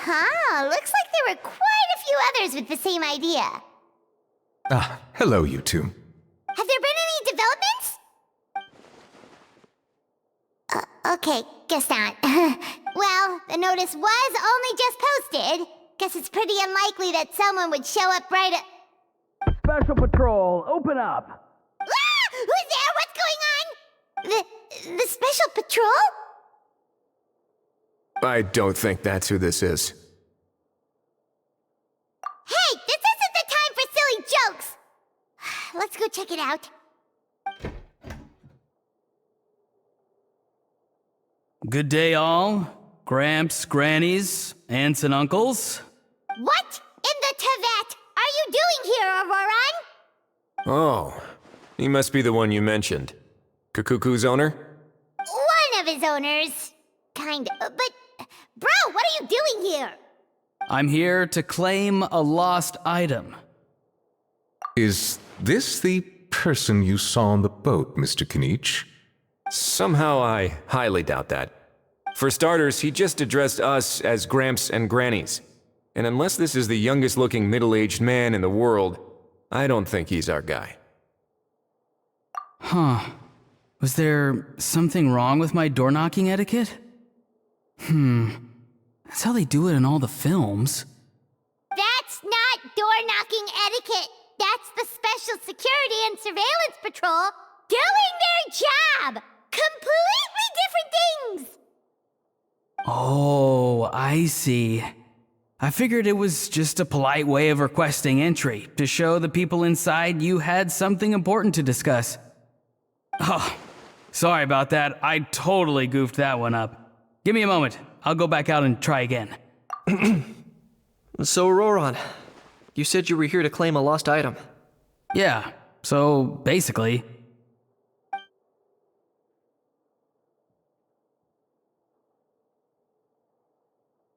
Huh, looks like there were quite a few others with the same idea. Ah, hello, you two. Have there been any developments? Okay, guess not. Well, the notice was only just posted. Guess it's pretty unlikely that someone would show up right at... Special Patrol, open up! Ah! Who's there? What's going on? The Special Patrol? I don't think that's who this is. Hey, this isn't the time for silly jokes! Let's go check it out. Good day, all. Gramps, grannies, aunts, and uncles. What in the Tevet are you doing here, Auroran? Oh, he must be the one you mentioned. Kukuku's owner? One of his owners. Kind of, but... Bro, what are you doing here? I'm here to claim a lost item. Is this the person you saw on the boat, Mr. Kinich? Somehow I highly doubt that. For starters, he just addressed us as Gramps and Grannies. And unless this is the youngest looking middle-aged man in the world, I don't think he's our guy. Huh. Was there something wrong with my door-knocking etiquette? That's how they do it in all the films. That's not door-knocking etiquette. That's the Special Security and Surveillance Patrol doing their job! Completely different things! Oh, I see. I figured it was just a polite way of requesting entry, to show the people inside you had something important to discuss. Oh, sorry about that. I totally goofed that one up. Give me a moment. I'll go back out and try again. So, Roran, You said you were here to claim a lost item. Yeah, so basically,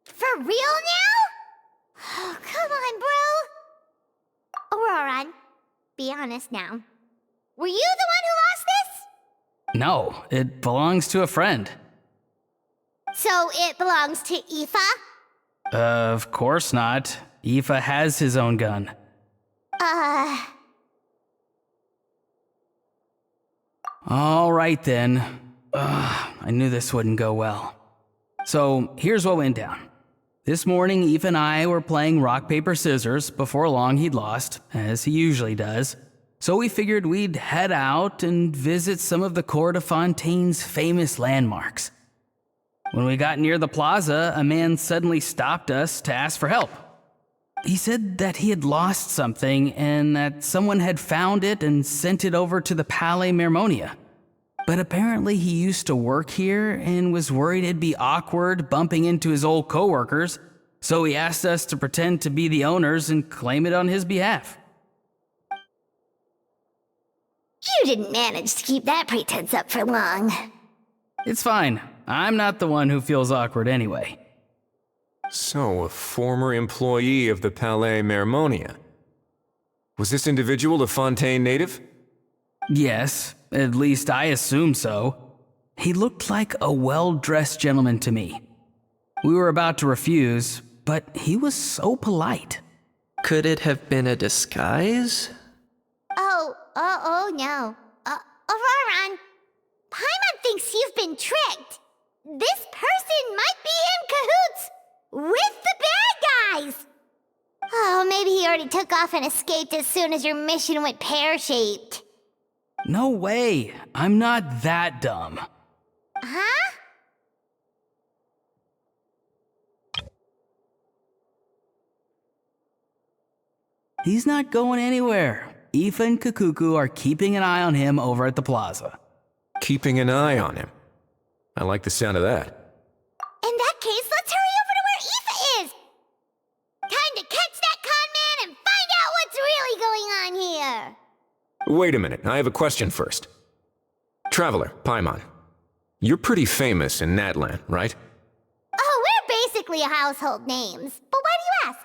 For real now? Oh, come on, bro. Auroron, be honest now. Were you the one who lost this? no, it belongs to a friend. So it belongs to Aoife? Of course not. Aoife has his own gun. All right then. I knew this wouldn't go well. So here's what went down. This morning, Aoife and I were playing rock, paper, scissors. Before long, he'd lost, as he usually does. So we figured we'd head out and visit some of the Cour de Fontaine's famous landmarks. When we got near the plaza, a man suddenly stopped us to ask for help. He said that he had lost something and that someone had found it and sent it over to the Palais Mermonia. But apparently he used to work here and was worried it'd be awkward bumping into his old coworkers, so he asked us to pretend to be the owners and claim it on his behalf. You didn't manage to keep that pretense up for long. It's fine. I'm not the one who feels awkward anyway. So, a former employee of the Palais Mermonia. Was this individual a Fontaine native? Yes, at least I assume so. He looked like a well-dressed gentleman to me. We were about to refuse, but he was so polite. Could it have been a disguise? Oh no. Auroron, Paimon thinks you've been tricked. This person might be in cahoots with the bad guys. Oh, maybe he already took off and escaped as soon as your mission went pear-shaped. No way. I'm not that dumb. Huh? He's not going anywhere. Aoife and Kakuku are keeping an eye on him over at the plaza. Keeping an eye on him. I like the sound of that. In that case, let's hurry over to where Aoife is. Time to catch that con man and find out what's really going on here. Wait a minute, I have a question first. Traveler, Paimon. You're pretty famous in Natlan, right? Oh, we're basically household names. But why do you ask?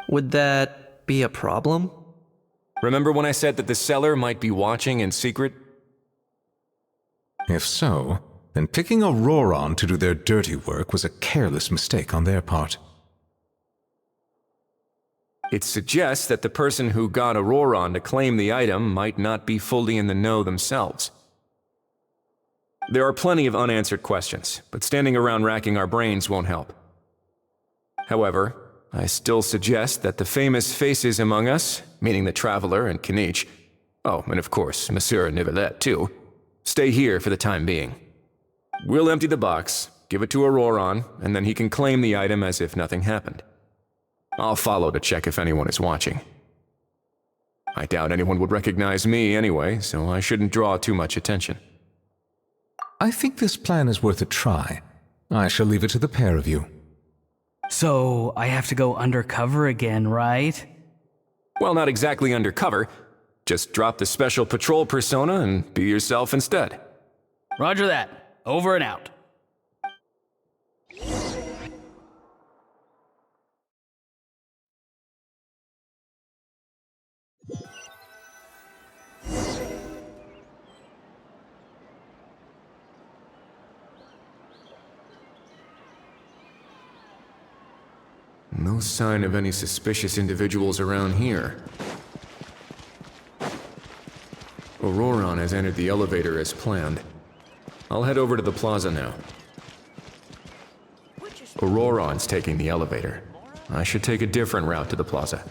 Would that be a problem? Remember when I said that the seller might be watching in secret? If so, then picking Auroron to do their dirty work was a careless mistake on their part. It suggests that the person who got Auroron to claim the item might not be fully in the know themselves. There are plenty of unanswered questions, but standing around racking our brains won't help. However, I still suggest that the famous faces among us, meaning the Traveler and Kinich, oh, and of course, Monsieur Nivelet too, stay here for the time being. We'll empty the box, give it to Auroron, and then he can claim the item as if nothing happened. I'll follow to check if anyone is watching. I doubt anyone would recognize me anyway, so I shouldn't draw too much attention. I think this plan is worth a try. I shall leave it to the pair of you. So, I have to go undercover again, right? Well, not exactly undercover. Just drop the special patrol persona and be yourself instead. Roger that. Over and out. No sign of any suspicious individuals around here. Auroron has entered the elevator as planned. I'll head over to the plaza now. Auroron's taking the elevator. I should take a different route to the plaza.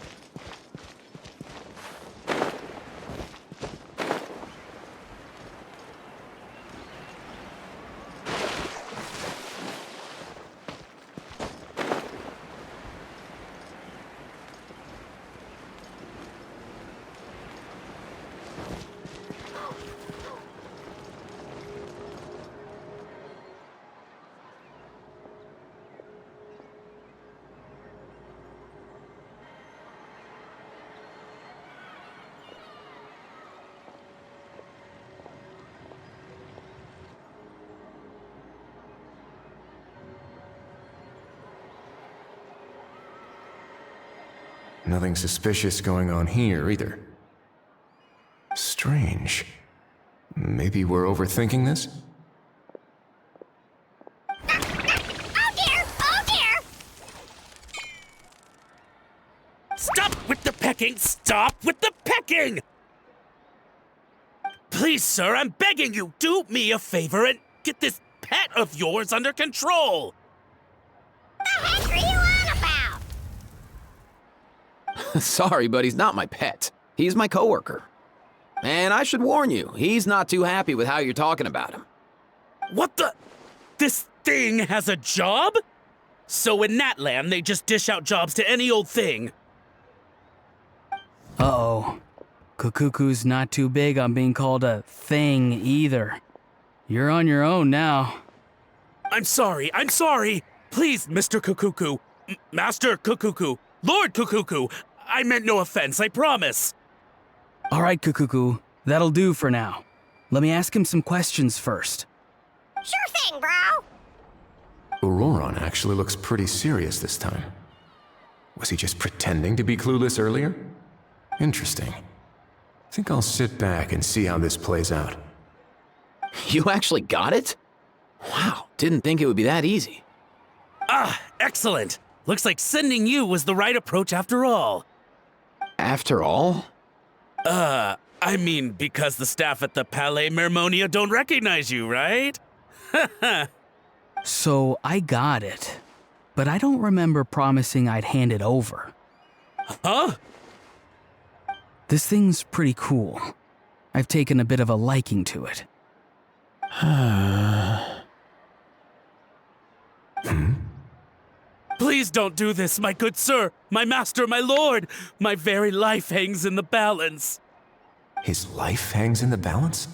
Nothing suspicious going on here either. Strange. Maybe we're overthinking this? Oh dear! Oh dear! Stop with the pecking! Stop with the pecking! Please, sir, I'm begging you, do me a favor and get this pet of yours under control! The heck are you on about? Sorry, but he's not my pet. He's my coworker. And I should warn you, he's not too happy with how you're talking about him. What the? This thing has a job? So in that land, they just dish out jobs to any old thing. Uh-oh. Kukuku's not too big on being called a thing either. You're on your own now. I'm sorry. Please, Mr. Kukuku. Master Kukuku. Lord Kukuku. I meant no offense, I promise. All right, Kukuku. That'll do for now. Let me ask him some questions first. Sure thing, bro. Auroron actually looks pretty serious this time. Was he just pretending to be clueless earlier? Interesting. Think I'll sit back and see how this plays out. You actually got it? Wow, didn't think it would be that easy. Ah, excellent. Looks like sending you was the right approach after all. After all? I mean, because the staff at the Palais Mermonia don't recognize you, right? So I got it, but I don't remember promising I'd hand it over. Huh? This thing's pretty cool. I've taken a bit of a liking to it. Please don't do this, my good sir, my master, my lord. My very life hangs in the balance. His life hangs in the balance?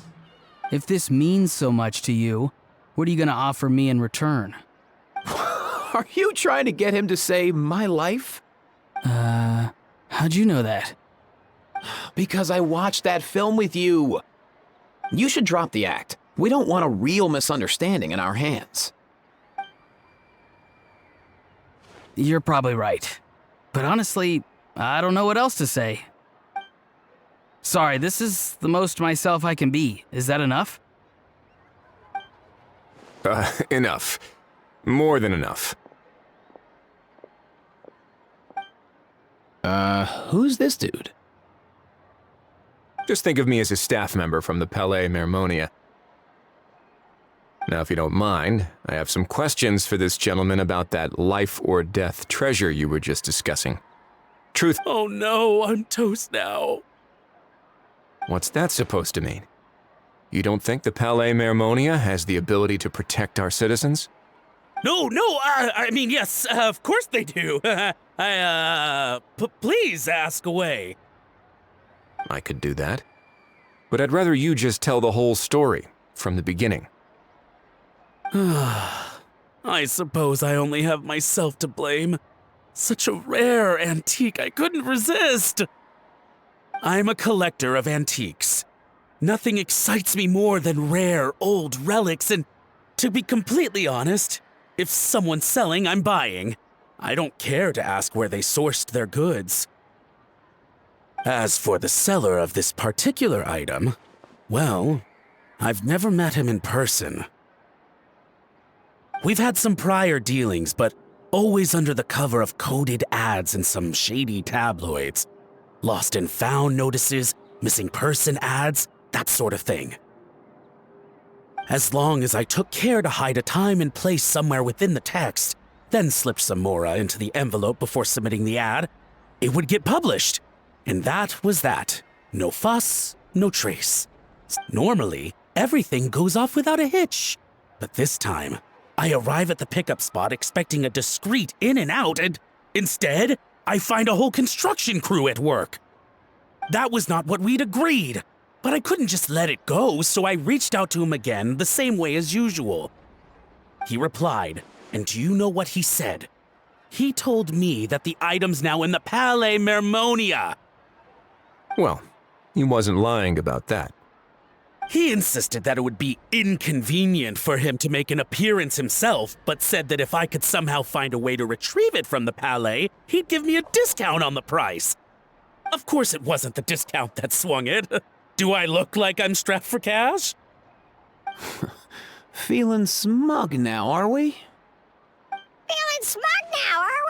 If this means so much to you, what are you gonna offer me in return? Are you trying to get him to say my life? How'd you know that? Because I watched that film with you. You should drop the act. We don't want a real misunderstanding in our hands. You're probably right. But honestly, I don't know what else to say. Sorry, this is the most myself I can be. Is that enough? Enough. More than enough. Who's this dude? Just think of me as a staff member from the Palais Mermonia. Now, if you don't mind, I have some questions for this gentleman about that life or death treasure you were just discussing. Truth. Oh no, I'm toast now. What's that supposed to mean? You don't think the Palais Mermonia has the ability to protect our citizens? No, I mean, yes, of course they do. Please ask away. I could do that. But I'd rather you just tell the whole story, from the beginning. I suppose I only have myself to blame. Such a rare antique, I couldn't resist. I'm a collector of antiques. Nothing excites me more than rare, old relics, and to be completely honest, if someone's selling, I'm buying. I don't care to ask where they sourced their goods. As for the seller of this particular item, well, I've never met him in person. We've had some prior dealings, but always under the cover of coded ads in some shady tabloids. Lost and found notices, missing person ads, that sort of thing. As long as I took care to hide a time and place somewhere within the text, then slipped some mora into the envelope before submitting the ad, it would get published. And that was that. No fuss, no trace. Normally, everything goes off without a hitch. But this time, I arrive at the pickup spot expecting a discreet in and out, and instead, I find a whole construction crew at work. That was not what we'd agreed, but I couldn't just let it go, so I reached out to him again the same way as usual. He replied, and do you know what he said? He told me that the item's now in the Palais Mermonia. Well, he wasn't lying about that. He insisted that it would be inconvenient for him to make an appearance himself, but said that if I could somehow find a way to retrieve it from the Palais, he'd give me a discount on the price. Of course it wasn't the discount that swung it. Do I look like I'm strapped for cash? Feeling smug now, are we? Feeling smug now, are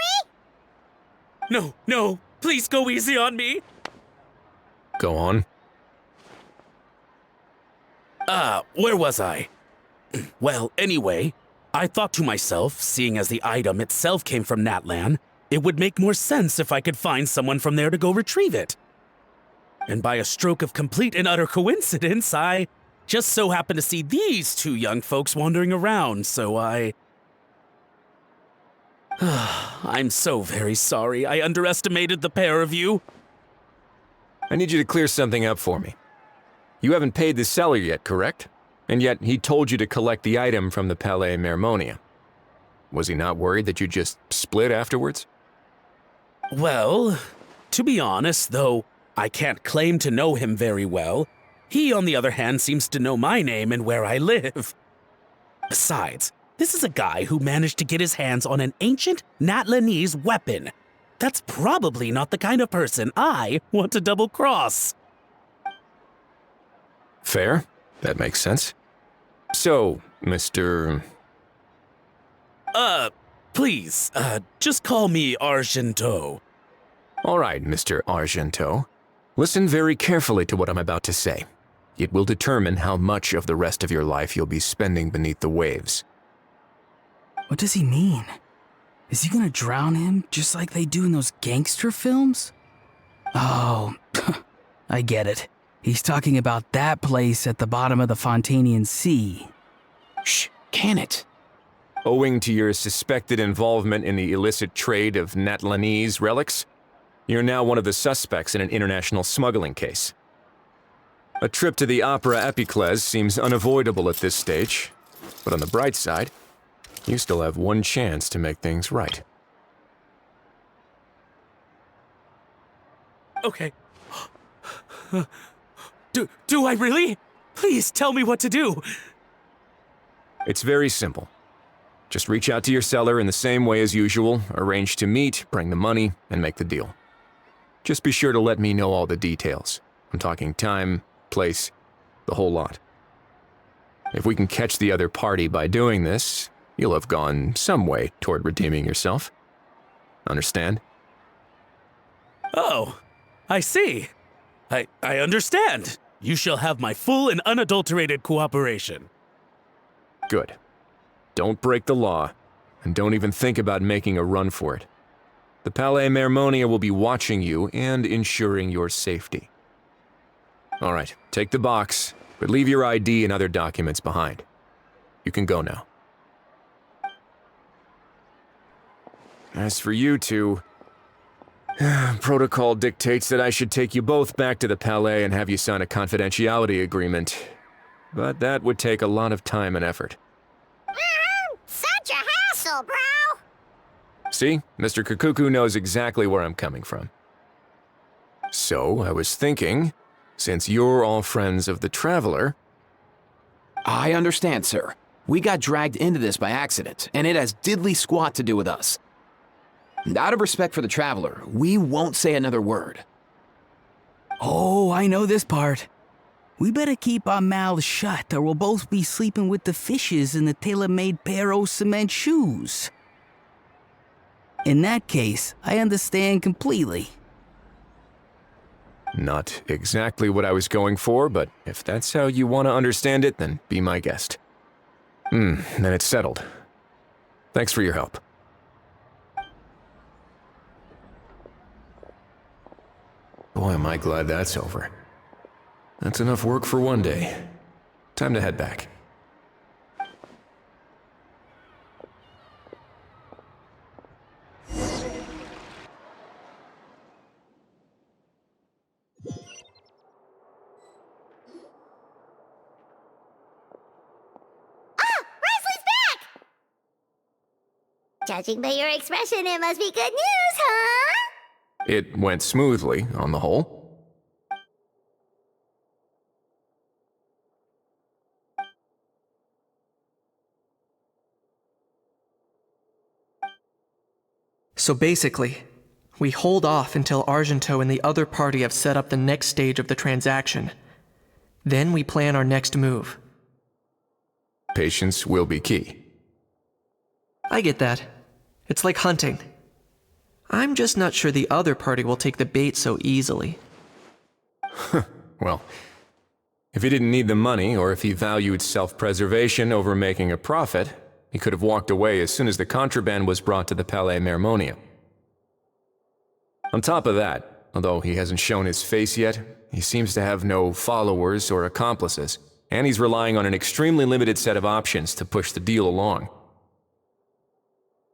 we? No, please go easy on me. Go on. Where was I? Well, anyway, I thought to myself, seeing as the item itself came from Natlan, it would make more sense if I could find someone from there to go retrieve it. And by a stroke of complete and utter coincidence, I just so happened to see these two young folks wandering around, so I'm so very sorry I underestimated the pair of you. I need you to clear something up for me. You haven't paid the seller yet, correct? And yet he told you to collect the item from the Palais Mermonia. Was he not worried that you just split afterwards? Well, to be honest, though I can't claim to know him very well, he, on the other hand, seems to know my name and where I live. Besides, this is a guy who managed to get his hands on an ancient Natlanese weapon. That's probably not the kind of person I want to double-cross. Fair. That makes sense. So, Mr. Please, just call me Argento. All right, Mr. Argento. Listen very carefully to what I'm about to say. It will determine how much of the rest of your life you'll be spending beneath the waves. What does he mean? Is he gonna drown him just like they do in those gangster films? Oh, I get it. He's talking about that place at the bottom of the Fontanian Sea. Shh, can it? Owing to your suspected involvement in the illicit trade of Natlanese relics, you're now one of the suspects in an international smuggling case. A trip to the Opera Epiclese seems unavoidable at this stage, but on the bright side, you still have one chance to make things right. Okay. Do I really? Please tell me what to do. It's very simple. Just reach out to your seller in the same way as usual, arrange to meet, bring the money, and make the deal. Just be sure to let me know all the details. I'm talking time, place, the whole lot. If we can catch the other party by doing this, you'll have gone some way toward redeeming yourself. Understand? Oh, I see. I understand. You shall have my full and unadulterated cooperation. Good. Don't break the law, and don't even think about making a run for it. The Palais Mermonia will be watching you and ensuring your safety. All right, take the box, but leave your ID and other documents behind. You can go now. As for you two, protocol dictates that I should take you both back to the Palais and have you sign a confidentiality agreement. But that would take a lot of time and effort. Such a hassle, bro! See, Mr. Kikuku knows exactly where I'm coming from. So, I was thinking, since you're all friends of the Traveler... I understand, sir. We got dragged into this by accident, and it has diddly squat to do with us. And out of respect for the Traveler, we won't say another word. Oh, I know this part. We better keep our mouths shut or we'll both be sleeping with the fishes in the tailor-made pair of cement shoes. In that case, I understand completely. Not exactly what I was going for, but if that's how you want to understand it, then be my guest. Then it's settled. Thanks for your help. Boy, am I glad that's over. That's enough work for one day. Time to head back. Judging by your expression, it must be good news, huh? It went smoothly, on the whole. So basically, we hold off until Argento and the other party have set up the next stage of the transaction. Then we plan our next move. Patience will be key. I get that. It's like hunting. I'm just not sure the other party will take the bait so easily. Well, if he didn't need the money, or if he valued self-preservation over making a profit, he could have walked away as soon as the contraband was brought to the Palais Mermonium. On top of that, although he hasn't shown his face yet, he seems to have no followers or accomplices, and he's relying on an extremely limited set of options to push the deal along.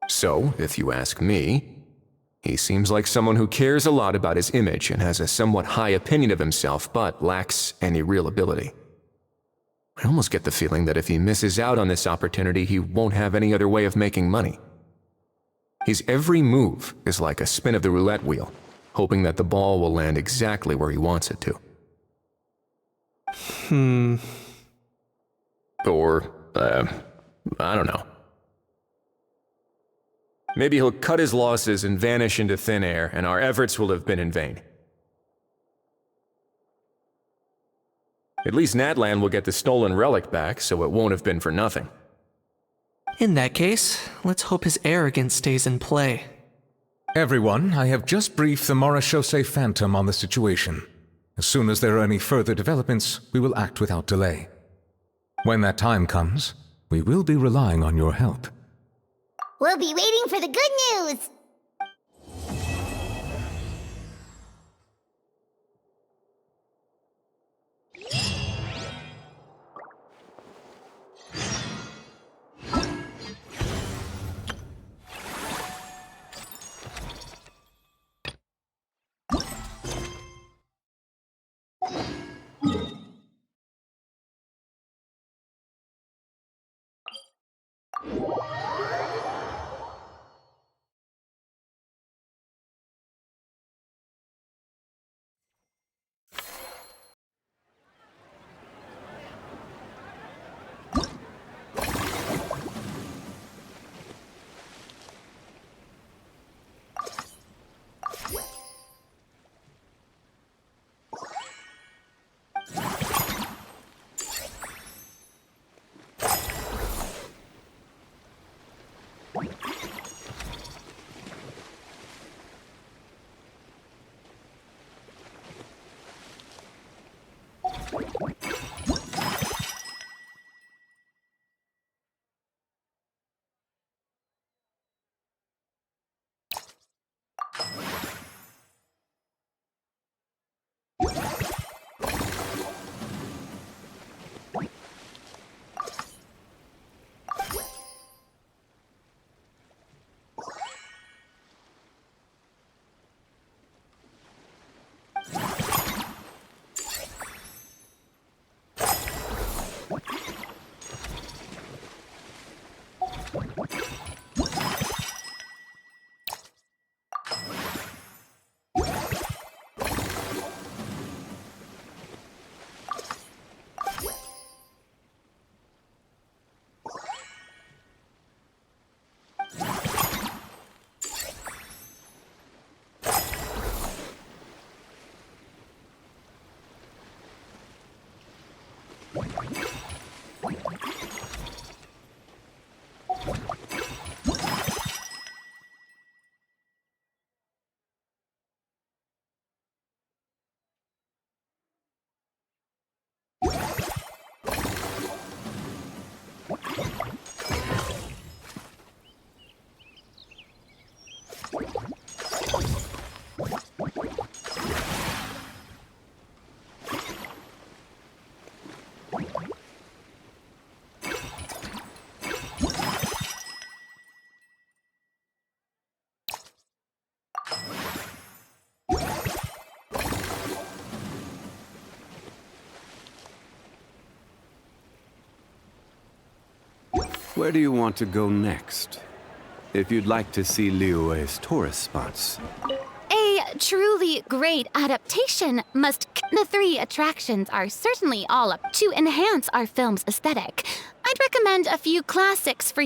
So, if you ask me, he seems like someone who cares a lot about his image and has a somewhat high opinion of himself, but lacks any real ability. I almost get the feeling that if he misses out on this opportunity, he won't have any other way of making money. His every move is like a spin of the roulette wheel, hoping that the ball will land exactly where he wants it to. Or, I don't know. Maybe he'll cut his losses and vanish into thin air, and our efforts will have been in vain. At least Natlan will get the stolen relic back, so it won't have been for nothing. In that case, let's hope his arrogance stays in play. Everyone, I have just briefed the Marechaussee Phantom on the situation. As soon as there are any further developments, we will act without delay. When that time comes, we will be relying on your help. We'll be waiting for the good news! Where do you want to go next? If you'd like to see Liyue's tourist spots. A truly great adaptation must. The 3 attractions are certainly all up to enhance our film's aesthetic. I'd recommend a few classics for.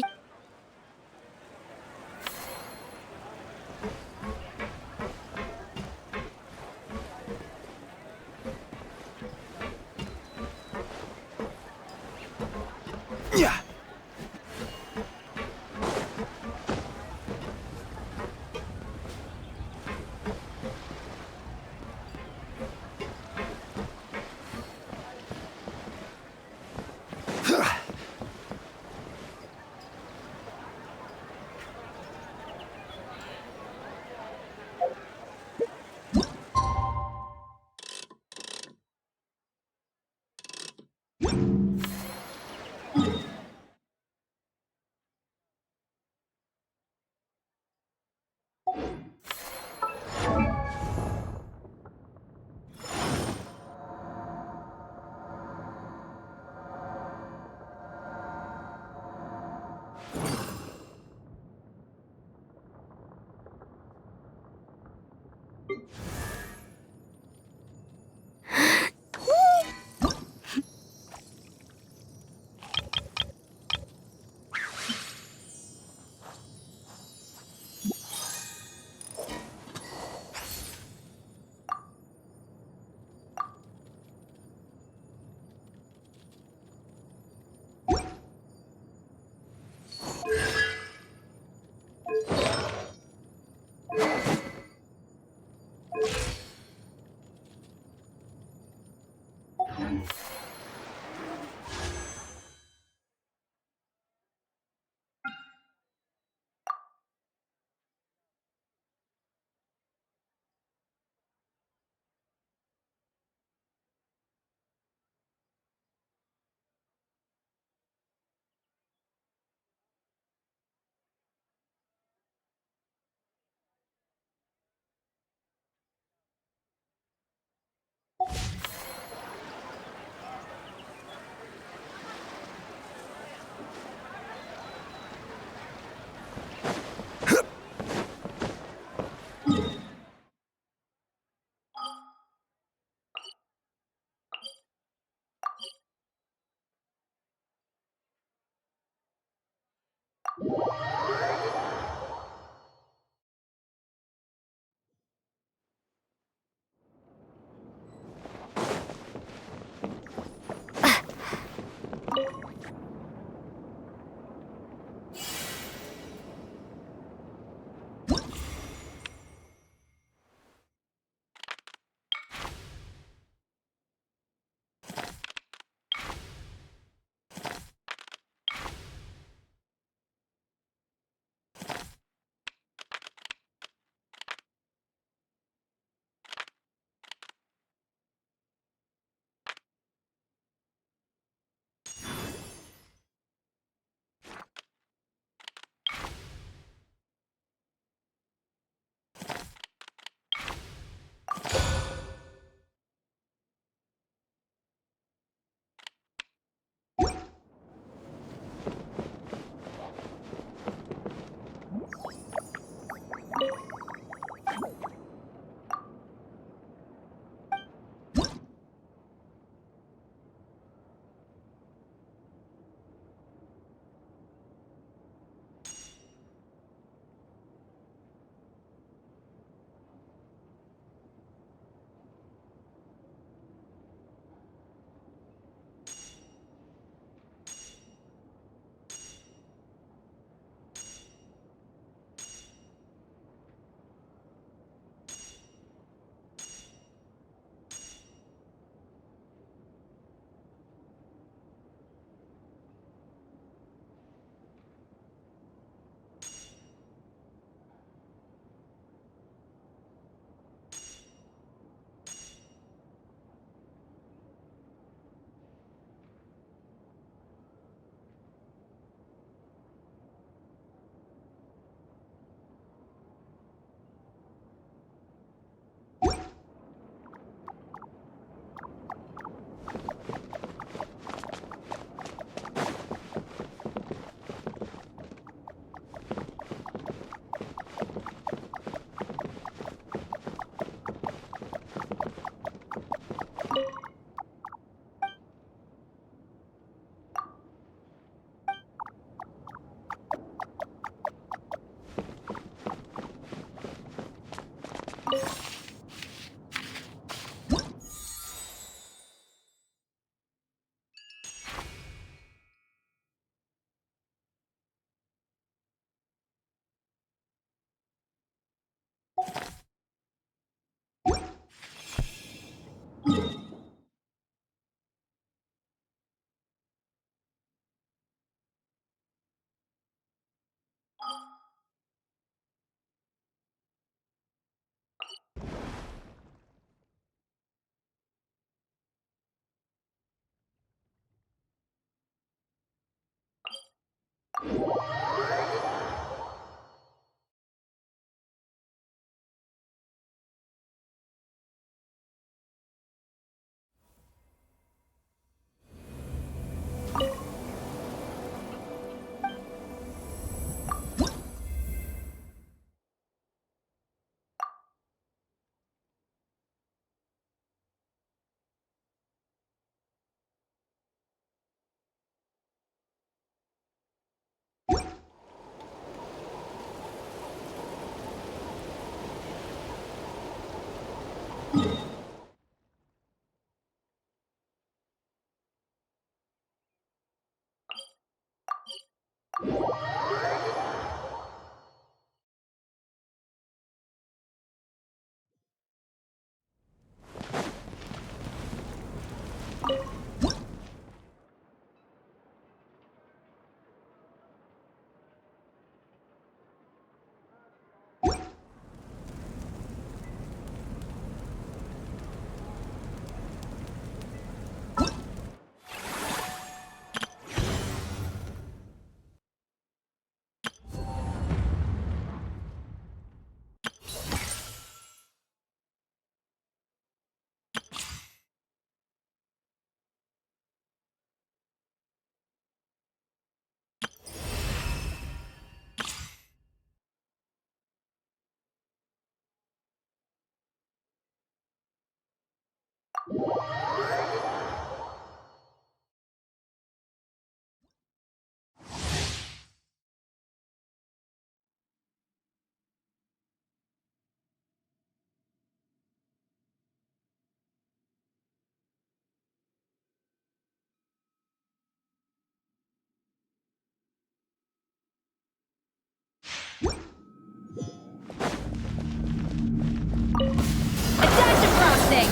Adaptive frosting!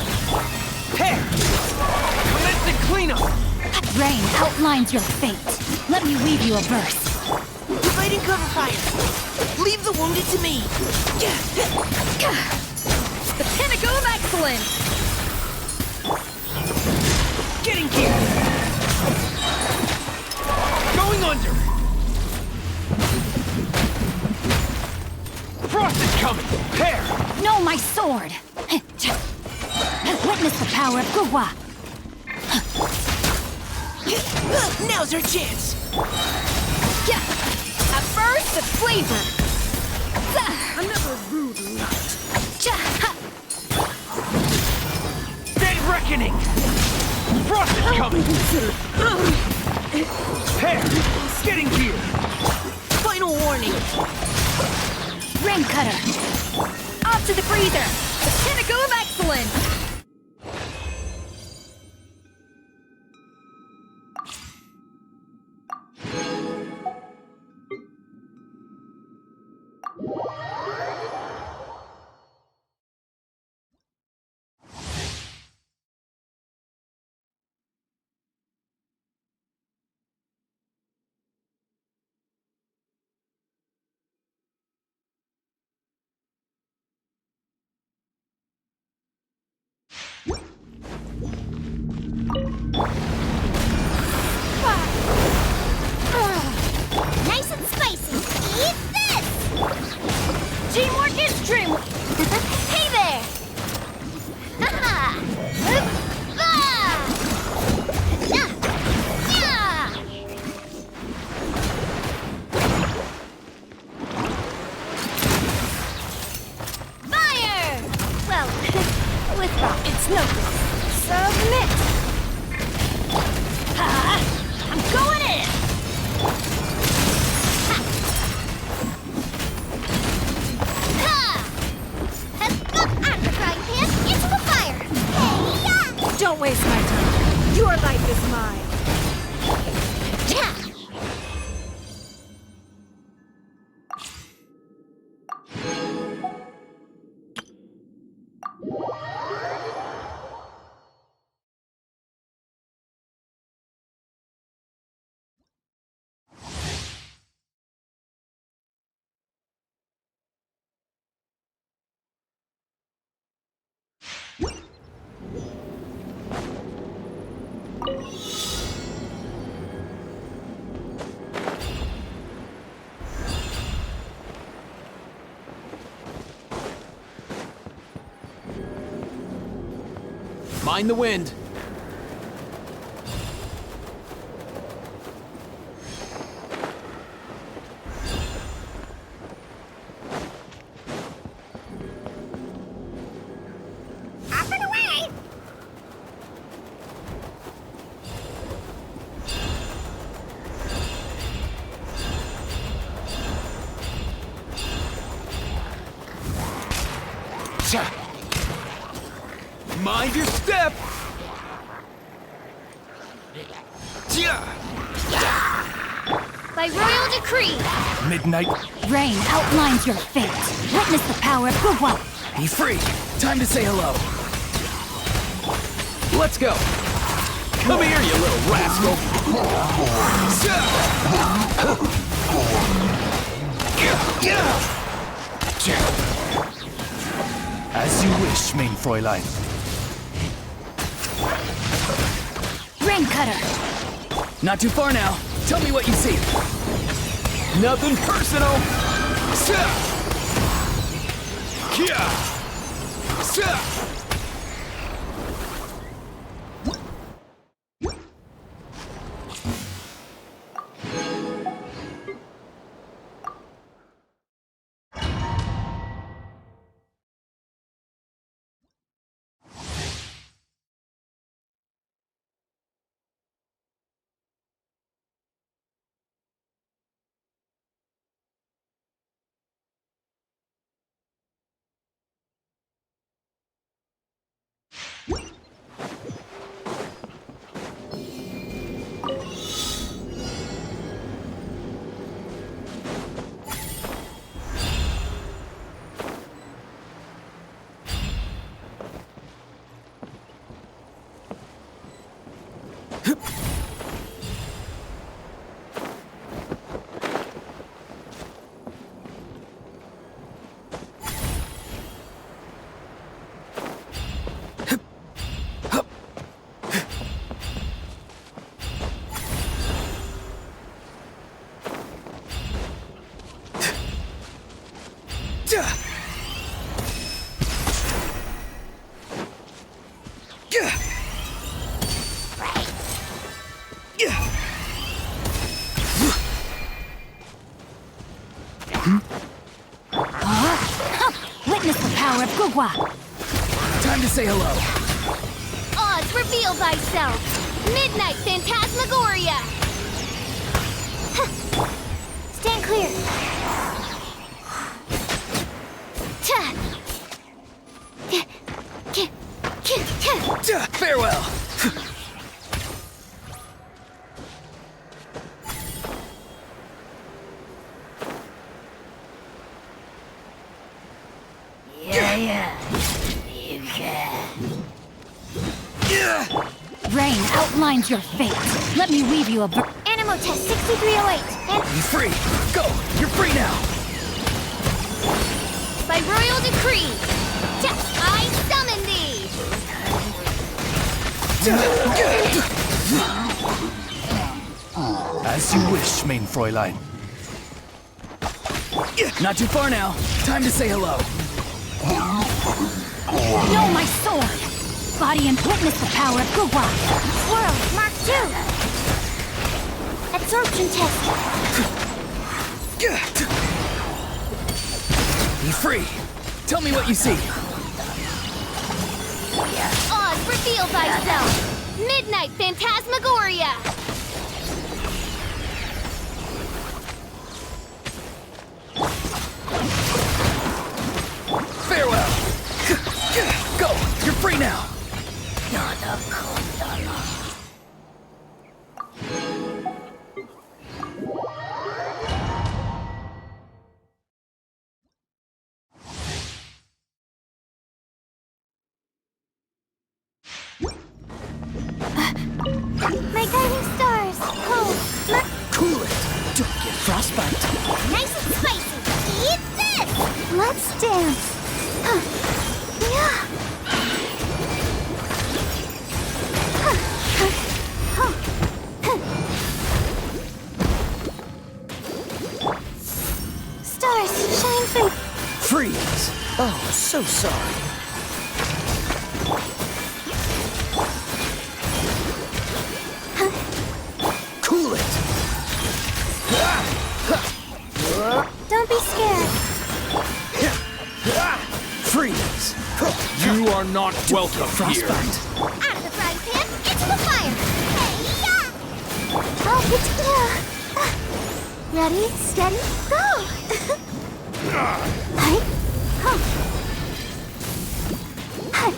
Hey! Commencing cleanup! Rain outlines your fate. Let me weave you a verse. Dividing cover fire. Leave the wounded to me. The pinnacle of excellence! Getting gear! Going under! Frost is coming! Prepare! No, my sword! Witness the power of Gurwa! Now's our chance. At first, the flavor! Another rude night. Dead reckoning! Frost is coming! Prepare! Getting gear! Final warning. Rain cutter! Off to the freezer! The pinnacle of excellence! Nice and spicy. Eat this! Teamwork is dreamwork! Hey there! Haha! Yeah! Yeah! Fire! Well, with rock, it's no good. Submit! I'm going in! Into the fire! Hey-ya! Don't waste my time. Your life is mine. Yeah! Mind the wind! Up and away! Mind your step! By royal decree, Midnight, rain outlines your fate. Witness the power of Gugwa. be free! Time to say hello! Let's go! Come here, you little rascal! As you wish, main Fräulein. Rain cutter. Not too far now. Tell me what you see. Nothing personal. Witness the power of Gugwa. Time to say hello. Oz, reveal thyself! Midnight Phantasmagoria! Stand clear. Farewell. Rain outlines your fate. Let me weave you a Animal test 6308. And Be free. Go. You're free now. By royal decree, I summon thee! As you wish, main Fräulein. Not too far now. Time to say hello. Know my sword. Body and witness the power of Gugwa. World Mark II. Absorption test. Be free. Tell me what you see. Oz, reveal thyself! Midnight Phantasmagoria! Farewell. Go. You're free now. My guiding stars. Cold. Cool it. Don't get frostbite. Nice and spicy. Eat this. Let's dance. Yeah. Stars, shine through. Freeze! Oh, so sorry. Cool it. Don't be scared. Freeze. You are not welcome here. Out of the frying pan, into the fire. Hey-ya! Oh, it's ready, steady, go! Hi. Huh. Hi.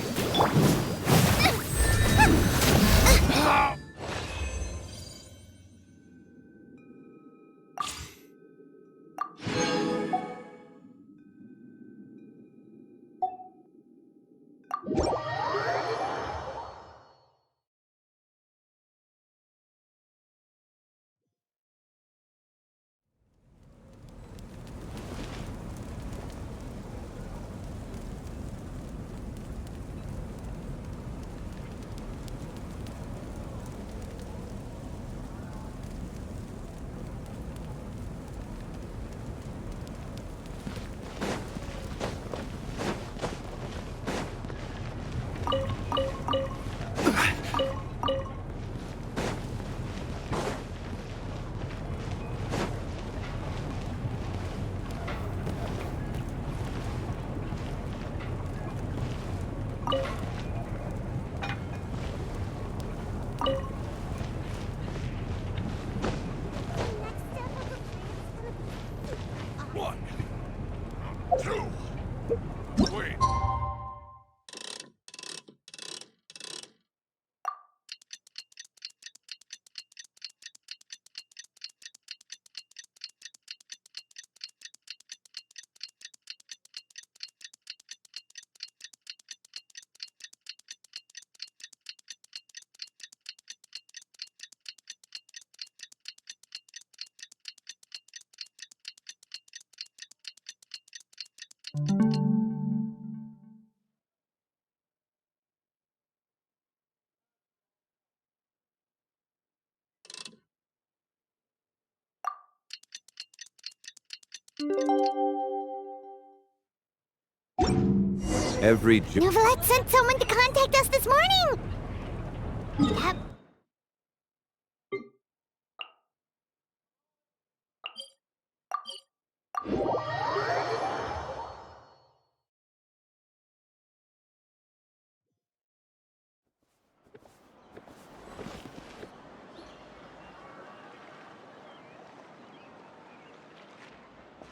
Every Novelette sent someone to contact us this morning! Yep.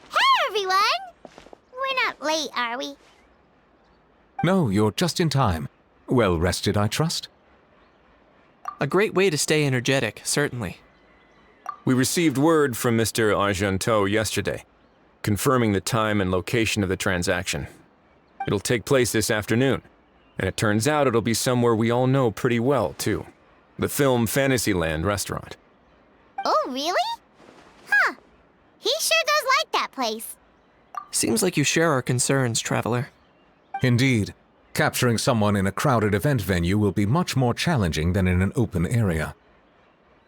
Hey, everyone! We're not late, are we? No, you're just in time. Well rested, I trust? A great way to stay energetic, certainly. We received word from Mr. Argenteau yesterday, confirming the time and location of the transaction. It'll take place this afternoon, and it turns out it'll be somewhere we all know pretty well, too. The Film Fantasyland restaurant. Oh, really? Huh. He sure does like that place. Seems like you share our concerns, Traveler. Indeed. Capturing someone in a crowded event venue will be much more challenging than in an open area.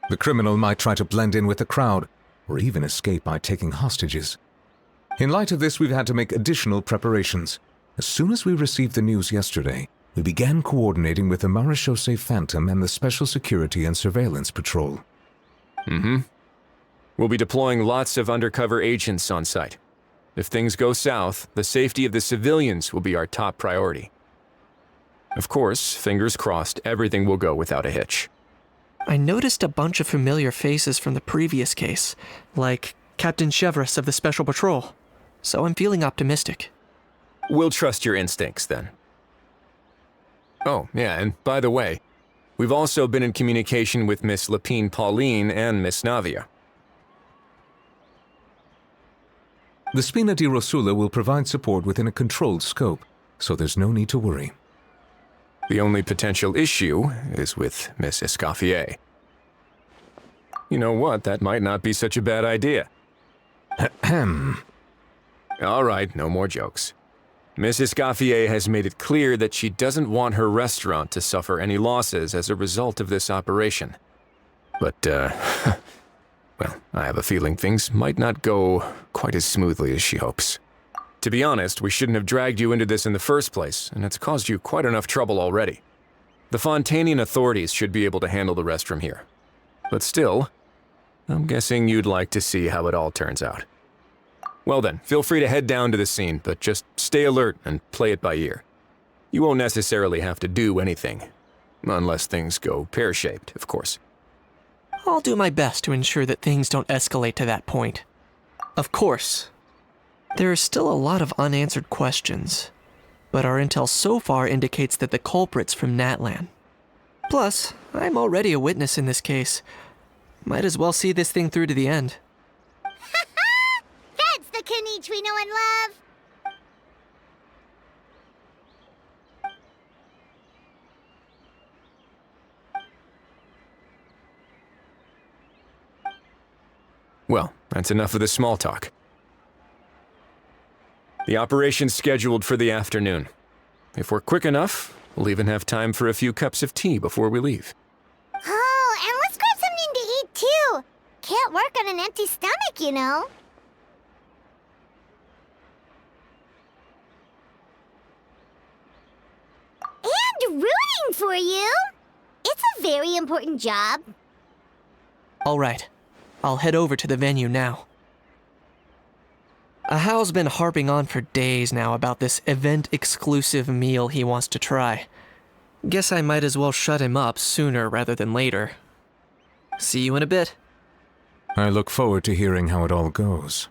The criminal might try to blend in with the crowd, or even escape by taking hostages. In light of this, we've had to make additional preparations. As soon as we received the news yesterday, we began coordinating with the Marechaussee Phantom and the Special Security and Surveillance Patrol. We'll be deploying lots of undercover agents on site. If things go south, the safety of the civilians will be our top priority. Of course, fingers crossed, everything will go without a hitch. I noticed a bunch of familiar faces from the previous case, like Captain Chevres of the Special Patrol, so I'm feeling optimistic. We'll trust your instincts, then. Oh, yeah, and by the way, we've also been in communication with Miss Lapine Pauline and Miss Navia. The Spina di Rosula will provide support within a controlled scope, so there's no need to worry. The only potential issue is with Miss Escoffier. You know what, that might not be such a bad idea. All right, no more jokes. Miss Escoffier has made it clear that she doesn't want her restaurant to suffer any losses as a result of this operation. But, well, I have a feeling things might not go quite as smoothly as she hopes. To be honest, we shouldn't have dragged you into this in the first place, and it's caused you quite enough trouble already. The Fontanian authorities should be able to handle the rest from here. But still, I'm guessing you'd like to see how it all turns out. Well then, feel free to head down to the scene, but just stay alert and play it by ear. You won't necessarily have to do anything, unless things go pear-shaped, of course. I'll do my best to ensure that things don't escalate to that point. Of course. There are still a lot of unanswered questions, but our intel so far indicates that the culprit's from Natlan. Plus, I'm already a witness in this case. Might as well see this thing through to the end. That's the Kanichi we know and love! Well, that's enough of the small talk. The operation's scheduled for the afternoon. If we're quick enough, we'll even have time for a few cups of tea before we leave. Oh, and let's grab something to eat too! Can't work on an empty stomach, you know. And rooting for you! It's a very important job. All right, I'll head over to the venue now. Hal's been harping on for days now about this event-exclusive meal he wants to try. Guess I might as well shut him up sooner rather than later. See you in a bit. I look forward to hearing how it all goes.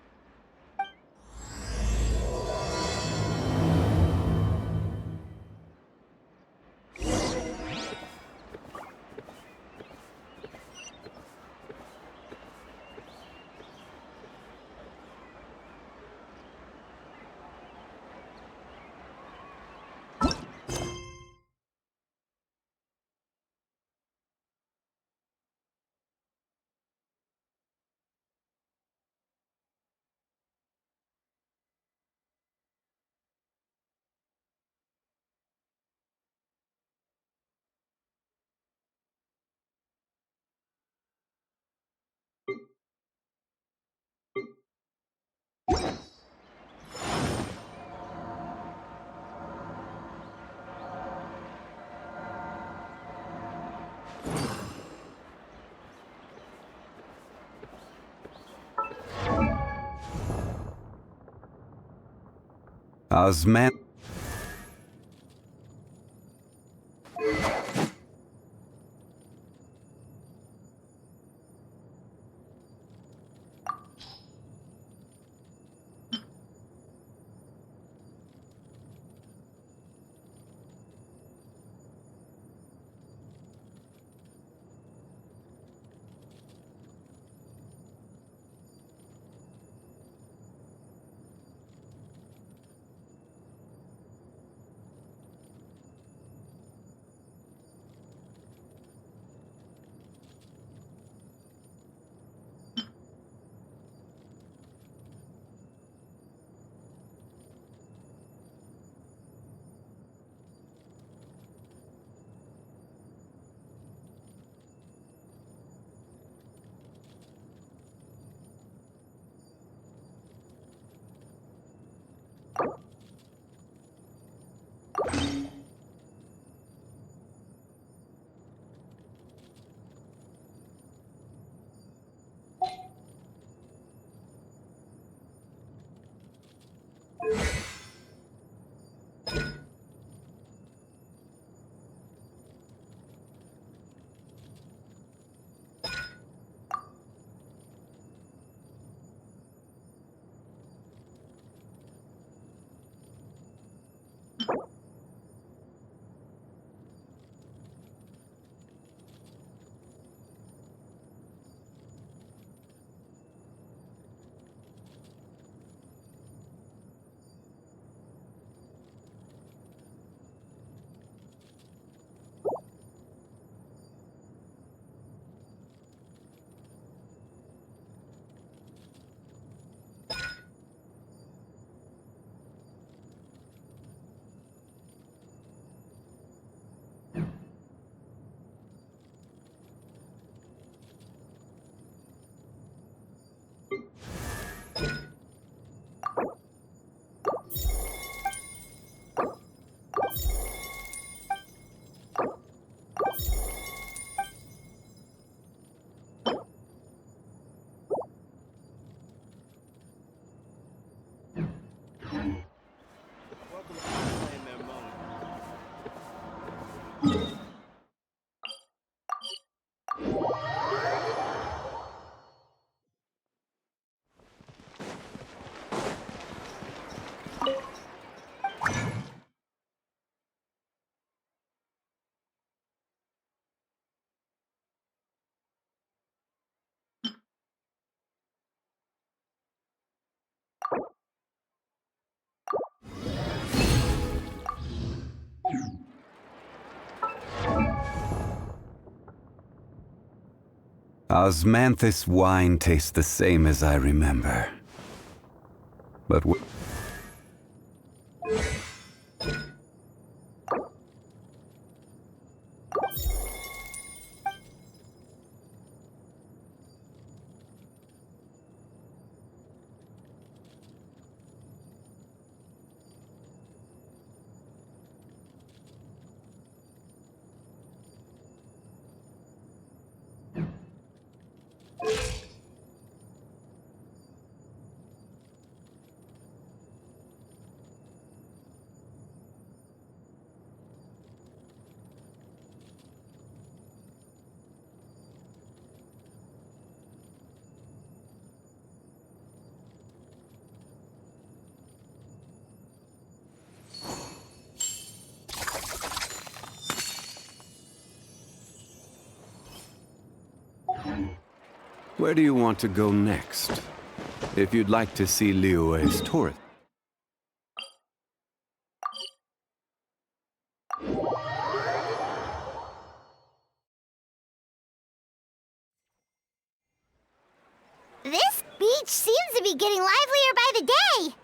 Osman. Osmanthus wine tastes the same as I remember. But Where do you want to go next? If you'd like to see Liyue's tourist... This beach seems to be getting livelier by the day.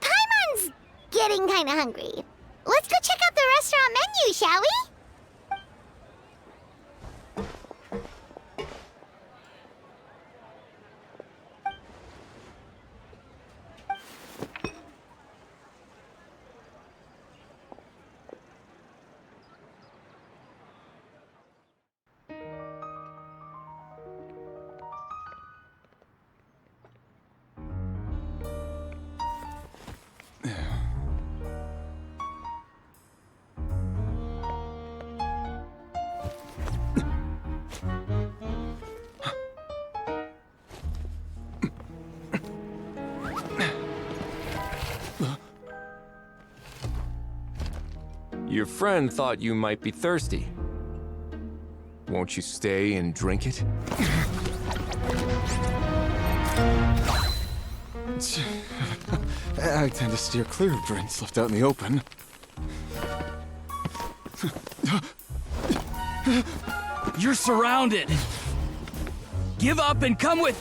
Paimon's getting kinda hungry. Let's go check out the restaurant menu, shall we? Your friend thought you might be thirsty. Won't you stay and drink it? I tend to steer clear of drinks left out in the open. You're surrounded. Give up and come with...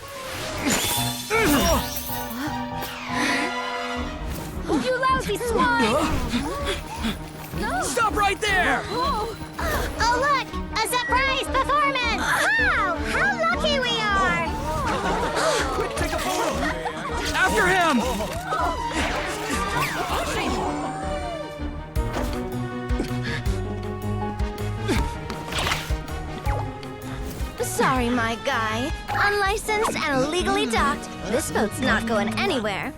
You lousy swine! Stop right there! Oh, look! A surprise performance! Wow! How lucky we are! Quick, take a photo! After him! Sorry, my guy. Unlicensed and illegally docked. This boat's not going anywhere.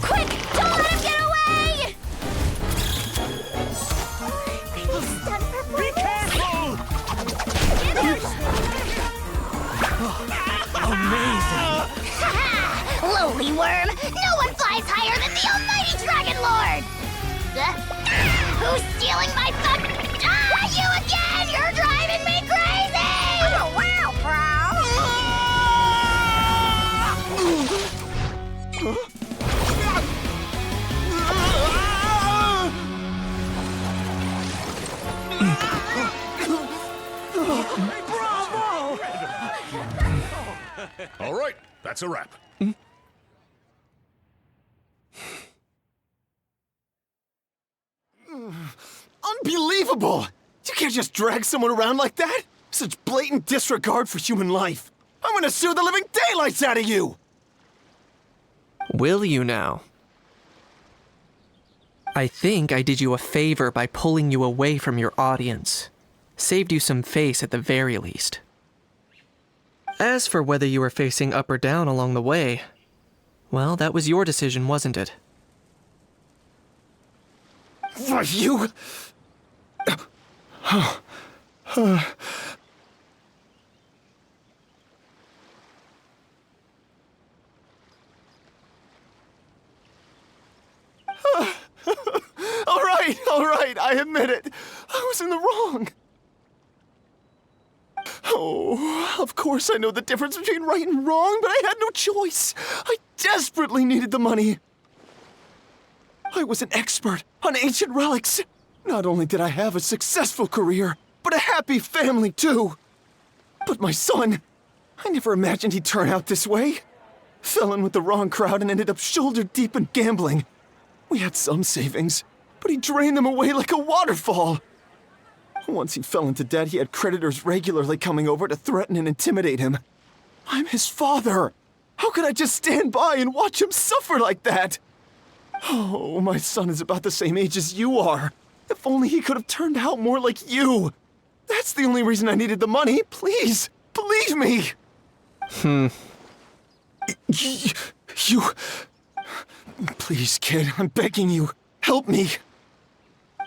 Quick! Don't let him get away! Be careful! Amazing! Lowly worm! No one flies higher than the almighty Dragon Lord! Who's stealing my fun? You again! You're driving me crazy! Oh, wow, All right, that's a wrap. Unbelievable! You can't just drag someone around like that! Such blatant disregard for human life! I'm gonna sue the living daylights out of you! Will you now? I think I did you a favor by pulling you away from your audience. Saved you some face at the very least. As for whether you were facing up or down along the way, well, that was your decision, wasn't it? For you? All right, I admit it. I was in the wrong. Oh, of course I know the difference between right and wrong, but I had no choice. I desperately needed the money. I was an expert on ancient relics. Not only did I have a successful career, but a happy family, too. But my son, I never imagined he'd turn out this way. Fell in with the wrong crowd and ended up shoulder deep in gambling. We had some savings, but he drained them away like a waterfall. Once he fell into debt, he had creditors regularly coming over to threaten and intimidate him. I'm his father. How could I just stand by and watch him suffer like that? Oh, my son is about the same age as you are. If only he could have turned out more like you. That's the only reason I needed the money. Please, believe me. You... Please, kid, I'm begging you. Help me.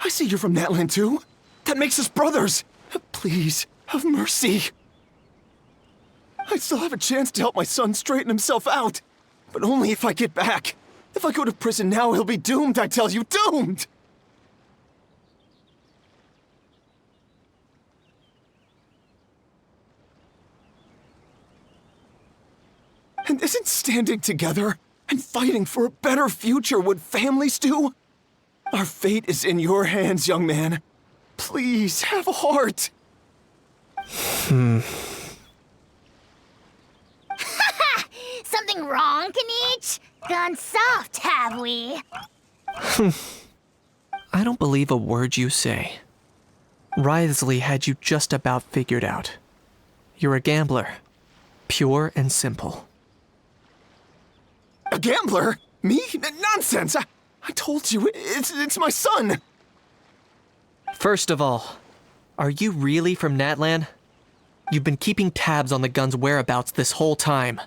I see you're from Natland, too. That makes us brothers. Please, have mercy. I still have a chance to help my son straighten himself out. But only if I get back. If I go to prison now, he'll be doomed, I tell you, doomed! And isn't standing together and fighting for a better future what families do? Our fate is in your hands, young man. Please, have a heart. Something wrong, Kanich? Gone soft, have we? I don't believe a word you say. Wriothesley had you just about figured out. You're a gambler. Pure and simple. A gambler? Me? Nonsense! I told you, it's my son! First of all, are you really from Natlan? You've been keeping tabs on the gun's whereabouts this whole time.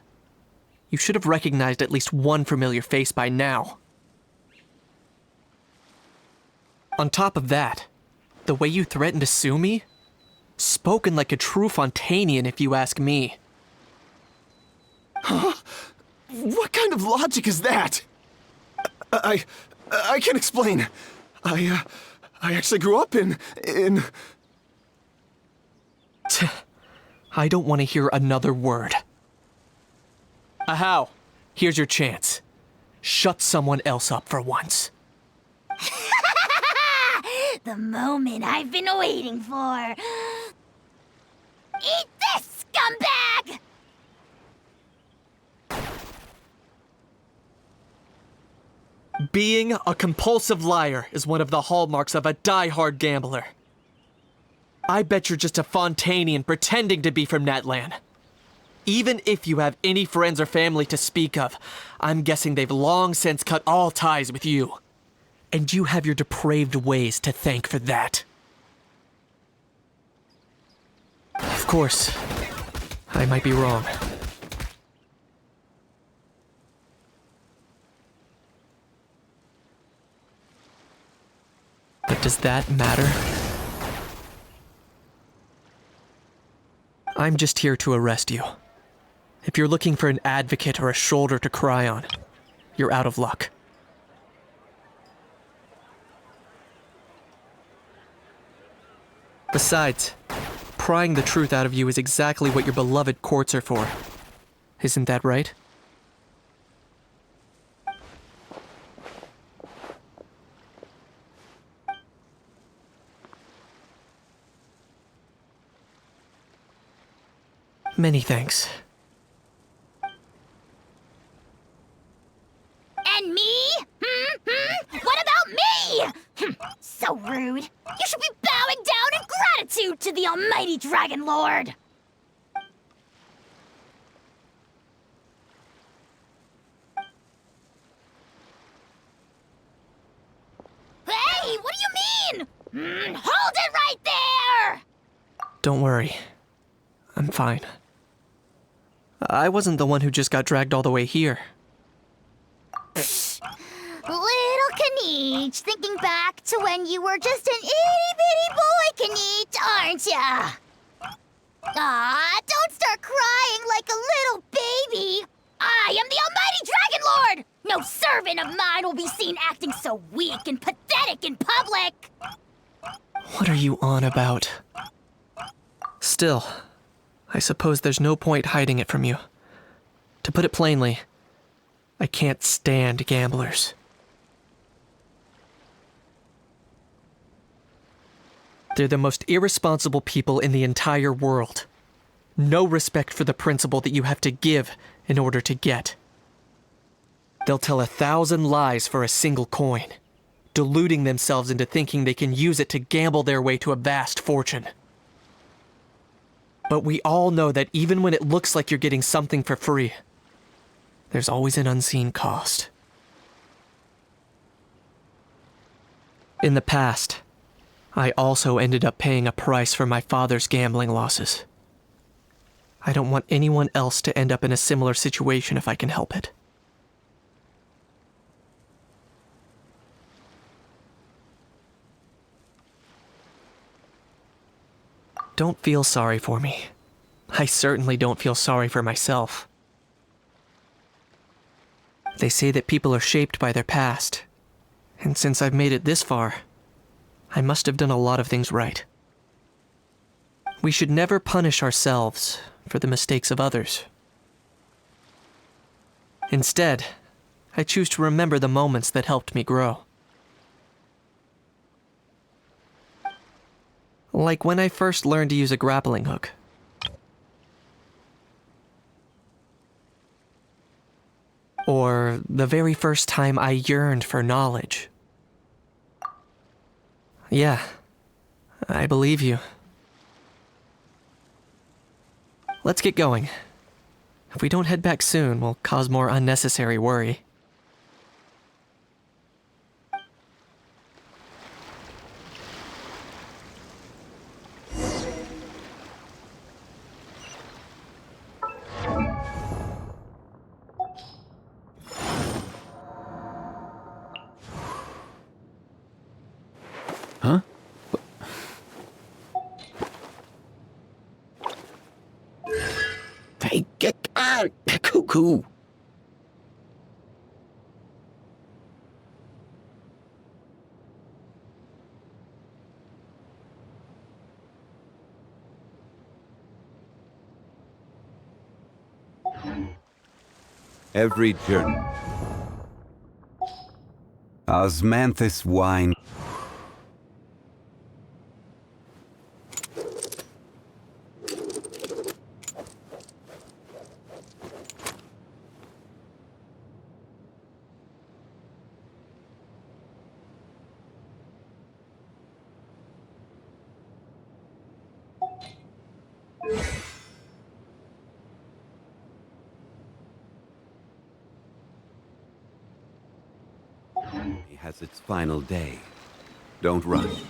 You should have recognized at least one familiar face by now. On top of that, the way you threatened to sue me? Spoken like a true Fontanian, if you ask me. Huh? What kind of logic is that? I can't explain. I actually grew up in... I don't want to hear another word. Ahow, here's your chance. Shut someone else up for once. The moment I've been waiting for. Eat this, scumbag! Being a compulsive liar is one of the hallmarks of a die-hard gambler. I bet you're just a Fontanian pretending to be from Natlan. Even if you have any friends or family to speak of, I'm guessing they've long since cut all ties with you. And you have your depraved ways to thank for that. Of course, I might be wrong. But does that matter? I'm just here to arrest you. If you're looking for an advocate or a shoulder to cry on, you're out of luck. Besides, prying the truth out of you is exactly what your beloved courts are for. Isn't that right? Many thanks. And me? What about me? So rude. You should be bowing down in gratitude to the almighty Dragon Lord. Hey, what do you mean? Hold it right there! Don't worry. I'm fine. I wasn't the one who just got dragged all the way here. Little Kanich, thinking back to when you were just an itty-bitty boy, Kanich, aren't ya? Aw, don't start crying like a little baby. I am the almighty Dragon Lord! No servant of mine will be seen acting so weak and pathetic in public! What are you on about? Still, I suppose there's no point hiding it from you. To put it plainly, I can't stand gamblers. They're the most irresponsible people in the entire world. No respect for the principle that you have to give in order to get. They'll tell 1,000 lies for a single coin, deluding themselves into thinking they can use it to gamble their way to a vast fortune. But we all know that even when it looks like you're getting something for free, there's always an unseen cost. In the past, I also ended up paying a price for my father's gambling losses. I don't want anyone else to end up in a similar situation if I can help it. Don't feel sorry for me. I certainly don't feel sorry for myself. They say that people are shaped by their past, and since I've made it this far, I must have done a lot of things right. We should never punish ourselves for the mistakes of others. Instead, I choose to remember the moments that helped me grow. Like when I first learned to use a grappling hook. Or the very first time I yearned for knowledge. Yeah, I believe you. Let's get going. If we don't head back soon, we'll cause more unnecessary worry. Huh? Hey, get out! Cuckoo! Every journey. Osmanthus wine. Has its final day. Don't rush.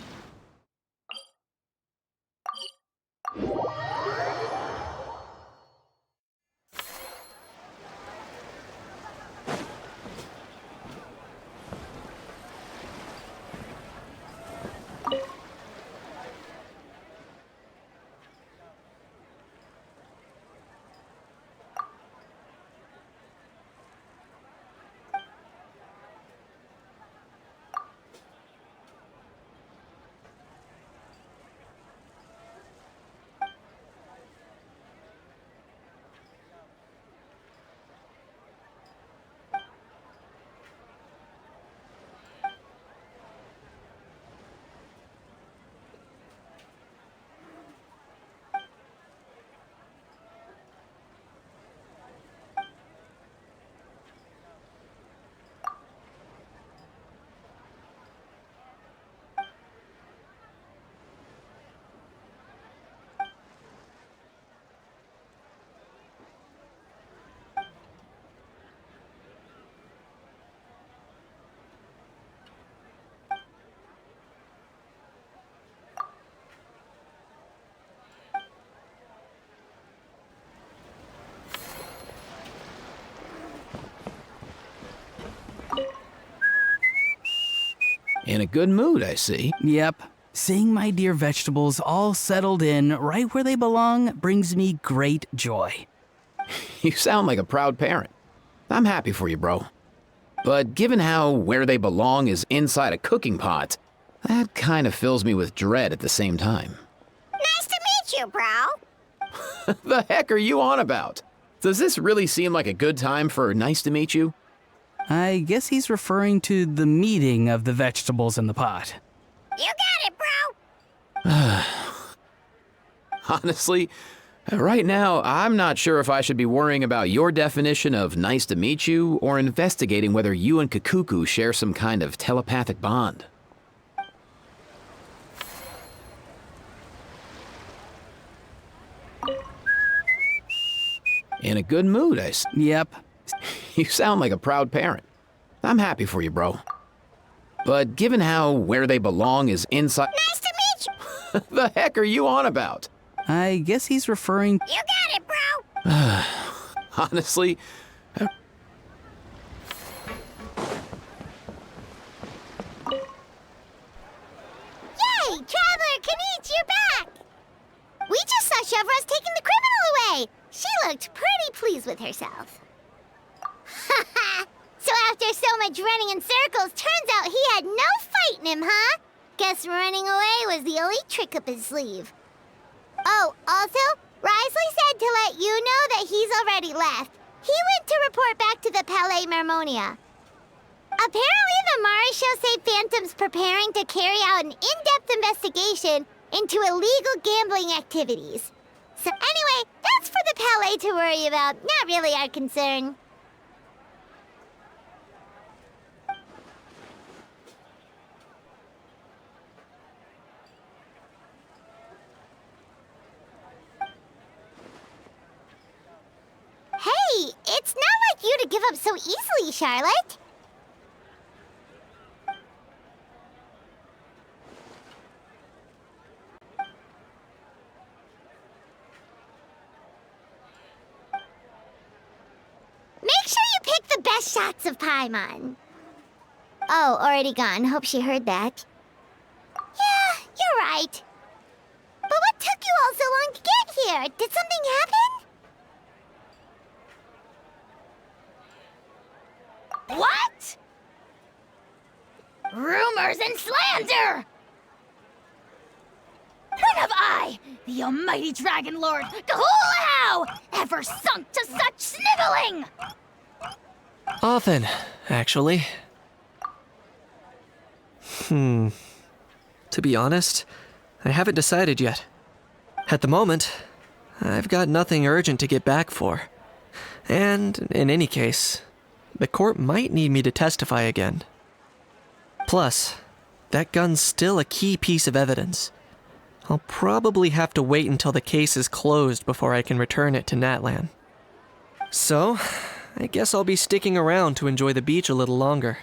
In a good mood, I see. Yep. Seeing my dear vegetables all settled in right where they belong brings me great joy. You sound like a proud parent. I'm happy for you, bro. But given how where they belong is inside a cooking pot, that kind of fills me with dread at the same time. Nice to meet you, bro. The heck are you on about? Does this really seem like a good time for nice to meet you? I guess he's referring to the meeting of the vegetables in the pot. You got it, bro. Honestly, right now, I'm not sure if I should be worrying about your definition of nice to meet you or investigating whether you and Kikuku share some kind of telepathic bond. In a good mood, Yep. You sound like a proud parent. I'm happy for you, bro. But given how where they belong is inside— Nice to meet you! The heck are you on about? I guess he's referring. You got it, bro! Honestly, Yay! Traveler Kanichi, you're back! We just saw Chevro's taking the criminal away! She looked pretty pleased with herself. Haha! So after so much running in circles, turns out he had no fight in him, huh? Guess running away was the only trick up his sleeve. Oh, also, Risley said to let you know that he's already left. He went to report back to the Palais Mermonia. Apparently, the Marechaussee Phantom's preparing to carry out an in-depth investigation into illegal gambling activities. So anyway, that's for the Palais to worry about, not really our concern. Hey, it's not like you to give up so easily, Charlotte. Make sure you pick the best shots of Paimon. Oh, already gone. Hope she heard that. Yeah, you're right. But what took you all so long to get here? Did something happen? What? Rumors and slander! When have I, the almighty Dragon Lord, Kahulahau, ever sunk to such sniveling? Often, actually. To be honest, I haven't decided yet. At the moment, I've got nothing urgent to get back for. And, in any case, the court might need me to testify again. Plus, that gun's still a key piece of evidence. I'll probably have to wait until the case is closed before I can return it to Natlan. So, I guess I'll be sticking around to enjoy the beach a little longer.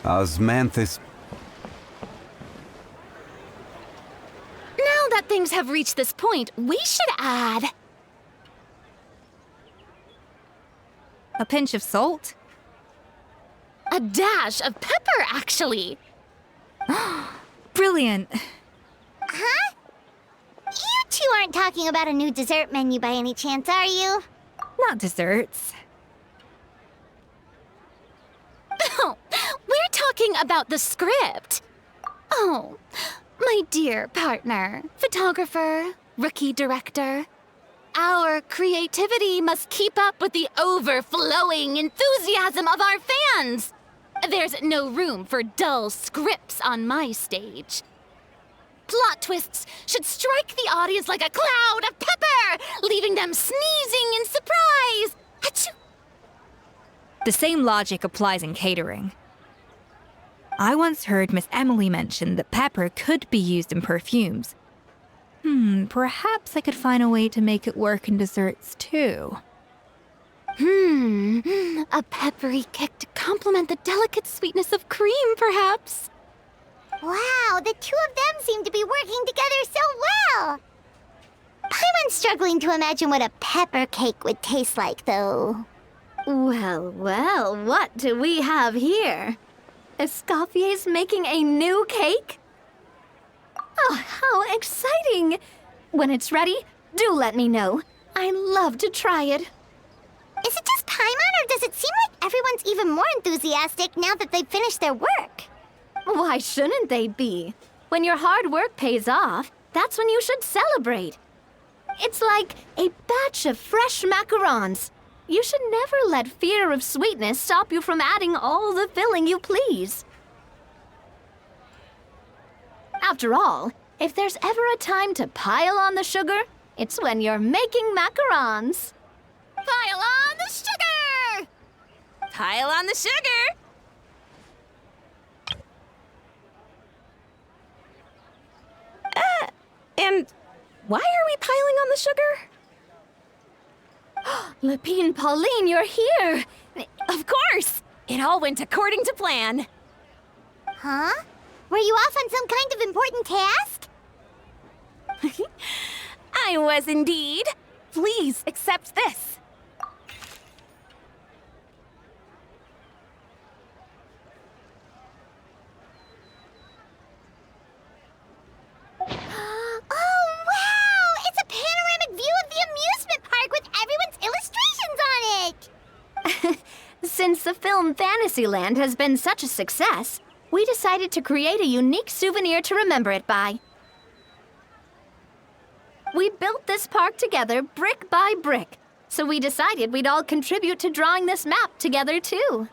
Osmanthus. Now that things have reached this point, we should add A pinch of salt? a dash of pepper, actually. Brilliant. Huh? You two aren't talking about a new dessert menu by any chance, are you? Not desserts. Oh, we're talking about the script. Oh, my dear partner, photographer, rookie director. our creativity must keep up with the overflowing enthusiasm of our fans. There's no room for dull scripts on my stage. Plot twists should strike the audience like a cloud of pepper, leaving them sneezing in surprise. Achoo! The same logic applies in catering. I once heard Miss Emily mention that pepper could be used in perfumes. Perhaps I could find a way to make it work in desserts too. A peppery kick to complement the delicate sweetness of cream, perhaps. Wow, the two of them seem to be working together so well. Paimon's struggling to imagine what a pepper cake would taste like, though. Well, well, what do we have here? Escoffier's making a new cake? Oh, how exciting! When it's ready, do let me know. I'd love to try it. Is it just Paimon, or does it seem like everyone's even more enthusiastic now that they've finished their work? Why shouldn't they be? When your hard work pays off, that's when you should celebrate. It's like a batch of fresh macarons. You should never let fear of sweetness stop you from adding all the filling you please. After all, if there's ever a time to pile on the sugar, it's when you're making macarons. Pile on the sugar! Pile on the sugar! And why are we piling on the sugar? Lepine, Pauline, you're here! Of course! It all went according to plan. Huh? Were you off on some kind of important task? I was indeed. Please accept this. Oh, wow! It's a panoramic view of the amusement park with everyone's illustrations on it! Since the film Fantasyland has been such a success, we decided to create a unique souvenir to remember it by. We built this park together brick by brick, so we decided we'd all contribute to drawing this map together too.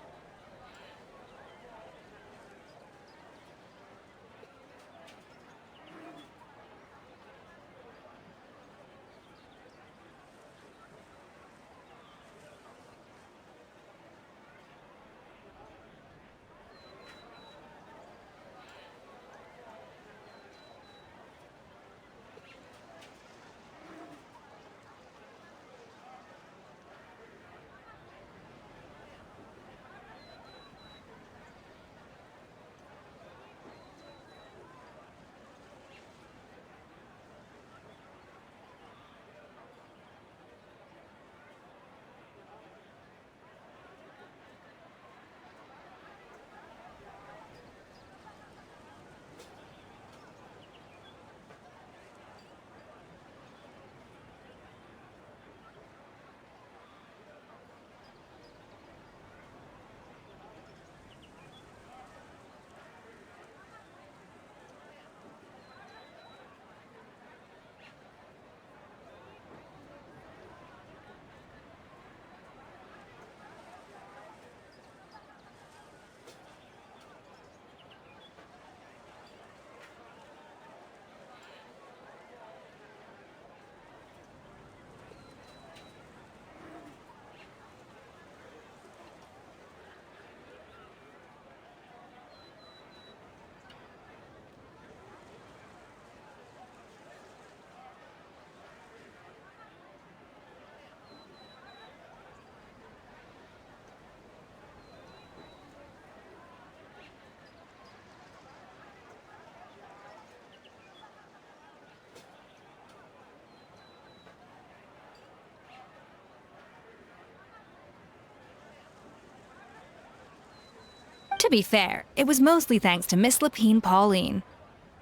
To be fair, it was mostly thanks to Miss Lepine Pauline.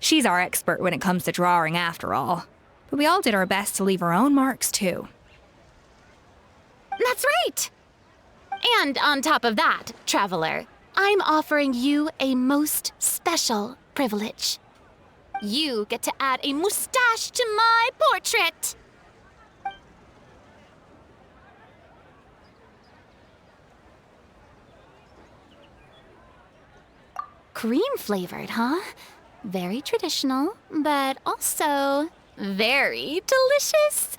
She's our expert when it comes to drawing after all. But we all did our best to leave our own marks too. That's right! And on top of that, Traveler, I'm offering you a most special privilege. You get to add a mustache to my portrait! Cream flavored, huh? Very traditional, but also very delicious.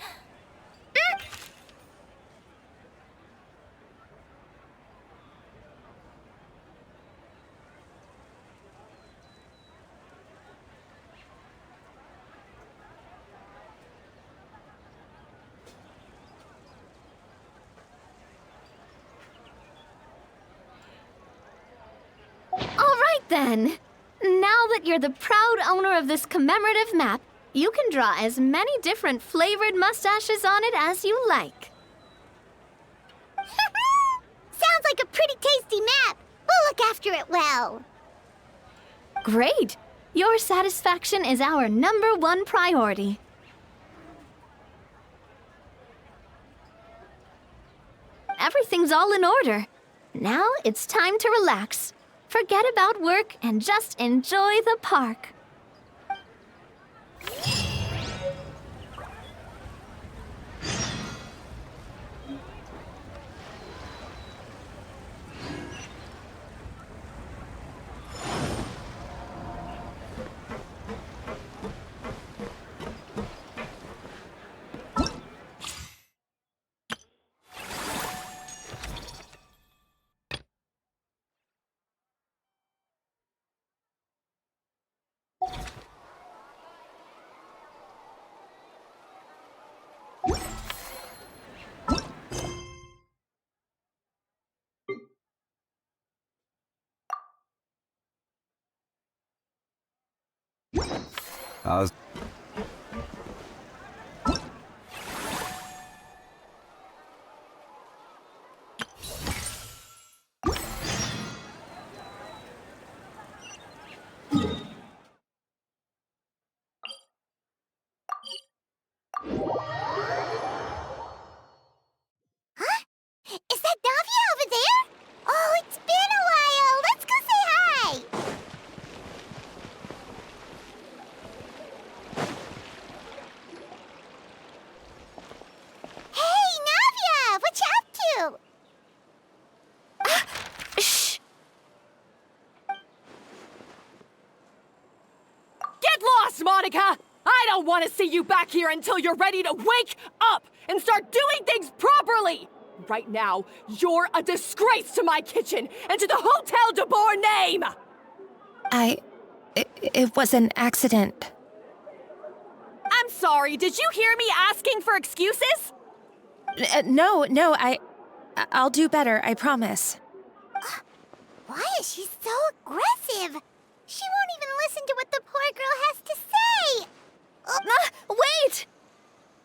All right then. Now that you're the proud owner of this commemorative map, you can draw as many different flavored mustaches on it as you like. Sounds like a pretty tasty map. We'll look after it well. Great. Your satisfaction is our #1 priority. Everything's all in order. Now it's time to relax. Forget about work and just enjoy the park. Is that Navia over there? Oh, it's been a while. Let's go say hi. Hey, Navia! What you up to? Shh! Get lost, Monica! I don't want to see you back here until you're ready to wake up and start doing things properly! Right now, you're a disgrace to my kitchen and to the Hotel de Boer name! It was an accident. I'm sorry, did you hear me asking for excuses? No, I'll do better, I promise. Why is she so aggressive? She won't even listen to what the poor girl has to say. Wait!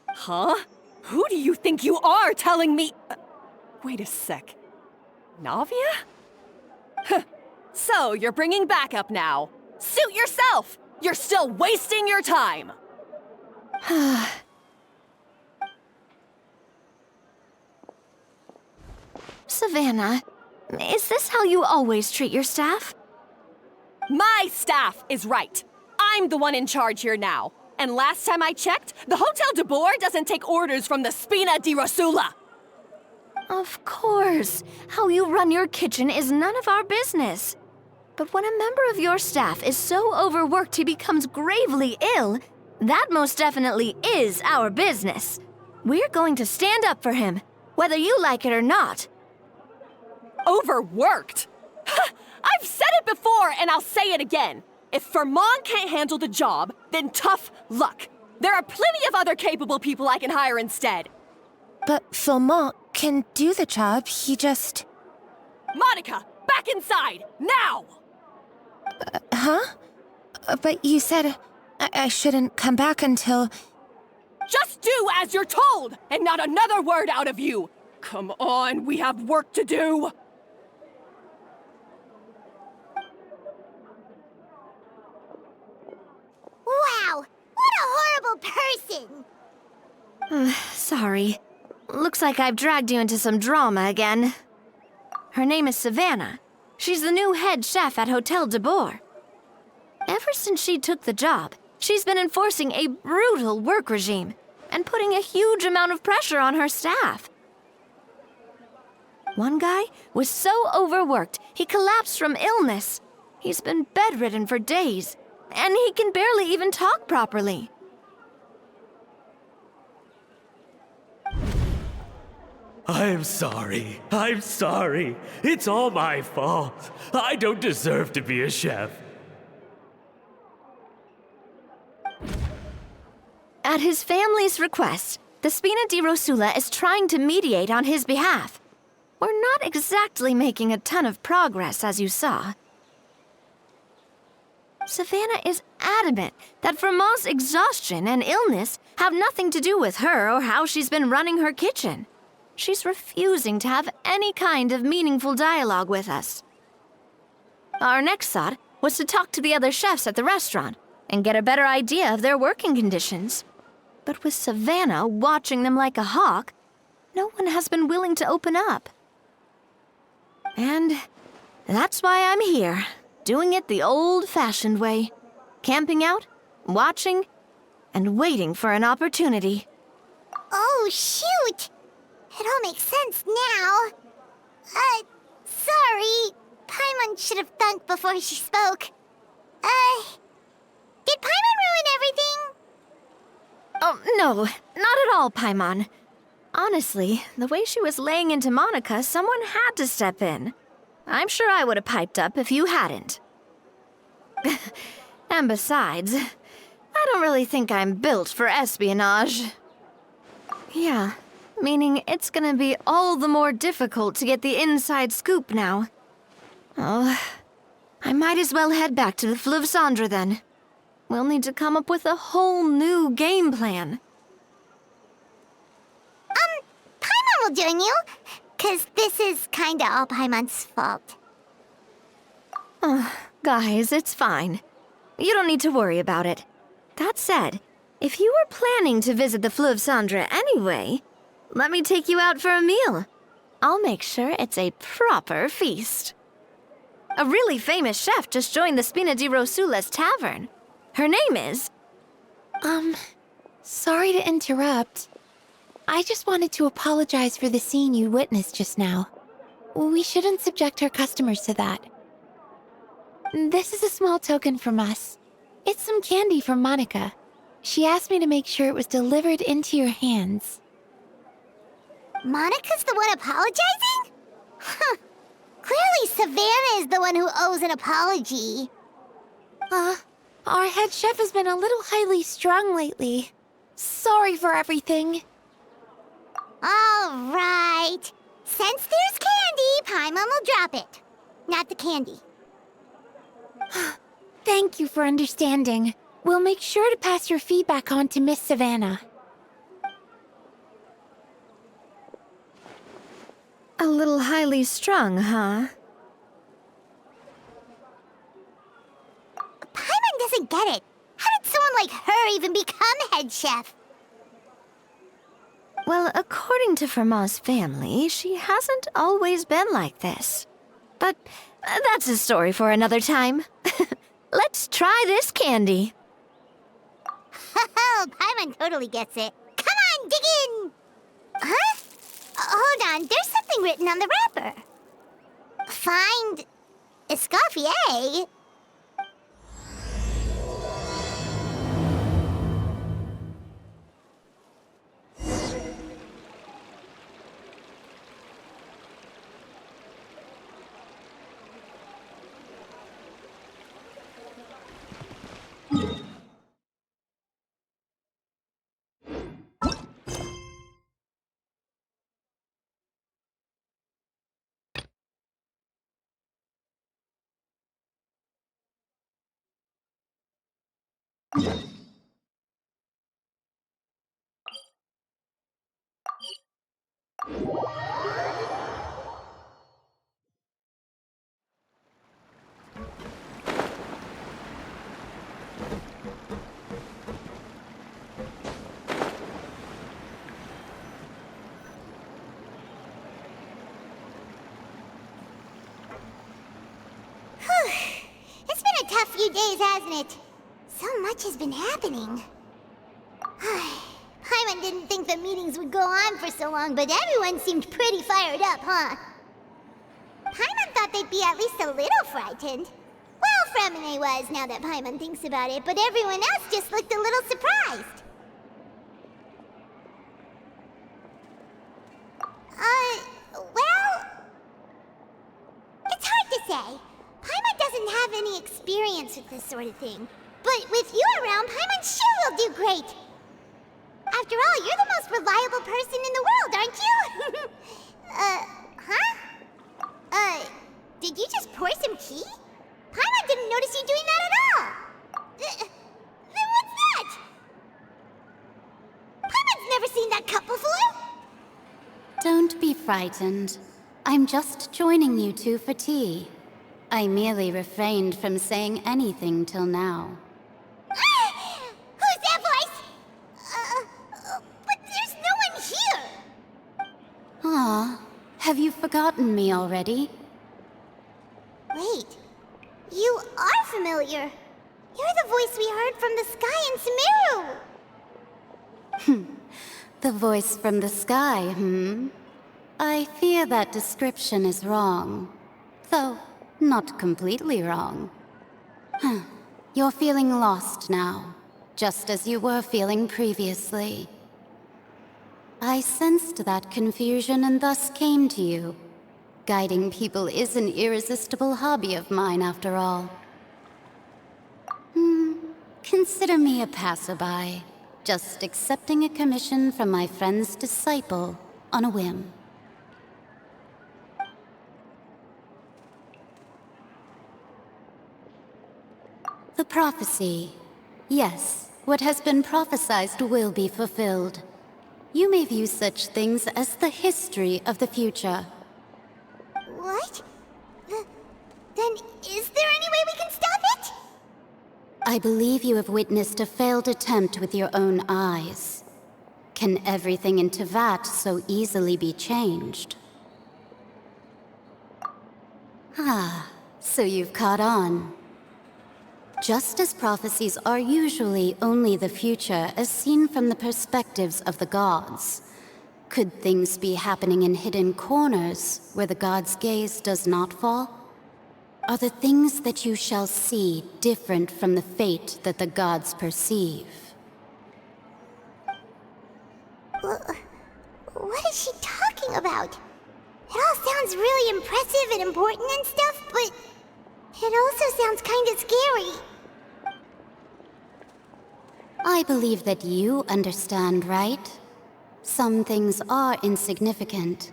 Huh? Who do you think you are telling me? Wait a sec. Navia? Huh. So, you're bringing backup now. Suit yourself! You're still wasting your time! Savannah, is this how you always treat your staff? My staff is right. I'm the one in charge here now. And last time I checked, the Hotel de Boer doesn't take orders from the Spina di Rosula. Of course. How you run your kitchen is none of our business. But when a member of your staff is so overworked he becomes gravely ill, that most definitely is our business. We're going to stand up for him, whether you like it or not. Overworked? I've said it before and I'll say it again. If Fermon can't handle the job, then tough luck. There are plenty of other capable people I can hire instead. But Philmont can do the job, he just... Monica, back inside, now! Huh? But you said I shouldn't come back until... Just do as you're told, and not another word out of you! Come on, we have work to do! Wow, what a horrible person! Sorry. Looks like I've dragged you into some drama again. Her name is Savannah. She's the new head chef at Hotel de Boer. Ever since she took the job, she's been enforcing a brutal work regime and putting a huge amount of pressure on her staff. One guy was so overworked, he collapsed from illness. He's been bedridden for days, and he can barely even talk properly. I'm sorry. I'm sorry. It's all my fault. I don't deserve to be a chef. At his family's request, the Spina di Rosula is trying to mediate on his behalf. We're not exactly making a ton of progress, as you saw. Savannah is adamant that Vermont's exhaustion and illness have nothing to do with her or how she's been running her kitchen. She's refusing to have any kind of meaningful dialogue with us. Our next thought was to talk to the other chefs at the restaurant and get a better idea of their working conditions. But with Savannah watching them like a hawk, no one has been willing to open up. And that's why I'm here, doing it the old-fashioned way. Camping out, watching, and waiting for an opportunity. Oh, shoot! It all makes sense now. Sorry. Paimon should have thunk before she spoke. Did Paimon ruin everything? Oh, no, not at all, Paimon. Honestly, the way she was laying into Monica, someone had to step in. I'm sure I would have piped up if you hadn't. And besides, I don't really think I'm built for espionage. Yeah, meaning it's gonna be all the more difficult to get the inside scoop now. Oh, I might as well head back to the Fleuve Cendre then. We'll need to come up with a whole new game plan. Paimon will join you, 'cause this is kinda all Paimon's fault. Guys, it's fine. You don't need to worry about it. That said, if you were planning to visit the Fleuve Cendre anyway, let me take you out for a meal. I'll make sure it's a proper feast. A really famous chef just joined the Spina di Rosula's tavern. Her name is... Sorry to interrupt. I just wanted to apologize for the scene you witnessed just now. We shouldn't subject our customers to that. This is a small token from us. It's some candy from Monica. She asked me to make sure it was delivered into your hands. Monica's the one apologizing? Huh. Clearly Savannah is the one who owes an apology. Our head chef has been a little highly strung lately. Sorry for everything. All right. Since there's candy, Paimon will drop it. Not the candy. Thank you for understanding. We'll make sure to pass your feedback on to Miss Savannah. A little highly strung, huh? Paimon doesn't get it. How did someone like her even become head chef? Well, according to Vermont's family, she hasn't always been like this. But that's a story for another time. Let's try this candy. Oh, Paimon totally gets it. Come on, dig in! Huh? Hold on, there's something written on the wrapper. Find Escoffier. It's been a tough few days, hasn't it? So much has been happening. Paimon didn't think the meetings would go on for so long, but everyone seemed pretty fired up, huh? Paimon thought they'd be at least a little frightened. Well, how Remine was now that Paimon thinks about it, but everyone else just looked a little surprised. Well... It's hard to say. Paimon doesn't have any experience with this sort of thing. But with you around, Paimon sure will do great. After all, you're the most reliable person in the world, aren't you? Did you just pour some tea? Paimon didn't notice you doing that at all. Then what's that? Paimon's never seen that cup before. Don't be frightened. I'm just joining you two for tea. I merely refrained from saying anything till now. Who's that voice? But there's no one here. Ah, have you forgotten me already? Wait, you are familiar. You're the voice we heard from the sky in Sumeru. The voice from the sky, I fear that description is wrong. Though, not completely wrong. You're feeling lost now, just as you were feeling previously. I sensed that confusion and thus came to you. Guiding people is an irresistible hobby of mine, after all. Consider me a passerby, just accepting a commission from my friend's disciple on a whim. The prophecy. Yes, what has been prophesied will be fulfilled. You may view such things as the history of the future. What? Then is there any way we can stop it? I believe you have witnessed a failed attempt with your own eyes. Can everything in Tevat so easily be changed? Ah, so you've caught on. Just as prophecies are usually only the future as seen from the perspectives of the gods, could things be happening in hidden corners where the gods' gaze does not fall? Are the things that you shall see different from the fate that the gods perceive? What is she talking about? It all sounds really impressive and important and stuff, but it also sounds kind of scary. I believe that you understand, right? Some things are insignificant,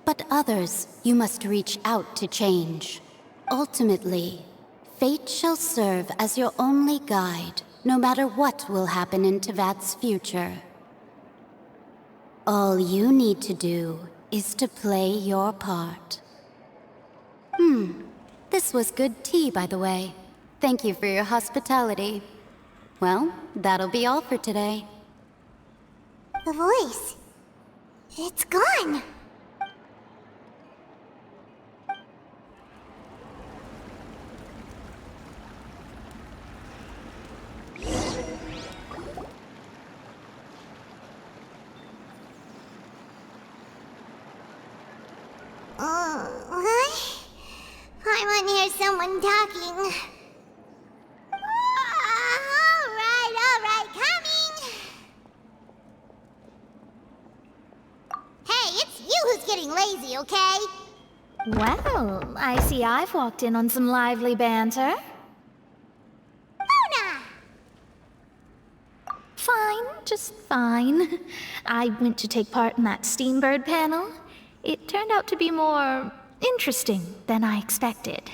but others you must reach out to change. Ultimately, fate shall serve as your only guide, no matter what will happen in Tevat's future. All you need to do is to play your part. This was good tea, by the way. Thank you for your hospitality. Well, that'll be all for today. The voice. It's gone. What? I want to hear someone talking. All right, coming. Hey, it's you who's getting lazy, okay? Well, I see I've walked in on some lively banter. Mona! Fine, just fine. I went to take part in that Steambird panel. It turned out to be more interesting than I expected.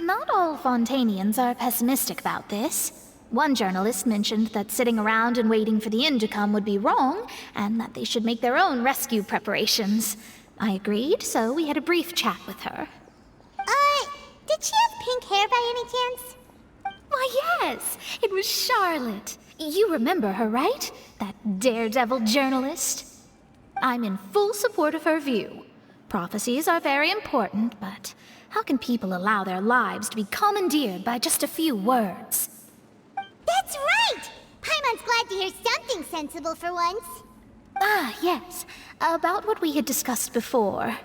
Not all Fontanians are pessimistic about this. One journalist mentioned that sitting around and waiting for the end to come would be wrong, and that they should make their own rescue preparations. I agreed, so we had a brief chat with her. Did she have pink hair by any chance? Why, yes, it was Charlotte. You remember her, right? That daredevil journalist? I'm in full support of her view. Prophecies are very important, but how can people allow their lives to be commandeered by just a few words? That's right! Paimon's glad to hear something sensible for once. Ah, yes. About what we had discussed before.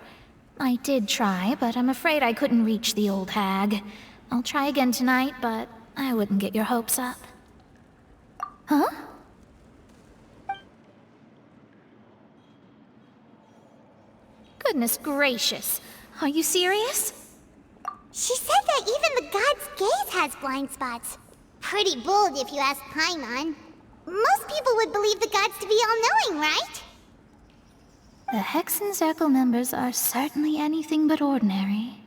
I did try, but I'm afraid I couldn't reach the old hag. I'll try again tonight, but I wouldn't get your hopes up. Huh? Goodness gracious. Are you serious? She said that even the god's gaze has blind spots. Pretty bold if you ask Paimon. Most people would believe the gods to be all-knowing, right? The Hexen Circle members are certainly anything but ordinary.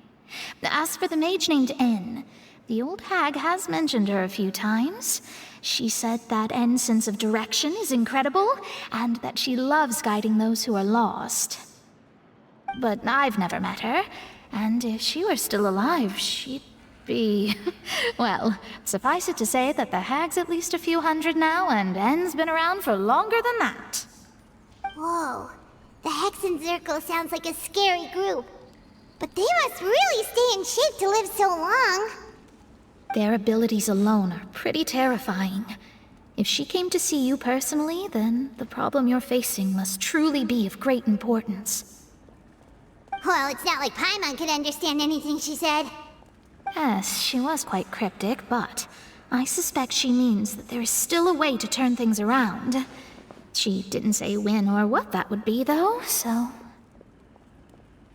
As for the mage named N, the old hag has mentioned her a few times. She said that N's sense of direction is incredible, and that she loves guiding those who are lost. But I've never met her, and if she were still alive, she'd be... well, suffice it to say that the hag's at least a few hundred now, and N's been around for longer than that. Whoa. The Hexen Circle sounds like a scary group. But they must really stay in shape to live so long. Their abilities alone are pretty terrifying. If she came to see you personally, then the problem you're facing must truly be of great importance. Well, it's not like Paimon could understand anything she said. Yes, she was quite cryptic, but I suspect she means that there is still a way to turn things around. She didn't say when or what that would be, though, so...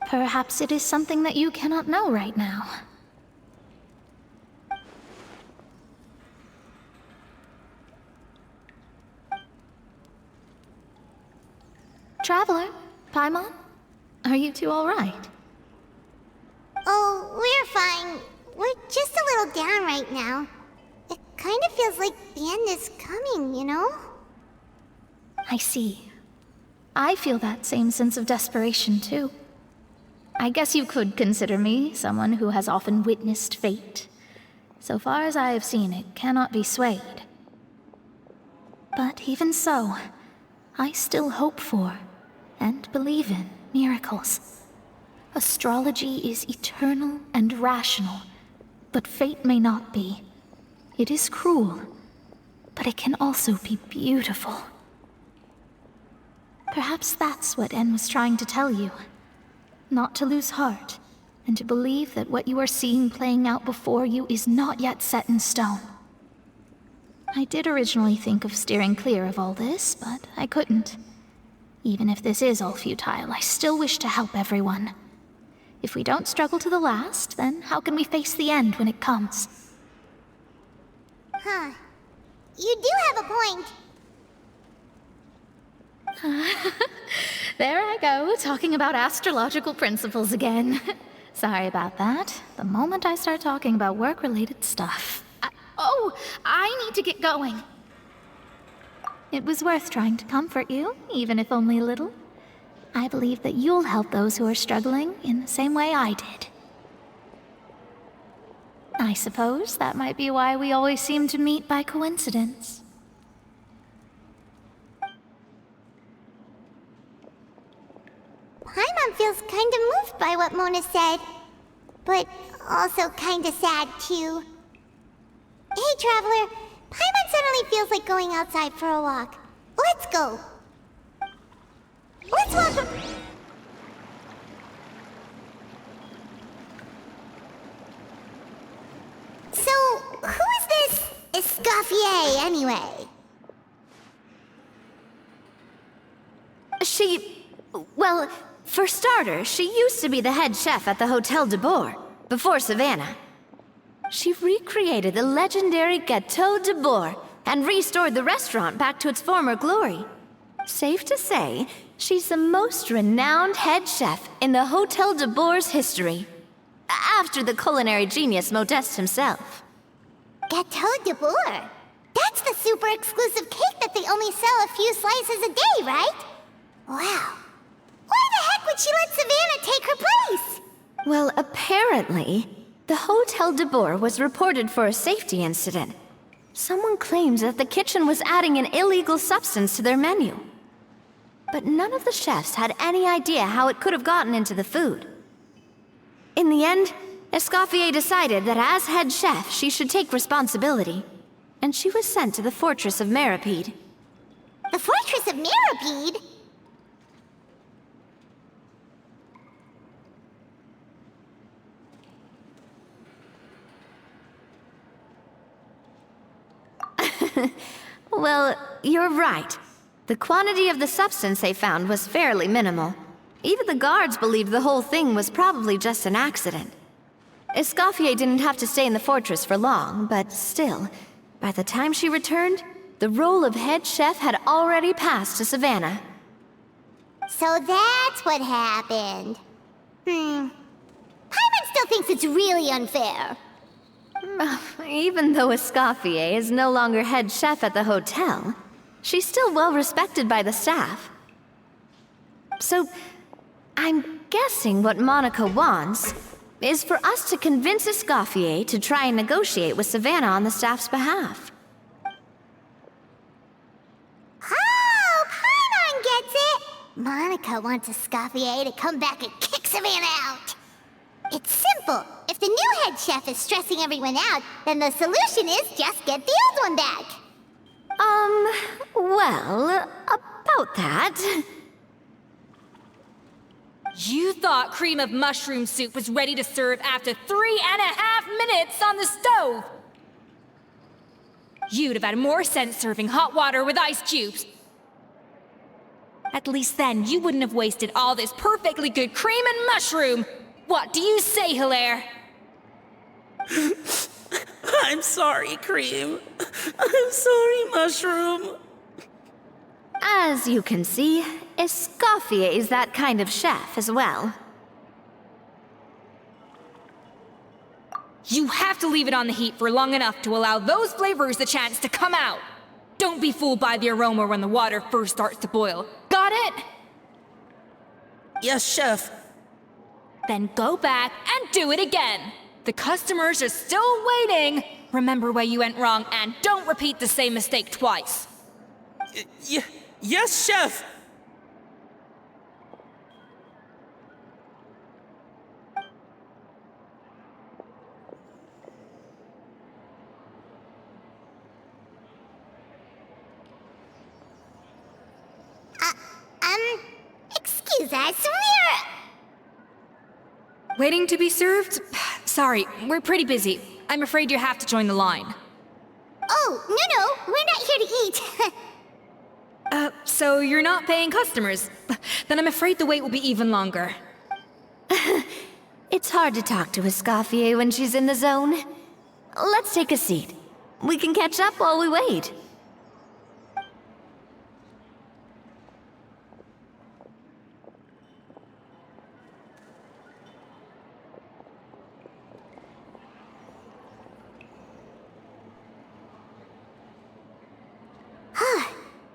perhaps it is something that you cannot know right now. Traveler, Paimon, are you two all right? Oh, we're fine. We're just a little down right now. It kind of feels like the end is coming, you know? I see. I feel that same sense of desperation, too. I guess you could consider me someone who has often witnessed fate. So far as I have seen, it cannot be swayed. But even so, I still hope for, and believe in, miracles. Astrology is eternal and rational, but fate may not be. It is cruel, but it can also be beautiful. Perhaps that's what En was trying to tell you. Not to lose heart, and to believe that what you are seeing playing out before you is not yet set in stone. I did originally think of steering clear of all this, but I couldn't. Even if this is all futile, I still wish to help everyone. If we don't struggle to the last, then how can we face the end when it comes? Huh. You do have a point. There I go, talking about astrological principles again. Sorry about that. The moment I start talking about work-related stuff... I need to get going. It was worth trying to comfort you, even if only a little. I believe that you'll help those who are struggling in the same way I did. I suppose that might be why we always seem to meet by coincidence. Paimon feels kind of moved by what Mona said. But also kind of sad, too. Hey, Traveler. Paimon suddenly feels like going outside for a walk. Let's go. Let's walk. So, who is this Escoffier, anyway? Well, for starters, she used to be the head chef at the Hotel de Boer, before Savannah. She recreated the legendary Gâteau de Boer and restored the restaurant back to its former glory. Safe to say, she's the most renowned head chef in the Hotel de Boer's history. After the culinary genius Modeste himself. Gâteau de Boer? That's the super exclusive cake that they only sell a few slices a day, right? Wow. Why the heck would she let Savannah take her place? Well, apparently, the Hotel de Boer was reported for a safety incident. Someone claims that the kitchen was adding an illegal substance to their menu. But none of the chefs had any idea how it could have gotten into the food. In the end, Escoffier decided that as head chef, she should take responsibility. And she was sent to the Fortress of Meripede. The Fortress of Meripede? Well, you're right. The quantity of the substance they found was fairly minimal. Even the guards believed the whole thing was probably just an accident. Escoffier didn't have to stay in the fortress for long, but still, by the time she returned, the role of head chef had already passed to Savannah. So that's what happened. Paimon still thinks it's really unfair. Even though Escoffier is no longer head chef at the hotel, she's still well respected by the staff. So, I'm guessing what Monica wants is for us to convince Escoffier to try and negotiate with Savannah on the staff's behalf. Oh, Paimon gets it! Monica wants Escoffier to come back and kick Savannah out. It's simple. If the new head chef is stressing everyone out, then the solution is just get the old one back. Well, about that... You thought cream of mushroom soup was ready to serve after 3.5 minutes on the stove! You'd have had more sense serving hot water with ice cubes. At least then, you wouldn't have wasted all this perfectly good cream and mushroom! What do you say, Hilaire? I'm sorry, Cream. I'm sorry, Mushroom. As you can see, Escoffier is that kind of chef as well. You have to leave it on the heat for long enough to allow those flavors the chance to come out. Don't be fooled by the aroma when the water first starts to boil. Got it? Yes, Chef. Then go back and do it again. The customers are still waiting. Remember where you went wrong and don't repeat the same mistake twice. Yes, Chef! Excuse us, Waiting to be served? Sorry, we're pretty busy. I'm afraid you have to join the line. Oh, no, we're not here to eat. So you're not paying customers? Then I'm afraid the wait will be even longer. It's hard to talk to Escoffier when she's in the zone. Let's take a seat. We can catch up while we wait.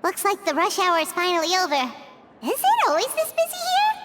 Looks like the rush hour is finally over. Is it always this busy here?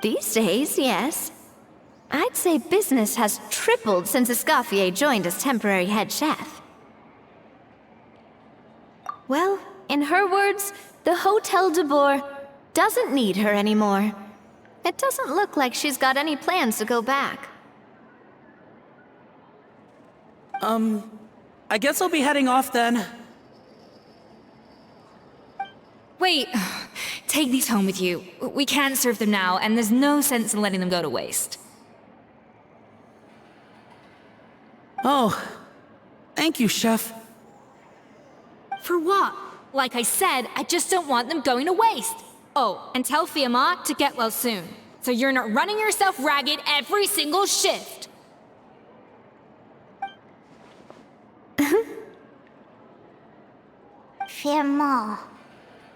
These days, yes. I'd say business has tripled since Escoffier joined as temporary head chef. Well, in her words, the Hotel de Boer doesn't need her anymore. It doesn't look like she's got any plans to go back. I guess I'll be heading off then. Wait, take these home with you. We can't serve them now, and there's no sense in letting them go to waste. Oh, thank you, Chef. For what? Like I said, I just don't want them going to waste. Oh, and tell Fiamma to get well soon, so you're not running yourself ragged every single shift. Fiamma.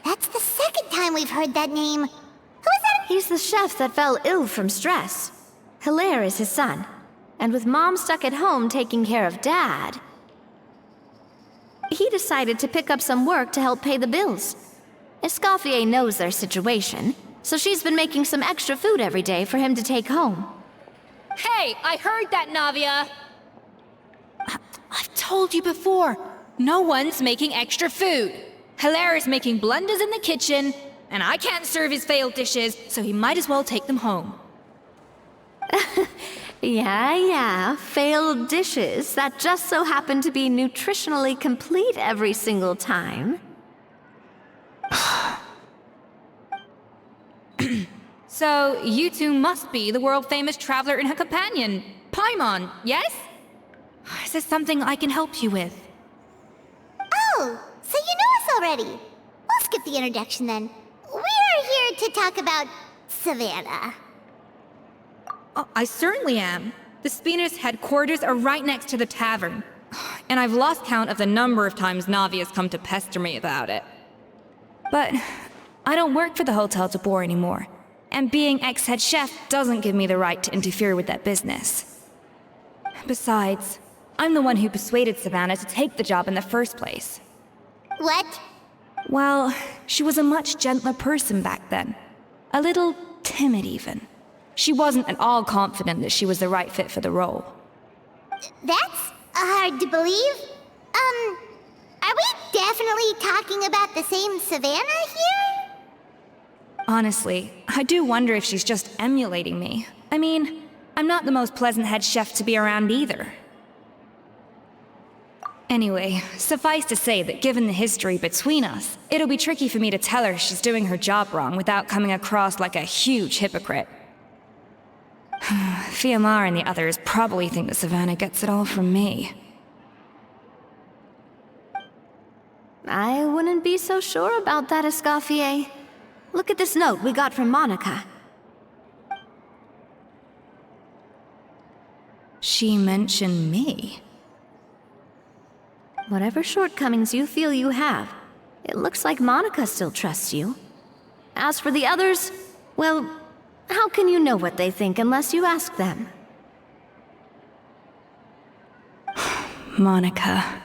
That's the second time we've heard that name. Who is that? He's the chef that fell ill from stress. Hilaire is his son. And with Mom stuck at home taking care of Dad, he decided to pick up some work to help pay the bills. Escoffier knows their situation, so she's been making some extra food every day for him to take home. Hey, I heard that, Navia! I've told you before, no one's making extra food. Hilaire is making blunders in the kitchen, and I can't serve his failed dishes, so he might as well take them home. Yeah, failed dishes that just so happen to be nutritionally complete every single time. So, you two must be the world-famous traveler and her companion, Paimon, yes? Is there something I can help you with? Oh, so you know us already. We'll skip the introduction then. We're here to talk about Savannah. Oh, I certainly am. The Spina's headquarters are right next to the tavern. And I've lost count of the number of times Navi has come to pester me about it. But I don't work for the Hotel de Boer anymore, and being ex-head chef doesn't give me the right to interfere with that business. Besides, I'm the one who persuaded Savannah to take the job in the first place. What? Well, she was a much gentler person back then. A little timid even. She wasn't at all confident that she was the right fit for the role. That's hard to believe. Are we definitely talking about the same Savannah here? Honestly, I do wonder if she's just emulating me. I mean, I'm not the most pleasant head chef to be around either. Anyway, suffice to say that given the history between us, it'll be tricky for me to tell her she's doing her job wrong without coming across like a huge hypocrite. Fiamma and the others probably think that Savannah gets it all from me. I wouldn't be so sure about that, Escoffier. Look at this note we got from Monica. She mentioned me. Whatever shortcomings you feel you have, it looks like Monica still trusts you. As for the others, well, how can you know what they think unless you ask them? Monica.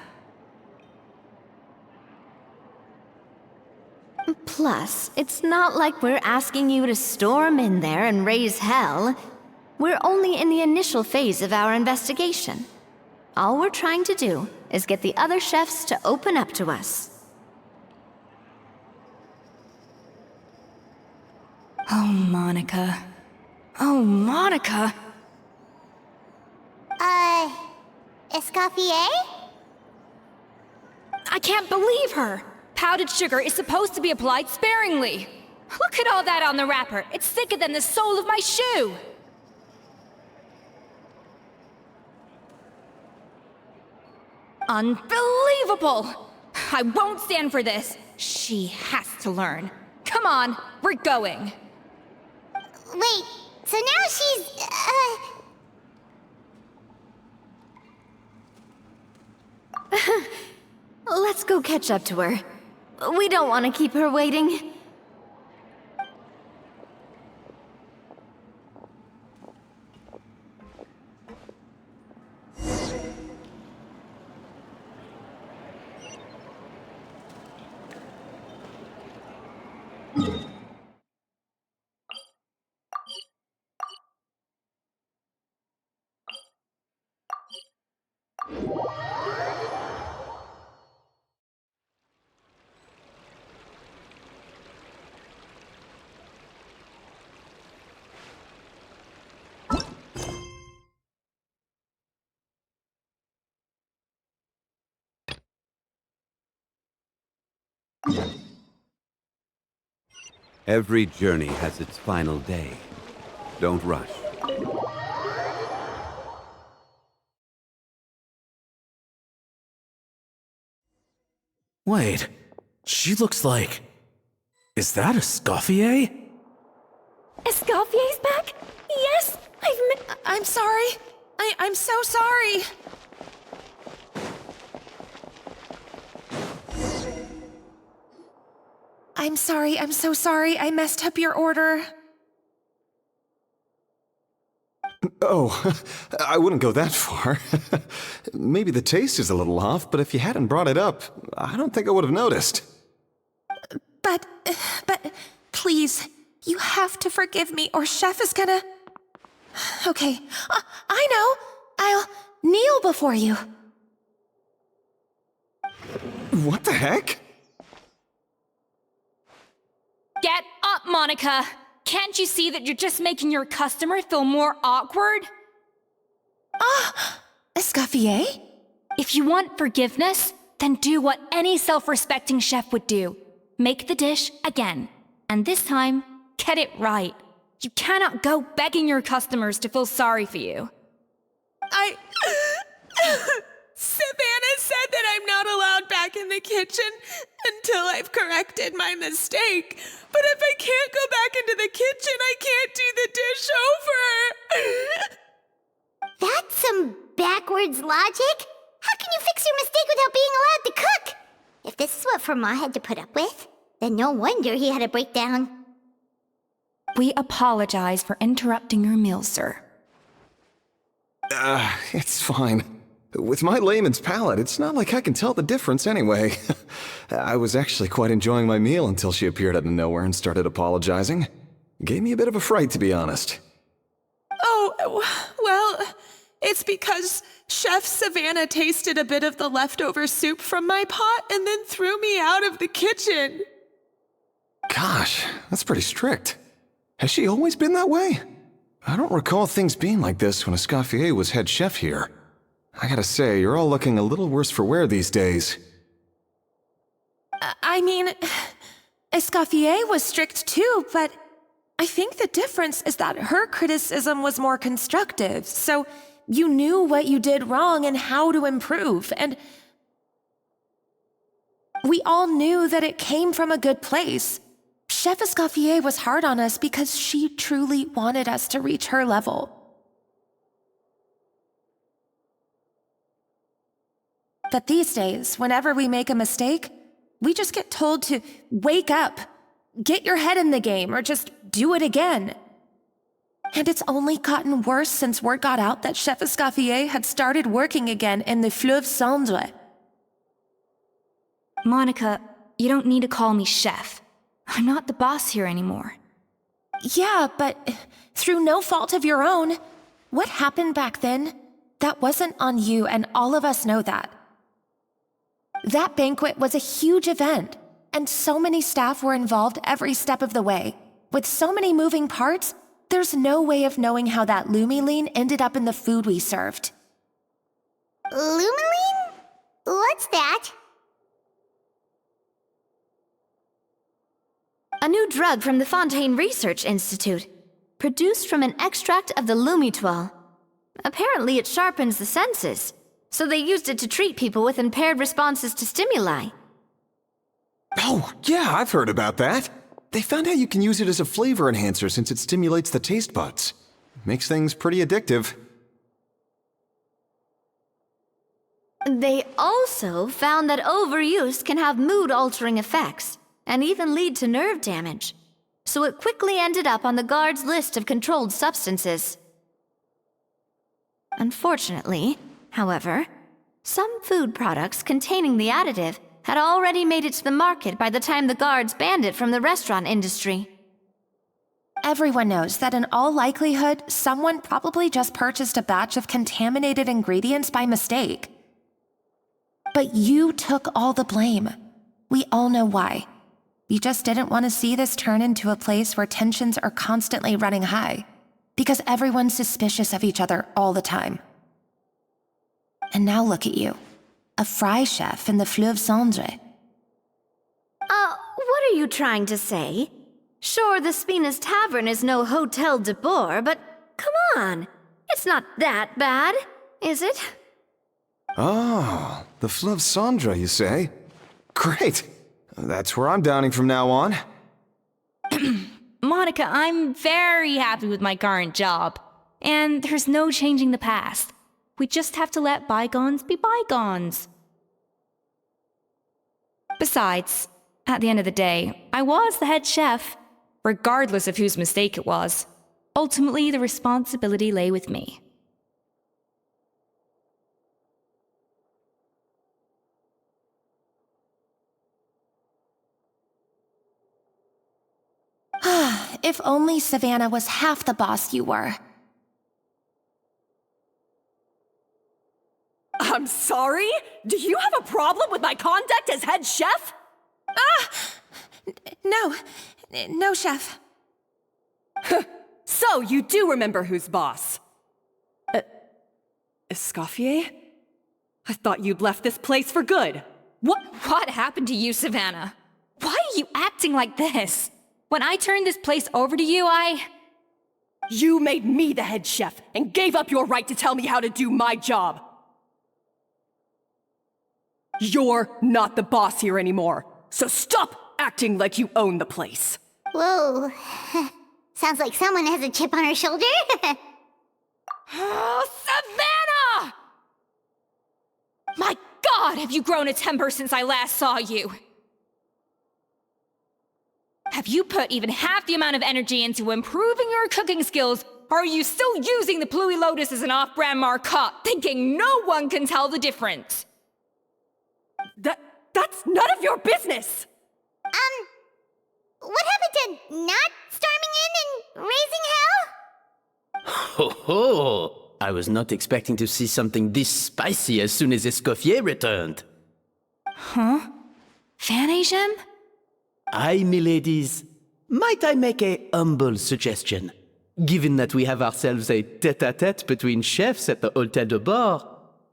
Plus, it's not like we're asking you to storm in there and raise hell. We're only in the initial phase of our investigation. All we're trying to do is get the other chefs to open up to us. Oh, Monica. Oh, Monica! Escoffier? I can't believe her! Powdered sugar is supposed to be applied sparingly. Look at all that on the wrapper. It's thicker than the sole of my shoe. Unbelievable! I won't stand for this. She has to learn. Come on, we're going. Wait, so now she's, Let's go catch up to her. We don't want to keep her waiting. Every journey has its final day. Don't rush. Wait, she looks like... Is that Escoffier? Escoffier's back? Yes! I'm sorry. I'm so sorry. I'm sorry, I'm so sorry. I messed up your order. Oh, I wouldn't go that far. Maybe the taste is a little off, but if you hadn't brought it up, I don't think I would have noticed. But, please, you have to forgive me or Chef is gonna... Okay, I know. I'll kneel before you. What the heck? Get up, Monica! Can't you see that you're just making your customer feel more awkward? Escoffier? If you want forgiveness, then do what any self-respecting chef would do. Make the dish again. And this time, get it right. You cannot go begging your customers to feel sorry for you. Savannah said that I'm not allowed back in the kitchen until I've corrected my mistake. But if I can't go back into the kitchen, I can't do the dish over. That's some backwards logic. How can you fix your mistake without being allowed to cook? If this is what Fermat had to put up with, then no wonder he had a breakdown. We apologize for interrupting your meal, sir. It's fine. With my layman's palate, it's not like I can tell the difference anyway. I was actually quite enjoying my meal until she appeared out of nowhere and started apologizing. Gave me a bit of a fright, to be honest. Oh, well, it's because Chef Savannah tasted a bit of the leftover soup from my pot and then threw me out of the kitchen. Gosh, that's pretty strict. Has she always been that way? I don't recall things being like this when Escoffier was head chef here. I gotta say, you're all looking a little worse for wear these days. I mean, Escoffier was strict too, but I think the difference is that her criticism was more constructive, so you knew what you did wrong and how to improve, and we all knew that it came from a good place. Chef Escoffier was hard on us because she truly wanted us to reach her level. But these days, whenever we make a mistake, we just get told to wake up, get your head in the game, or just do it again. And it's only gotten worse since word got out that Chef Escoffier had started working again in the Fleuve Cendre. Monica, you don't need to call me chef. I'm not the boss here anymore. Yeah, but through no fault of your own. What happened back then, that wasn't on you, and all of us know that. That banquet was a huge event, and so many staff were involved every step of the way. With so many moving parts, there's no way of knowing how that lumiline ended up in the food we served. Lumiline? What's that? A new drug from the Fontaine Research Institute, produced from an extract of the lumitoile. Apparently it sharpens the senses, so they used it to treat people with impaired responses to stimuli. Oh, yeah, I've heard about that. They found out you can use it as a flavor enhancer since it stimulates the taste buds. Makes things pretty addictive. They also found that overuse can have mood-altering effects, and even lead to nerve damage. So it quickly ended up on the guard's list of controlled substances. Unfortunately, however, some food products containing the additive had already made it to the market by the time the guards banned it from the restaurant industry. Everyone knows that in all likelihood, someone probably just purchased a batch of contaminated ingredients by mistake. But you took all the blame. We all know why. You just didn't want to see this turn into a place where tensions are constantly running high, because everyone's suspicious of each other all the time. And now look at you, a fry chef in the Fleuve Cendre. are you trying to say? Sure, the Spina's Tavern is no Hotel de Boer, but come on. It's not that bad, is it? Oh, the Fleuve Sandra, you say? Great. That's where I'm downing from now on. Monica, I'm very happy with my current job. And there's no changing the past. We just have to let bygones be bygones. Besides, at the end of the day, I was the head chef, regardless of whose mistake it was. Ultimately, the responsibility lay with me. If only Savannah was half the boss you were. I'm sorry? Do you have a problem with my conduct as head chef? No, chef. So, you do remember who's boss? Escoffier? I thought you'd left this place for good. What happened to you, Savannah? Why are you acting like this? When I turned this place over to you, You made me the head chef and gave up your right to tell me how to do my job. You're not the boss here anymore, so stop acting like you own the place. Whoa. Sounds like someone has a chip on her shoulder. Oh, Savannah! My God, have you grown a temper since I last saw you? Have you put even half the amount of energy into improving your cooking skills, or are you still using the Pluie Lotus as an off-brand marcotte, thinking no one can tell the difference? That's none of your business! What happened to not storming in and raising hell? Ho ho! I was not expecting to see something this spicy as soon as Escoffier returned. Huh? Fan Asian? Aye, miladies. Might I make a humble suggestion? Given that we have ourselves a tête-à-tête between chefs at the Hôtel de Bord,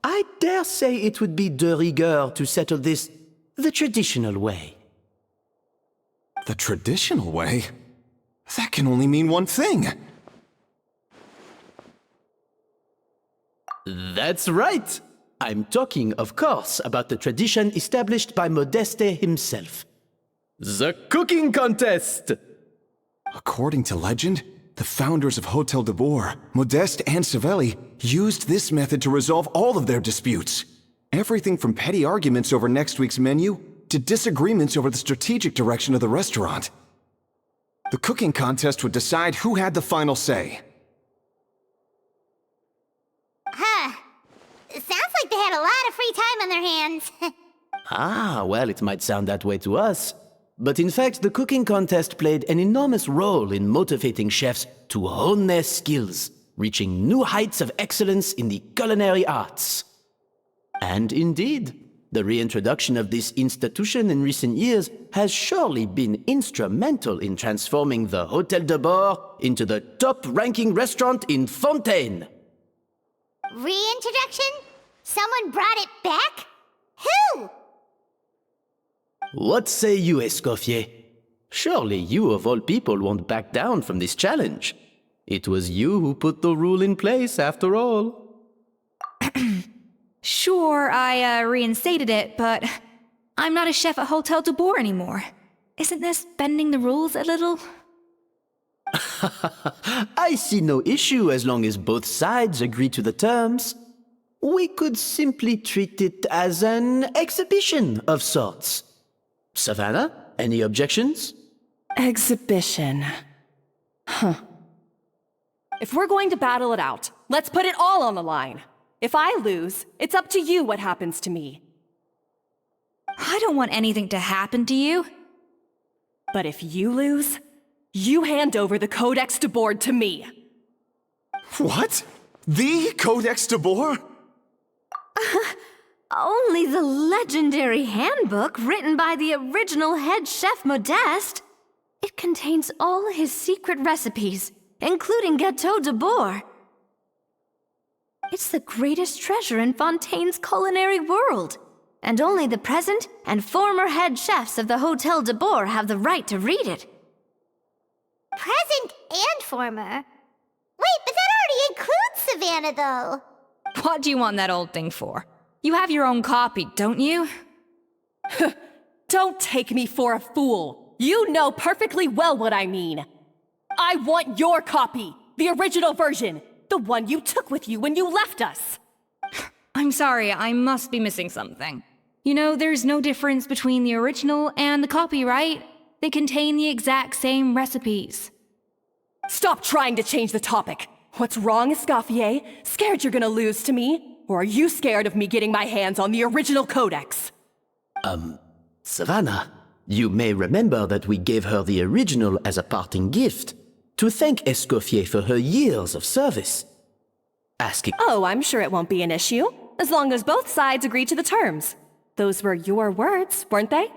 I dare say it would be de rigueur to settle this the traditional way. The traditional way? That can only mean one thing. That's right. I'm talking, of course, about the tradition established by Modeste himself. The cooking contest! According to legend, the founders of Hotel de Boer, Modeste and Savelli, used this method to resolve all of their disputes. Everything from petty arguments over next week's menu to disagreements over the strategic direction of the restaurant. The cooking contest would decide who had the final say. Sounds like they had a lot of free time on their hands. Ah, well, it might sound that way to us. But in fact, the cooking contest played an enormous role in motivating chefs to hone their skills, reaching new heights of excellence in the culinary arts. And indeed, the reintroduction of this institution in recent years has surely been instrumental in transforming the Hôtel de Bord into the top-ranking restaurant in Fontaine. Reintroduction? Someone brought it back? Who? What say you, Escoffier? Surely you of all people won't back down from this challenge. It was you who put the rule in place, after all. Sure, I reinstated it, but I'm not a chef at Hotel de Boer anymore. Isn't this bending the rules a little? I see no issue as long as both sides agree to the terms. We could simply treat it as an exhibition of sorts. Savannah, any objections? Exhibition. Huh. If we're going to battle it out, let's put it all on the line. If I lose, it's up to you what happens to me. I don't want anything to happen to you. But if you lose, you hand over the Codex de Boer to me. What? The Codex de Boer? Only the legendary handbook written by the original head chef Modeste. It contains all his secret recipes, including Gâteau de Boer. It's the greatest treasure in Fontaine's culinary world. And only the present and former head chefs of the Hotel de Boer have the right to read it. Present and former? Wait, but that already includes Savannah, though. What do you want that old thing for? You have your own copy, don't you? Don't take me for a fool. You know perfectly well what I mean. I want your copy, the original version, the one you took with you when you left us. I'm sorry, I must be missing something. You know, there's no difference between the original and the copy, right? They contain the exact same recipes. Stop trying to change the topic. What's wrong, Escoffier? Scared you're gonna lose to me? Or are you scared of me getting my hands on the original codex? Savannah, you may remember that we gave her the original as a parting gift to thank Escoffier for her years of service. Asking— Oh, I'm sure it won't be an issue, as long as both sides agree to the terms. Those were your words, weren't they?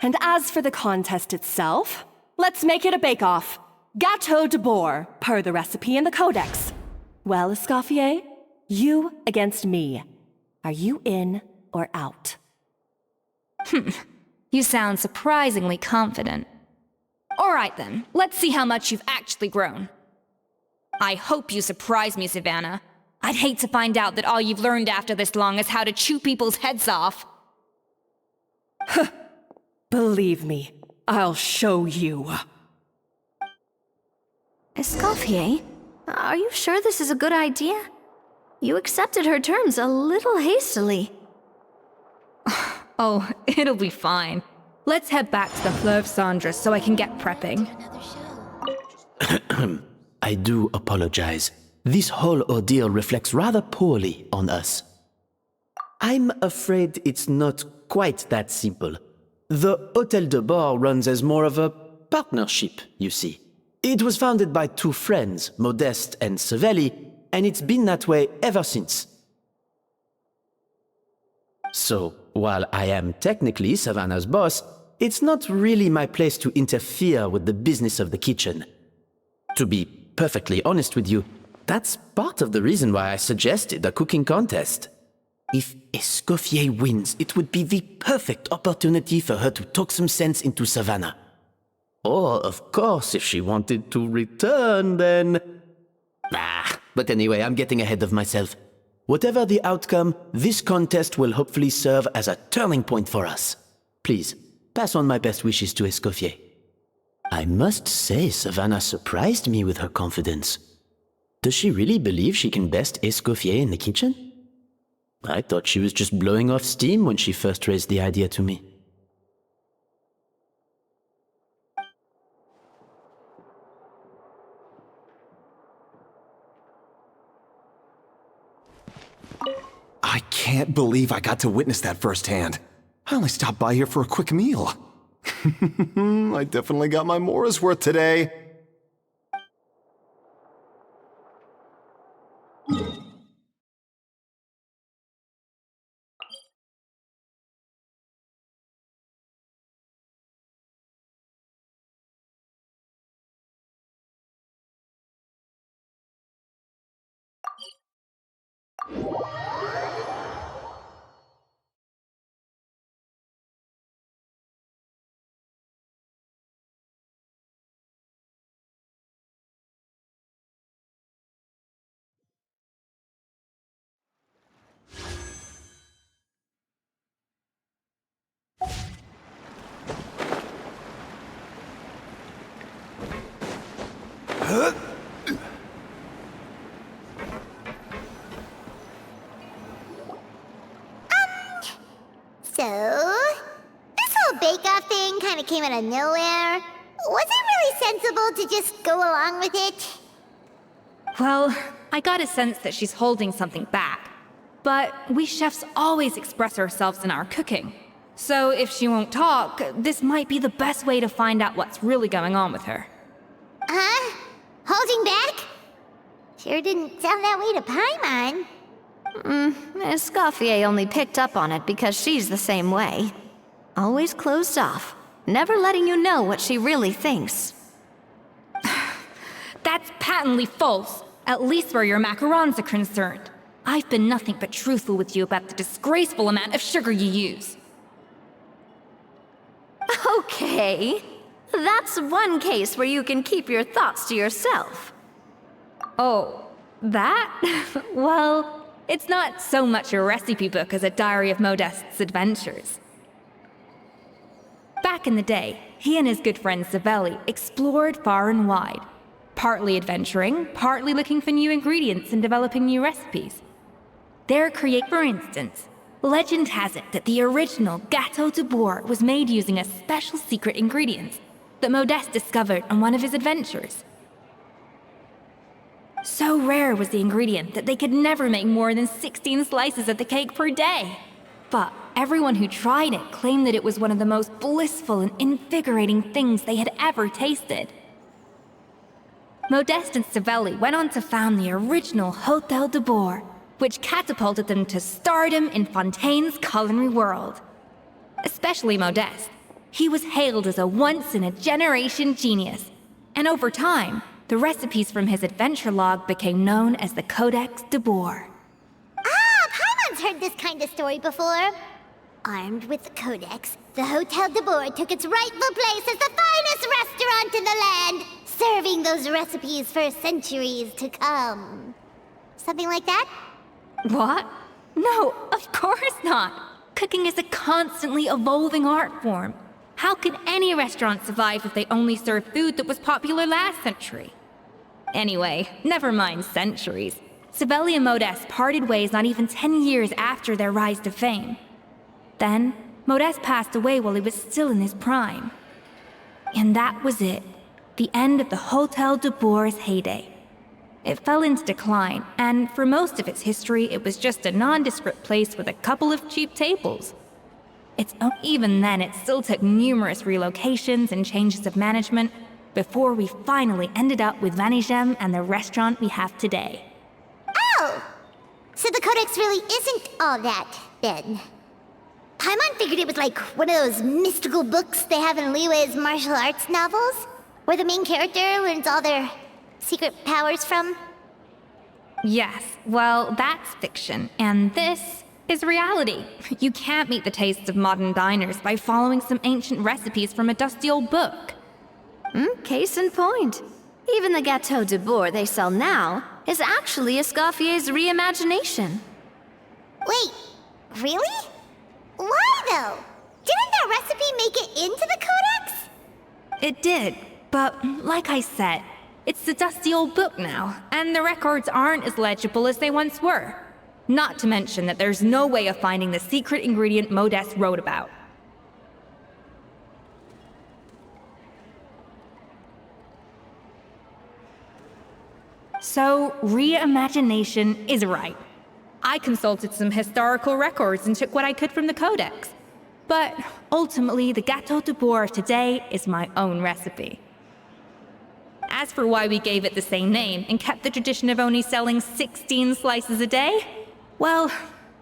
And as for the contest itself, let's make it a bake-off. Gâteau de Boer, per the recipe in the codex. Well, Escoffier, you against me. Are you in or out? You sound surprisingly confident. All right then, let's see how much you've actually grown. I hope you surprise me, Savannah. I'd hate to find out that all you've learned after this long is how to chew people's heads off. Believe me, I'll show you. Escoffier, are you sure this is a good idea? You accepted her terms a little hastily. Oh, it'll be fine. Let's head back to the Fleuve Cendre so I can get prepping. I do apologize. This whole ordeal reflects rather poorly on us. I'm afraid it's not quite that simple. The Hotel de Boer runs as more of a partnership, you see. It was founded by two friends, Modeste and Savelli, and it's been that way ever since. So, while I am technically Savannah's boss, it's not really my place to interfere with the business of the kitchen. To be perfectly honest with you, that's part of the reason why I suggested a cooking contest. If Escoffier wins, it would be the perfect opportunity for her to talk some sense into Savannah. Or, of course, if she wanted to return, then— but anyway, I'm getting ahead of myself. Whatever the outcome, this contest will hopefully serve as a turning point for us. Please, pass on my best wishes to Escoffier. I must say, Savannah surprised me with her confidence. Does she really believe she can best Escoffier in the kitchen? I thought she was just blowing off steam when she first raised the idea to me. I can't believe I got to witness that firsthand. I only stopped by here for a quick meal. I definitely got my Mora's worth today. So, this whole bake-off thing kind of came out of nowhere. Was it really sensible to just go along with it? Well, I got a sense that she's holding something back. But we chefs always express ourselves in our cooking. So if she won't talk, this might be the best way to find out what's really going on with her. Huh? Holding back? Sure didn't sound that way to Paimon. Escoffier only picked up on it because she's the same way. Always closed off, never letting you know what she really thinks. That's patently false, at least where your macarons are concerned. I've been nothing but truthful with you about the disgraceful amount of sugar you use. Okay. That's one case where you can keep your thoughts to yourself. Oh, that? Well, it's not so much a recipe book as a diary of Modeste's adventures. Back in the day, he and his good friend Savelli explored far and wide, partly adventuring, partly looking for new ingredients and developing new recipes. For instance, legend has it that the original Gâteau de Bourg was made using a special secret ingredient that Modeste discovered on one of his adventures. So rare was the ingredient that they could never make more than 16 slices of the cake per day. But everyone who tried it claimed that it was one of the most blissful and invigorating things they had ever tasted. Modeste and Savelli went on to found the original Hôtel de Bourg, which catapulted them to stardom in Fontaine's culinary world. Especially Modeste. He was hailed as a once-in-a-generation genius, and over time, the recipes from his adventure log became known as the Codex de Bourg. Paimon's heard this kind of story before. Armed with the Codex, the Hôtel de Bourg took its rightful place as the finest restaurant in the land, serving those recipes for centuries to come. Something like that? What? No, of course not. Cooking is a constantly evolving art form. How could any restaurant survive if they only served food that was popular last century? Anyway, never mind centuries. Savelli and Modeste parted ways not even 10 years after their rise to fame. Then, Modeste passed away while he was still in his prime. And that was it. The end of the Hôtel de Bourg's heyday. It fell into decline, and for most of its history, it was just a nondescript place with a couple of cheap tables. Even then, it still took numerous relocations and changes of management before we finally ended up with Vanigem and the restaurant we have today. Oh! So the Codex really isn't all that, then. Paimon figured it was like one of those mystical books they have in Liyue's martial arts novels, where the main character learns all their secret powers from. Yes, well, that's fiction, and this is reality. You can't meet the tastes of modern diners by following some ancient recipes from a dusty old book. Case in point. Even the Gâteau de Bourg they sell now is actually Escoffier's reimagination. Wait, really? Why though? Didn't that recipe make it into the Codex? It did, but like I said, it's the dusty old book now, and the records aren't as legible as they once were. Not to mention that there's no way of finding the secret ingredient Modeste wrote about. So, reimagination is right. I consulted some historical records and took what I could from the Codex. But ultimately, the Gâteau de Bourg of today is my own recipe. As for why we gave it the same name and kept the tradition of only selling 16 slices a day, well,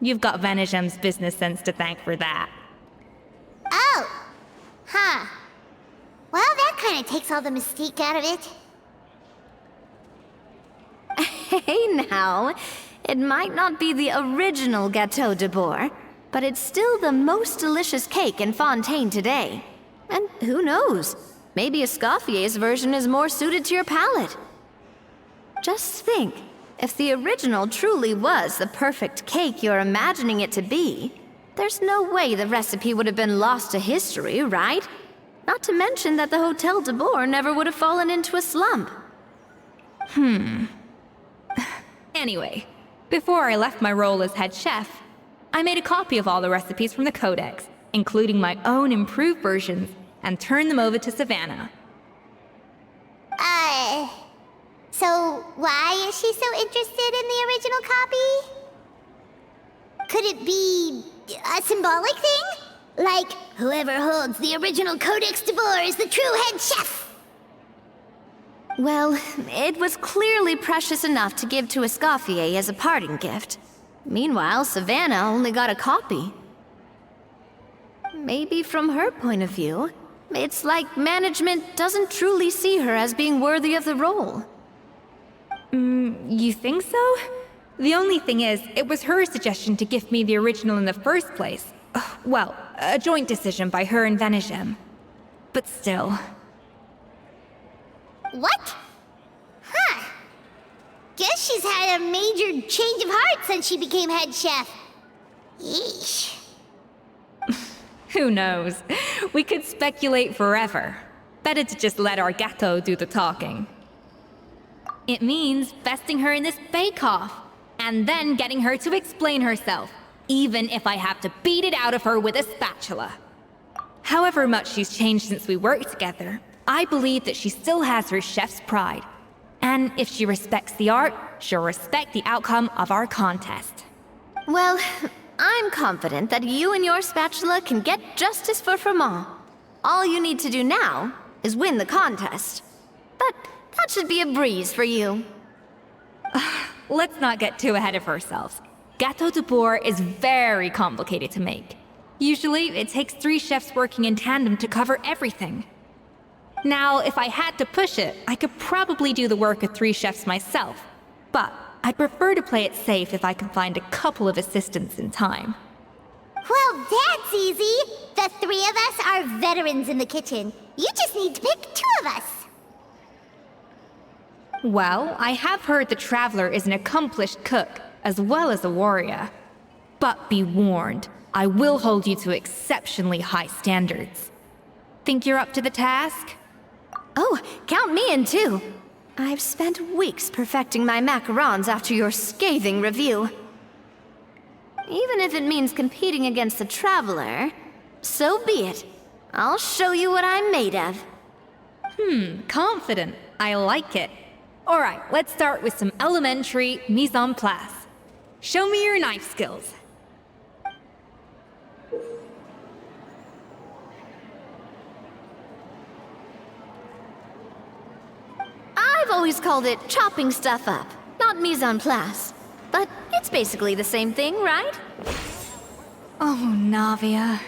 you've got Vanigem's business sense to thank for that. Oh! Huh. Well, that kind of takes all the mystique out of it. Hey now, it might not be the original Gâteau de Bourg, but it's still the most delicious cake in Fontaine today. And who knows, maybe Escoffier's version is more suited to your palate. Just think, if the original truly was the perfect cake you're imagining it to be, there's no way the recipe would have been lost to history, right? Not to mention that the Hôtel de Bourg never would have fallen into a slump. Anyway, before I left my role as head chef, I made a copy of all the recipes from the Codex, including my own improved versions, and turned them over to Savannah. So why is she so interested in the original copy? Could it be a symbolic thing? Like, whoever holds the original Codex de Bourg is the true head chef? Well, it was clearly precious enough to give to Escoffier as a parting gift. Meanwhile, Savannah only got a copy. Maybe from her point of view, it's like management doesn't truly see her as being worthy of the role. You think so? The only thing is, it was her suggestion to gift me the original in the first place. Well, a joint decision by her and Venegem. But still. What? Huh. Guess she's had a major change of heart since she became head chef. Yeesh. Who knows? We could speculate forever. Better to just let our Gato do the talking. It means besting her in this bake-off, and then getting her to explain herself, even if I have to beat it out of her with a spatula. However much she's changed since we worked together, I believe that she still has her chef's pride. And if she respects the art, she'll respect the outcome of our contest. Well, I'm confident that you and your spatula can get justice for Froment. All you need to do now is win the contest. But that should be a breeze for you. Let's not get too ahead of ourselves. Gâteau de Bourg is very complicated to make. Usually, it takes 3 chefs working in tandem to cover everything. Now, if I had to push it, I could probably do the work of 3 chefs myself. But I'd prefer to play it safe if I can find a couple of assistants in time. Well, that's easy. The 3 of us are veterans in the kitchen. You just need to pick 2 of us. Well, I have heard the Traveler is an accomplished cook, as well as a warrior. But be warned, I will hold you to exceptionally high standards. Think you're up to the task? Oh, count me in too. I've spent weeks perfecting my macarons after your scathing review. Even if it means competing against the Traveler, so be it. I'll show you what I'm made of. Confident. I like it. Alright, let's start with some elementary mise en place. Show me your knife skills. I've always called it chopping stuff up, not mise en place. But it's basically the same thing, right? Oh, Navia.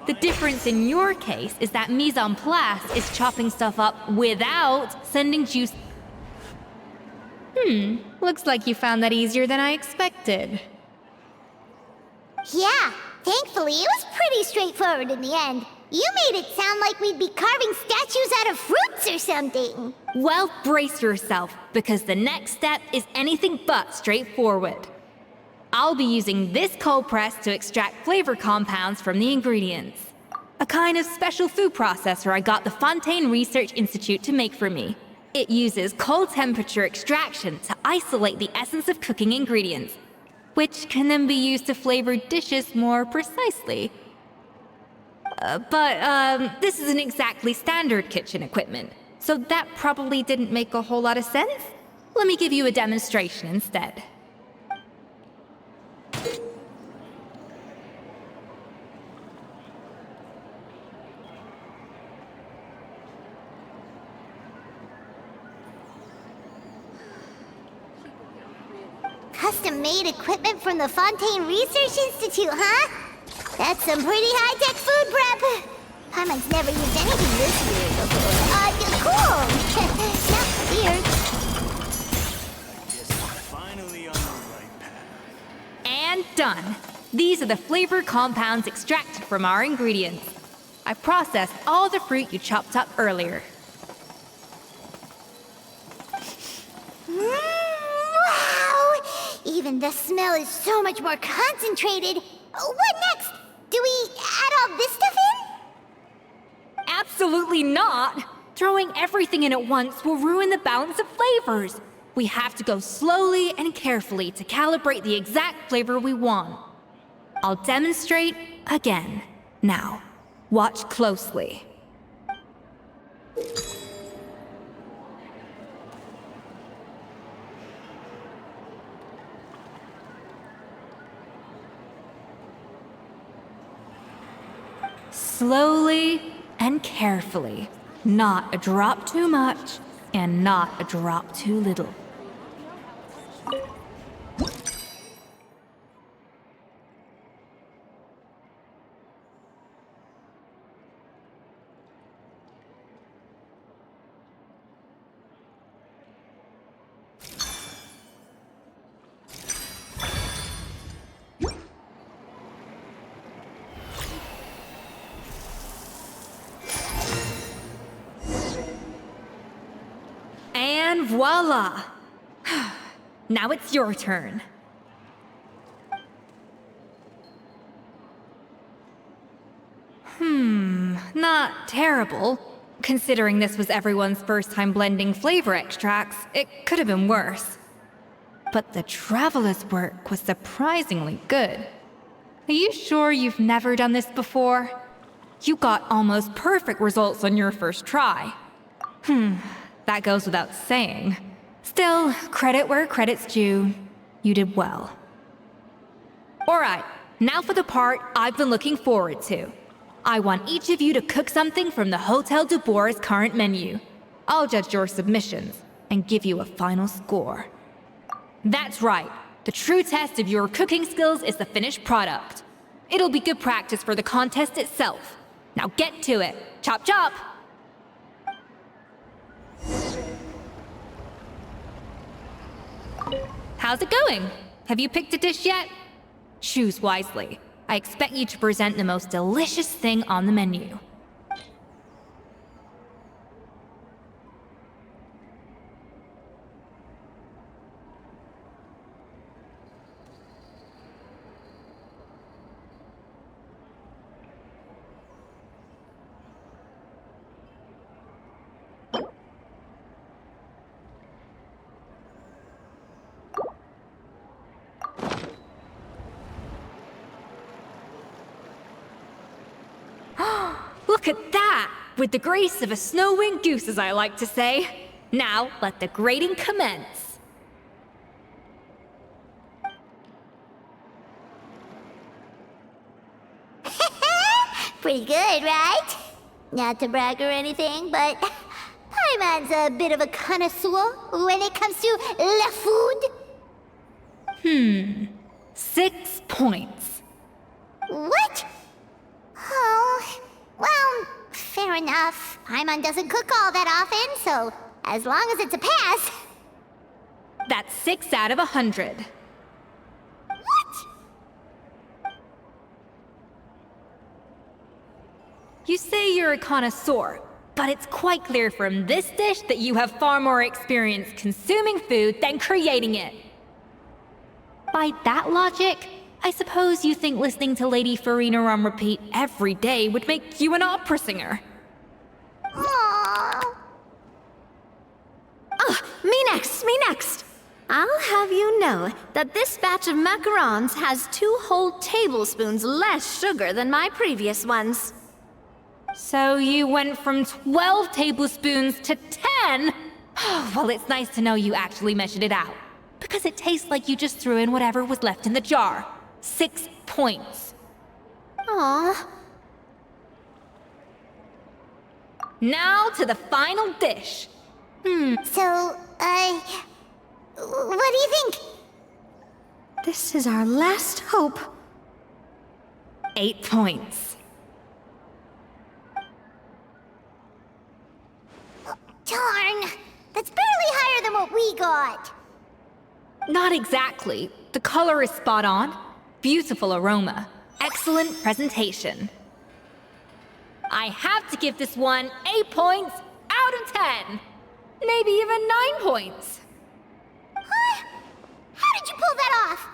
The difference in your case is that mise en place is chopping stuff up without sending juice. Looks like you found that easier than I expected. Yeah, thankfully it was pretty straightforward in the end. You made it sound like we'd be carving statues out of fruits or something. Well, brace yourself, because the next step is anything but straightforward. I'll be using this cold press to extract flavor compounds from the ingredients. A kind of special food processor I got the Fontaine Research Institute to make for me. It uses cold temperature extraction to isolate the essence of cooking ingredients, which can then be used to flavor dishes more precisely. But this isn't exactly standard kitchen equipment, so that probably didn't make a whole lot of sense. Let me give you a demonstration instead. Custom-made equipment from the Fontaine Research Institute, huh? That's some pretty high-tech food prep. Paimon's never used anything this weird before. Cool. Not weird. Finally on the right path. And done. These are the flavor compounds extracted from our ingredients. I processed all the fruit you chopped up earlier. Wow! Even the smell is so much more concentrated. What next? Do we add all this stuff in? Absolutely not! Throwing everything in at once will ruin the balance of flavors. We have to go slowly and carefully to calibrate the exact flavor we want. I'll demonstrate again. Now, watch closely. Slowly and carefully. Not a drop too much, and not a drop too little. And voila! Now it's your turn. Not terrible. Considering this was everyone's first time blending flavor extracts, it could have been worse. But the traveler's work was surprisingly good. Are you sure you've never done this before? You got almost perfect results on your first try. That goes without saying. Still, credit where credit's due. You did well. Alright, now for the part I've been looking forward to. I want each of you to cook something from the Hotel du Bois' current menu. I'll judge your submissions and give you a final score. That's right. The true test of your cooking skills is the finished product. It'll be good practice for the contest itself. Now get to it. Chop chop! How's it going? Have you picked a dish yet? Choose wisely. I expect you to present the most delicious thing on the menu. Look at that! With the grace of a snow-winged goose, as I like to say. Now, let the grating commence. Pretty good, right? Not to brag or anything, but Paimon's a bit of a connoisseur when it comes to la food. 6 points. What? Oh, well, fair enough. Paimon doesn't cook all that often, so as long as it's a pass. That's 6 out of 100. What? You say you're a connoisseur, but it's quite clear from this dish that you have far more experience consuming food than creating it. By that logic, I suppose you think listening to Lady Farina on repeat every day would make you an opera singer. Aww. Me next! I'll have you know that this batch of macarons has 2 whole tablespoons less sugar than my previous ones. So you went from 12 tablespoons to 10? Well, it's nice to know you actually measured it out. Because it tastes like you just threw in whatever was left in the jar. 6 points. Aww. Now to the final dish. So, what do you think? This is our last hope. 8 points. Darn! That's barely higher than what we got. Not exactly. The color is spot on. Beautiful aroma. Excellent presentation. I have to give this one 8 points out of 10. Maybe even 9 points. Huh? How did you pull that off?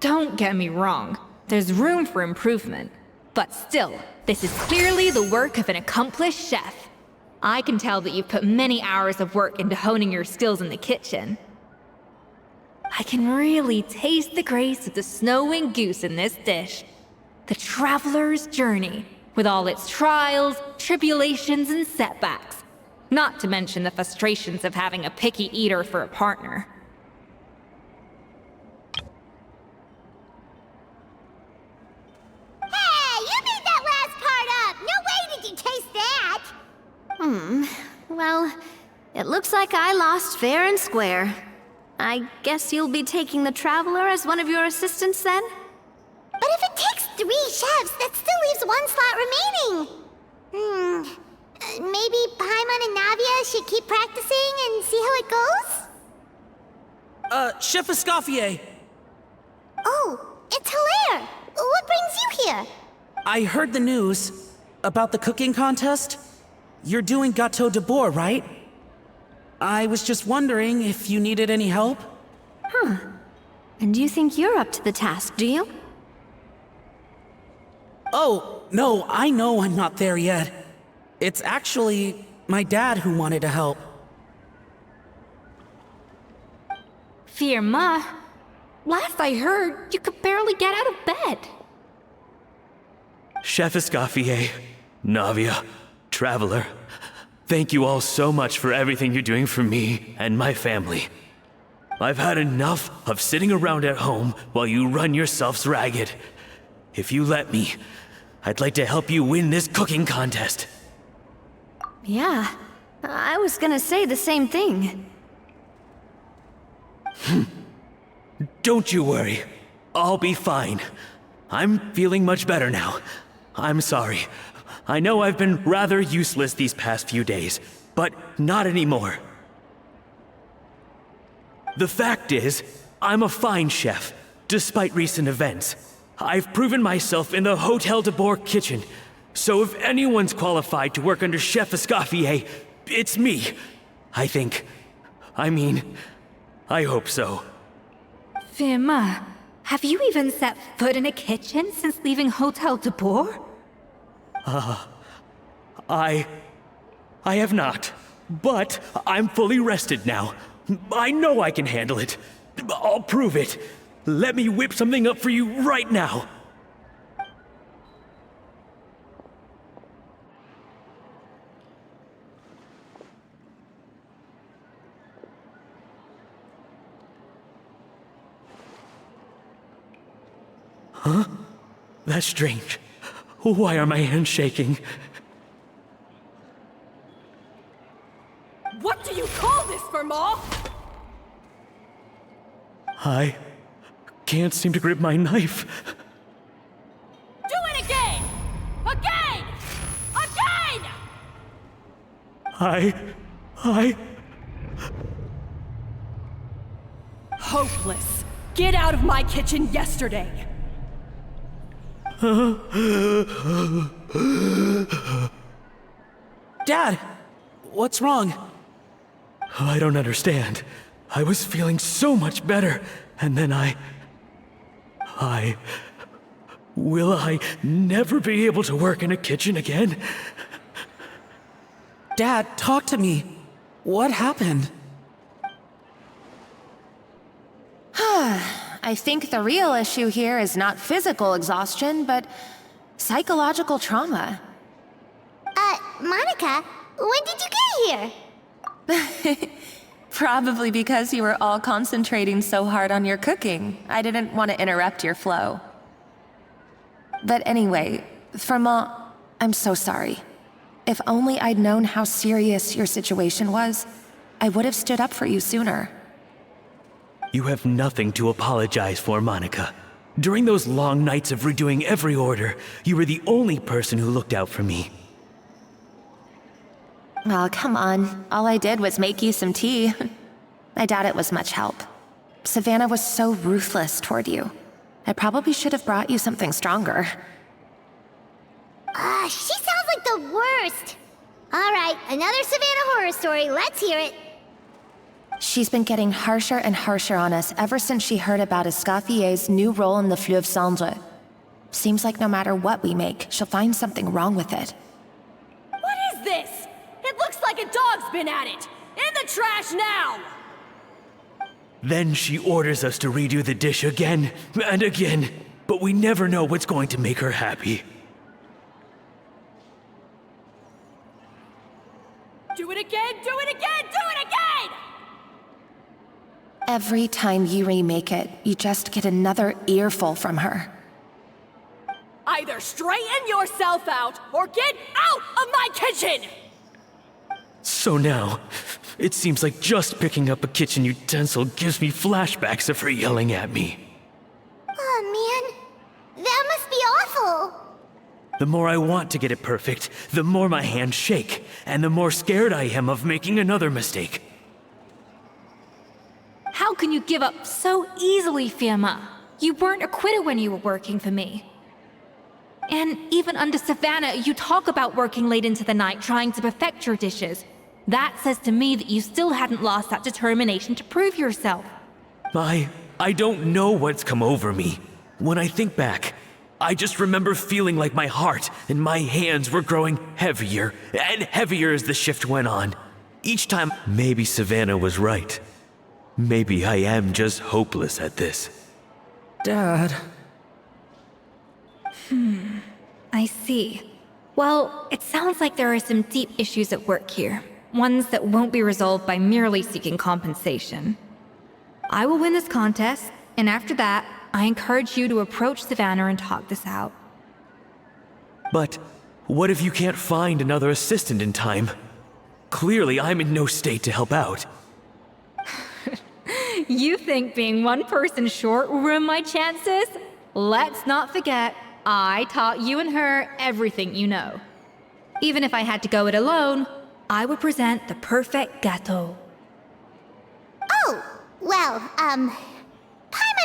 Don't get me wrong. There's room for improvement. But still, this is clearly the work of an accomplished chef. I can tell that you've put many hours of work into honing your skills in the kitchen. I can really taste the grace of the snow-winged goose in this dish. The traveler's journey, with all its trials, tribulations, and setbacks. Not to mention the frustrations of having a picky eater for a partner. Hey, you made that last part up! No way did you taste that! Well, it looks like I lost fair and square. I guess you'll be taking the Traveler as one of your assistants then? But if it takes 3 chefs, that still leaves 1 slot remaining. Maybe Paimon and Navia should keep practicing and see how it goes? Chef Escoffier! Oh, it's Hilaire! What brings you here? I heard the news about the cooking contest. You're doing Gâteau de Bois, right? I was just wondering if you needed any help? Huh. And you think you're up to the task, do you? Oh, no, I know I'm not there yet. It's actually my dad who wanted to help. Firma, last I heard, you could barely get out of bed. Chef Escoffier, Navia, Traveler, thank you all so much for everything you're doing for me and my family. I've had enough of sitting around at home while you run yourselves ragged. If you let me, I'd like to help you win this cooking contest. Yeah, I was gonna say the same thing. Don't you worry. I'll be fine. I'm feeling much better now. I'm sorry. I know I've been rather useless these past few days, but not anymore. The fact is, I'm a fine chef, despite recent events. I've proven myself in the Hotel de Bourg kitchen, so if anyone's qualified to work under Chef Escoffier, it's me. I think. I hope so. Firma, have you even set foot in a kitchen since leaving Hotel de Bourg? I have not, but I'm fully rested now. I know I can handle it. I'll prove it. Let me whip something up for you right now. Huh? That's strange. Why are my hands shaking? What do you call this, Firma? I can't seem to grip my knife. Do it again! Again! Again! I... Hopeless. Get out of my kitchen yesterday. Dad, what's wrong? I don't understand. I was feeling so much better, and then Will I never be able to work in a kitchen again? Dad, talk to me. What happened? I think the real issue here is not physical exhaustion, but psychological trauma. Monica, when did you get here? Probably because you were all concentrating so hard on your cooking. I didn't want to interrupt your flow. But anyway, Firma, I'm so sorry. If only I'd known how serious your situation was, I would have stood up for you sooner. You have nothing to apologize for, Monica. During those long nights of redoing every order, you were the only person who looked out for me. Oh, come on. All I did was make you some tea. I doubt it was much help. Savannah was so ruthless toward you. I probably should have brought you something stronger. She sounds like the worst. All right, another Savannah horror story. Let's hear it. She's been getting harsher and harsher on us ever since she heard about Escoffier's new role in the Fleuve Cendre. Seems like no matter what we make, she'll find something wrong with it. What is this? It looks like a dog's been at it! In the trash now! Then she orders us to redo the dish again and again, but we never know what's going to make her happy. Do it again, do it again, do it again! Every time you remake it, you just get another earful from her. Either straighten yourself out, or get out of my kitchen! So now, it seems like just picking up a kitchen utensil gives me flashbacks of her yelling at me. Oh man, that must be awful. The more I want to get it perfect, the more my hands shake, and the more scared I am of making another mistake. How can you give up so easily, Firma? You weren't a quitter when you were working for me. And even under Savannah, you talk about working late into the night trying to perfect your dishes. That says to me that you still hadn't lost that determination to prove yourself. I don't know what's come over me. When I think back, I just remember feeling like my heart and my hands were growing heavier and heavier as the shift went on. Each time, maybe Savannah was right. Maybe I am just hopeless at this. Dad. I see. Well, it sounds like there are some deep issues at work here. Ones that won't be resolved by merely seeking compensation. I will win this contest, and after that, I encourage you to approach Savannah and talk this out. But what if you can't find another assistant in time? Clearly, I'm in no state to help out. You think being one person short will ruin my chances? Let's not forget, I taught you and her everything you know. Even if I had to go it alone, I would present the perfect gâteau. Oh, well, Paimon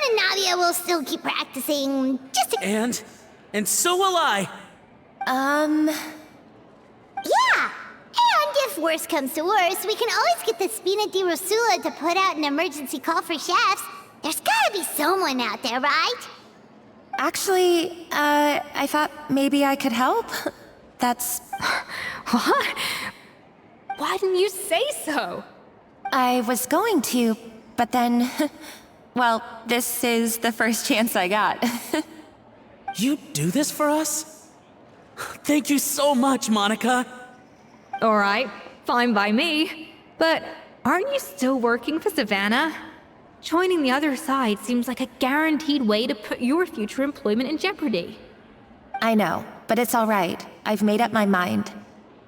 and Nadia will still keep practicing, just to— And so will I. Yeah! And if worse comes to worse, we can always get the Spina di Rosula to put out an emergency call for chefs. There's gotta be someone out there, right? Actually, I thought maybe I could help. That's... What? Why didn't you say so? I was going to, but then... Well, this is the first chance I got. You do this for us? Thank you so much, Monica. Alright, fine by me. But aren't you still working for Savannah? Joining the other side seems like a guaranteed way to put your future employment in jeopardy. I know, but it's all right. I've made up my mind.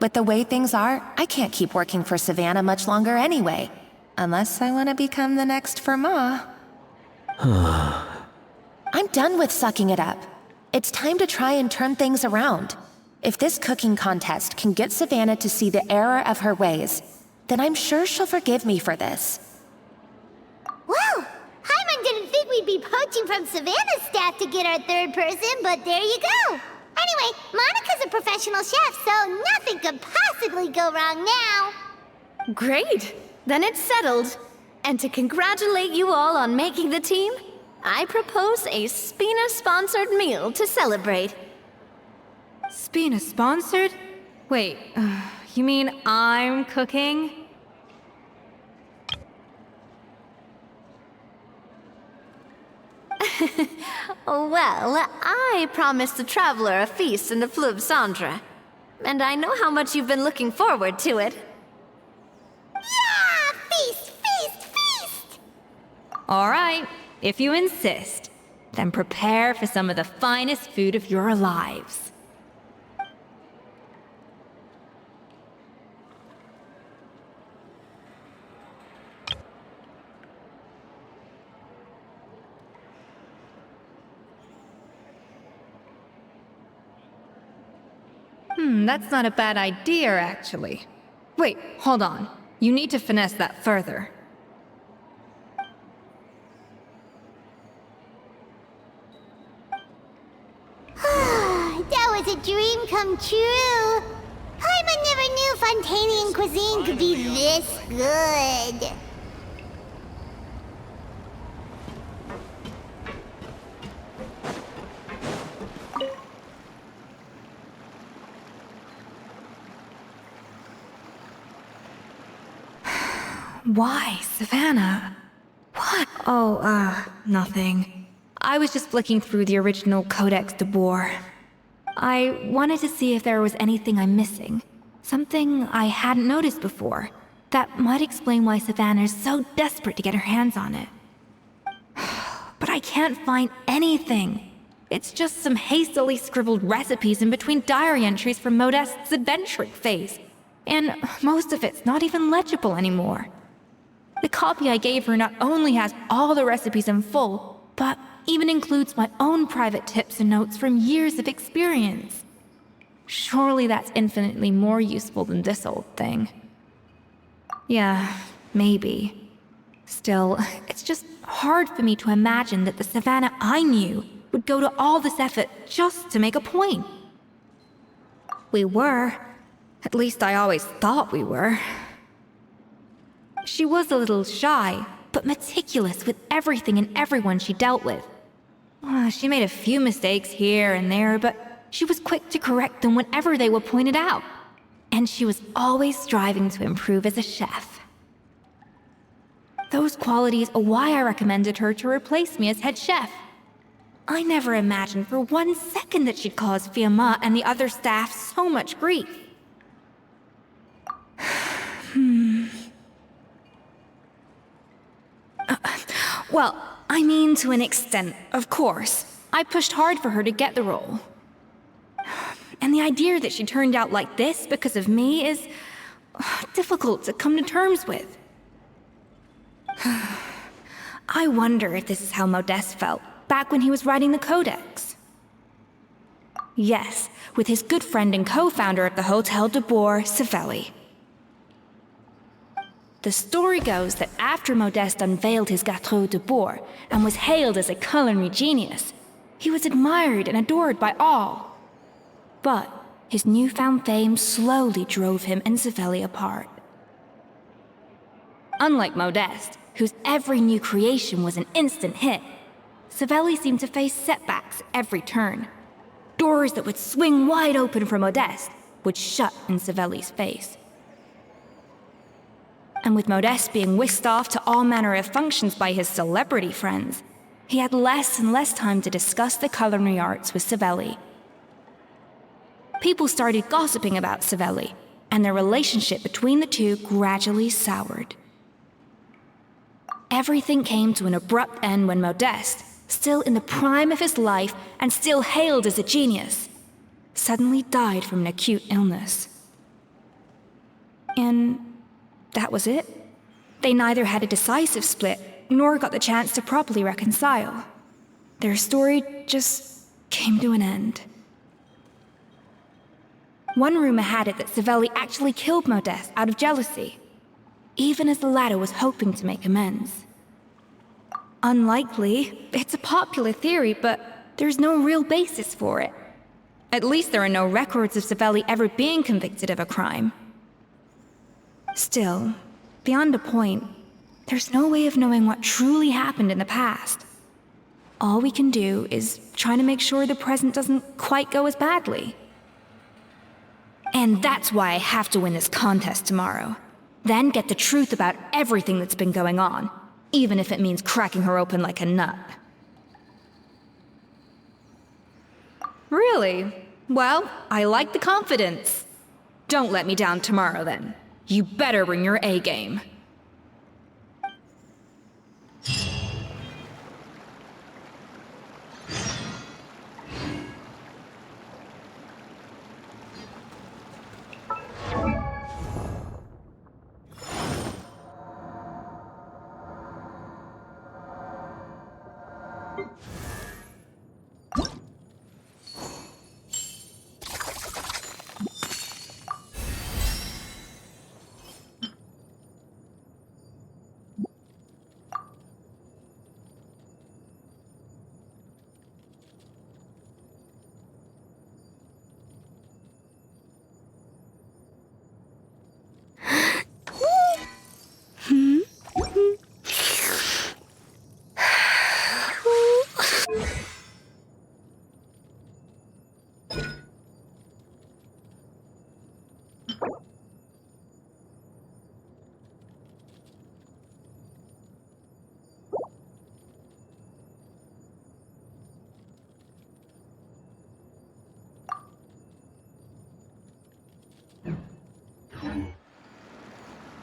With the way things are, I can't keep working for Savannah much longer anyway. Unless I want to become the next Firma. I'm done with sucking it up. It's time to try and turn things around. If this cooking contest can get Savannah to see the error of her ways, then I'm sure she'll forgive me for this. Well, Paimon didn't think we'd be poaching from Savannah's staff to get our third person, but there you go. Anyway, Monica's a professional chef, so nothing could possibly go wrong now. Great! Then it's settled. And to congratulate you all on making the team, I propose a Spina-sponsored meal to celebrate. Spina-sponsored? Wait, you mean I'm cooking? Well, I promised the traveler a feast in the Fleuve Cendre. And I know how much you've been looking forward to it. Yeah! Feast, feast, feast! Alright, if you insist, then prepare for some of the finest food of your lives. That's not a bad idea, actually. Wait, hold on. You need to finesse that further. That was a dream come true. Paimon never knew Fontanian cuisine could be this good. Why, Savannah? What? Oh, nothing. I was just flicking through the original Codex de Boer. I wanted to see if there was anything I'm missing. Something I hadn't noticed before. That might explain why Savannah's so desperate to get her hands on it. But I can't find anything. It's just some hastily scribbled recipes in between diary entries from Modeste's adventuring phase. And most of it's not even legible anymore. The copy I gave her not only has all the recipes in full, but even includes my own private tips and notes from years of experience. Surely that's infinitely more useful than this old thing. Yeah, maybe. Still, it's just hard for me to imagine that the Savannah I knew would go to all this effort just to make a point. We were. At least I always thought we were. She was a little shy, but meticulous with everything and everyone she dealt with. She made a few mistakes here and there, but she was quick to correct them whenever they were pointed out. And she was always striving to improve as a chef. Those qualities are why I recommended her to replace me as head chef. I never imagined for 1 second that she'd cause Fiamma and the other staff so much grief. Well, I mean to an extent, of course. I pushed hard for her to get the role. And the idea that she turned out like this because of me is difficult to come to terms with. I wonder if this is how Modeste felt back when he was writing the Codex. Yes, with his good friend and co-founder of the Hotel de Boer, Savelli. The story goes that after Modeste unveiled his Gâteau de Boer and was hailed as a culinary genius, he was admired and adored by all. But his newfound fame slowly drove him and Savelli apart. Unlike Modeste, whose every new creation was an instant hit, Savelli seemed to face setbacks at every turn. Doors that would swing wide open for Modeste would shut in Savelli's face. And with Modeste being whisked off to all manner of functions by his celebrity friends, he had less and less time to discuss the culinary arts with Savelli. People started gossiping about Savelli, and their relationship between the two gradually soured. Everything came to an abrupt end when Modeste, still in the prime of his life and still hailed as a genius, suddenly died from an acute illness. And that was it. They neither had a decisive split, nor got the chance to properly reconcile. Their story just came to an end. One rumor had it that Savelli actually killed Modeste out of jealousy, even as the latter was hoping to make amends. Unlikely, it's a popular theory, but there's no real basis for it. At least there are no records of Savelli ever being convicted of a crime. Still, beyond a point, there's no way of knowing what truly happened in the past. All we can do is try to make sure the present doesn't quite go as badly. And that's why I have to win this contest tomorrow. Then get the truth about everything that's been going on, even if it means cracking her open like a nut. Really? Well, I like the confidence. Don't let me down tomorrow, then. You better bring your A game.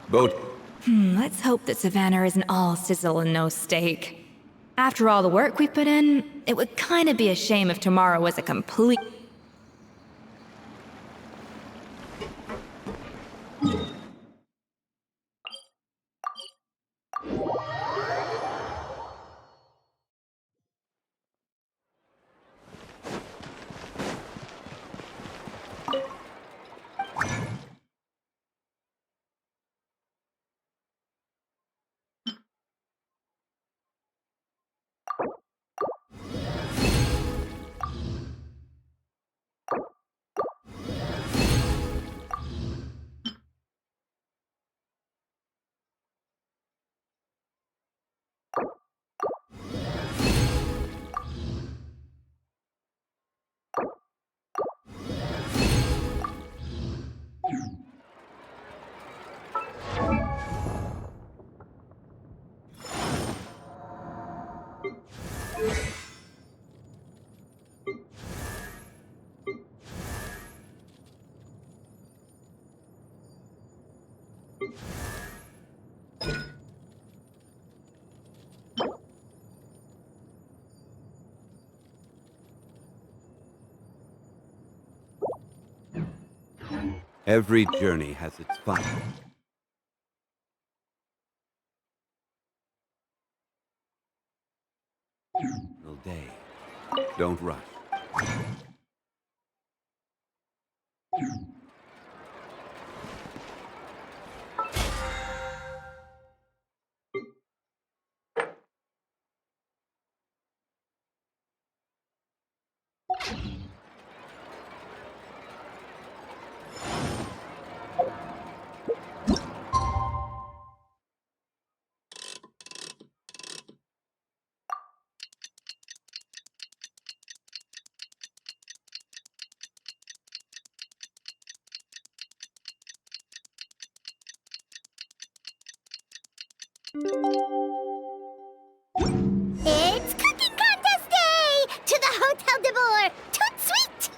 Boat. Let's hope that Savannah isn't all sizzle and no steak. After all the work we put in, it would kinda be a shame if tomorrow was a complete... Every journey has its fun. All day. Don't rush. It's cooking contest day! To the Hotel de Boer! Toot sweet!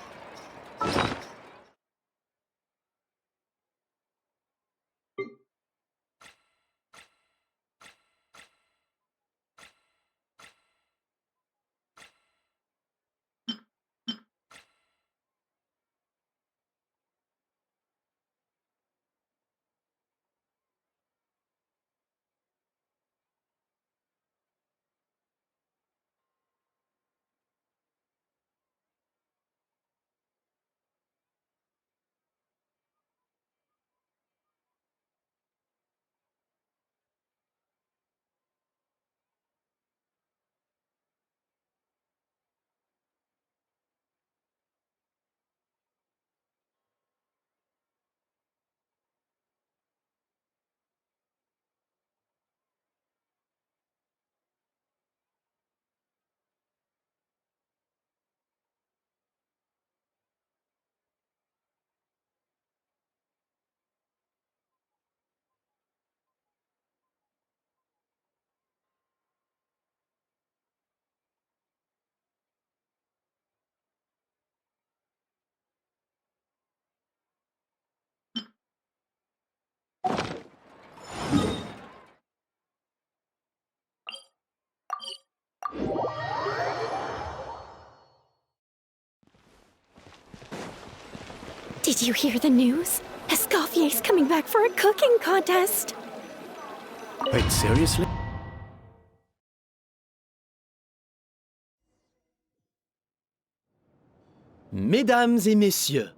Did you hear the news? Escoffier's coming back for a cooking contest. Wait, seriously? Mesdames et messieurs,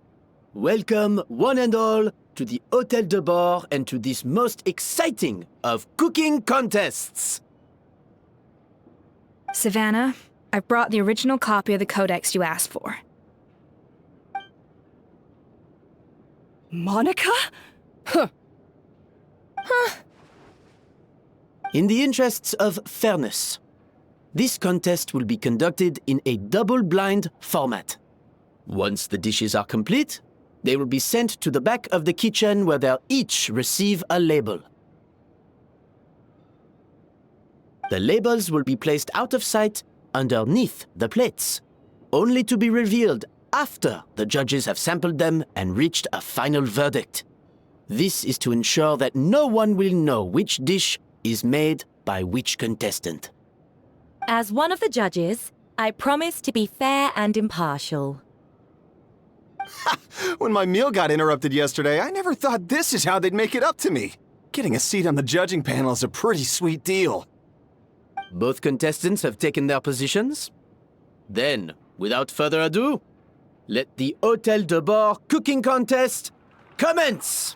welcome one and all to the Hôtel de Bord and to this most exciting of cooking contests. Savannah, I've brought the original copy of the codex you asked for. Monica? Huh. In the interests of fairness, this contest will be conducted in a double-blind format. Once the dishes are complete, they will be sent to the back of the kitchen where they'll each receive a label. The labels will be placed out of sight underneath the plates, only to be revealed after the judges have sampled them and reached a final verdict. This is to ensure that no one will know which dish is made by which contestant. As one of the judges, I promise to be fair and impartial. When my meal got interrupted yesterday, I never thought this is how they'd make it up to me. Getting a seat on the judging panel is a pretty sweet deal. Both contestants have taken their positions. Then, without further ado, let the Hôtel de Bord cooking contest commence!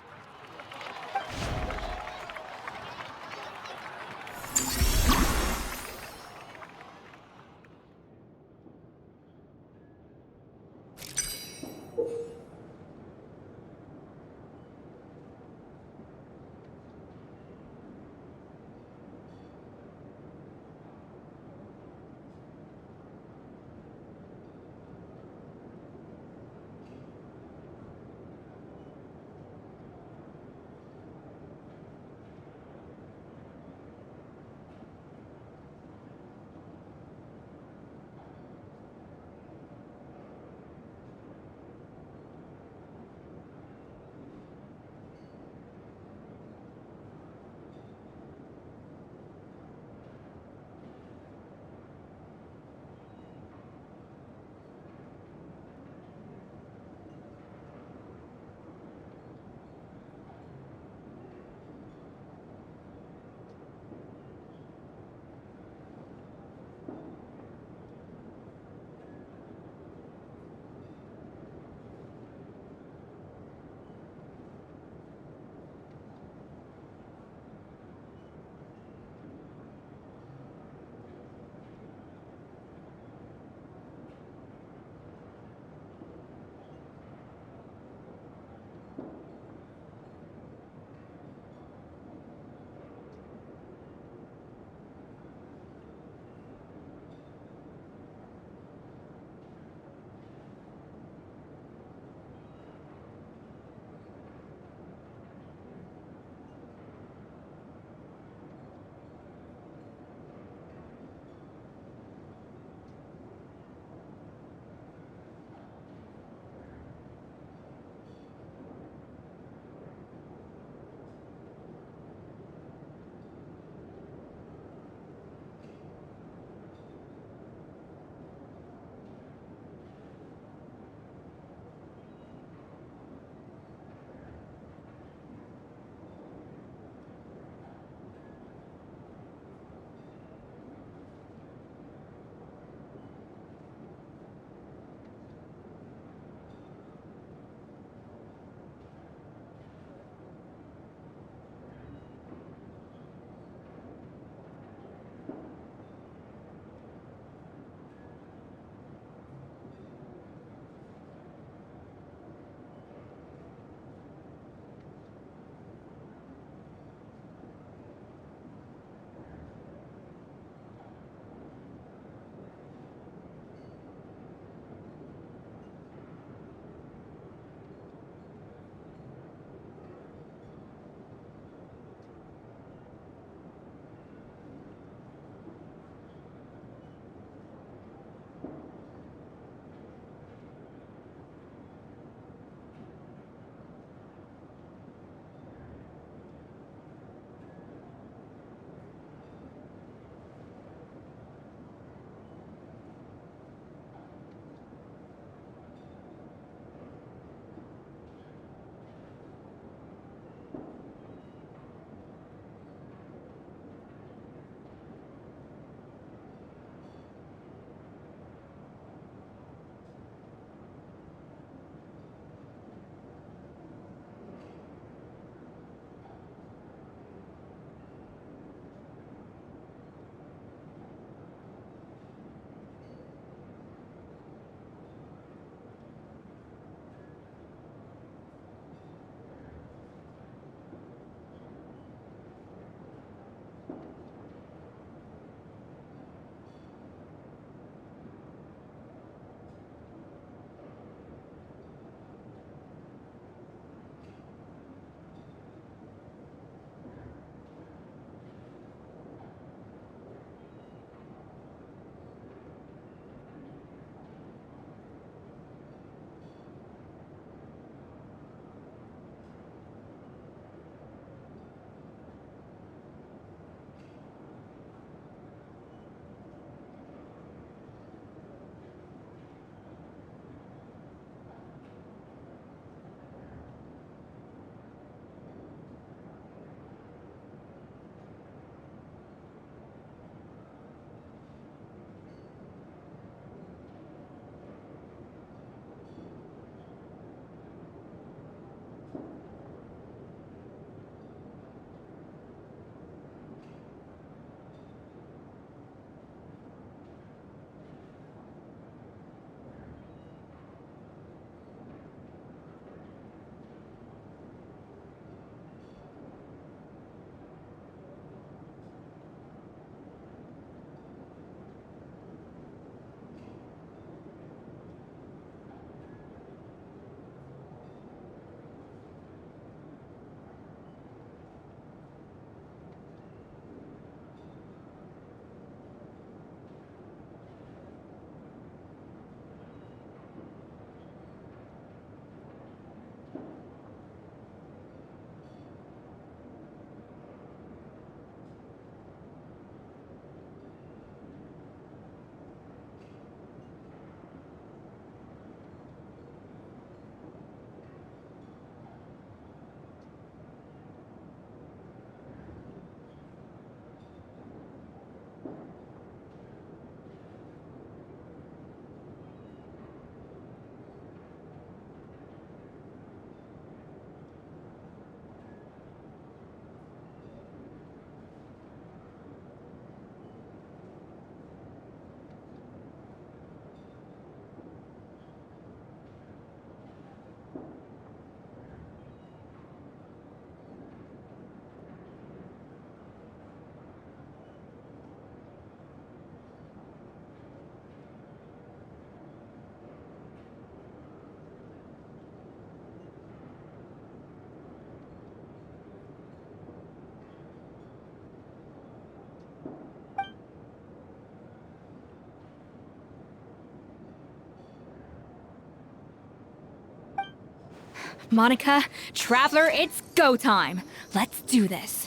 Monica, Traveler, it's go time. Let's do this.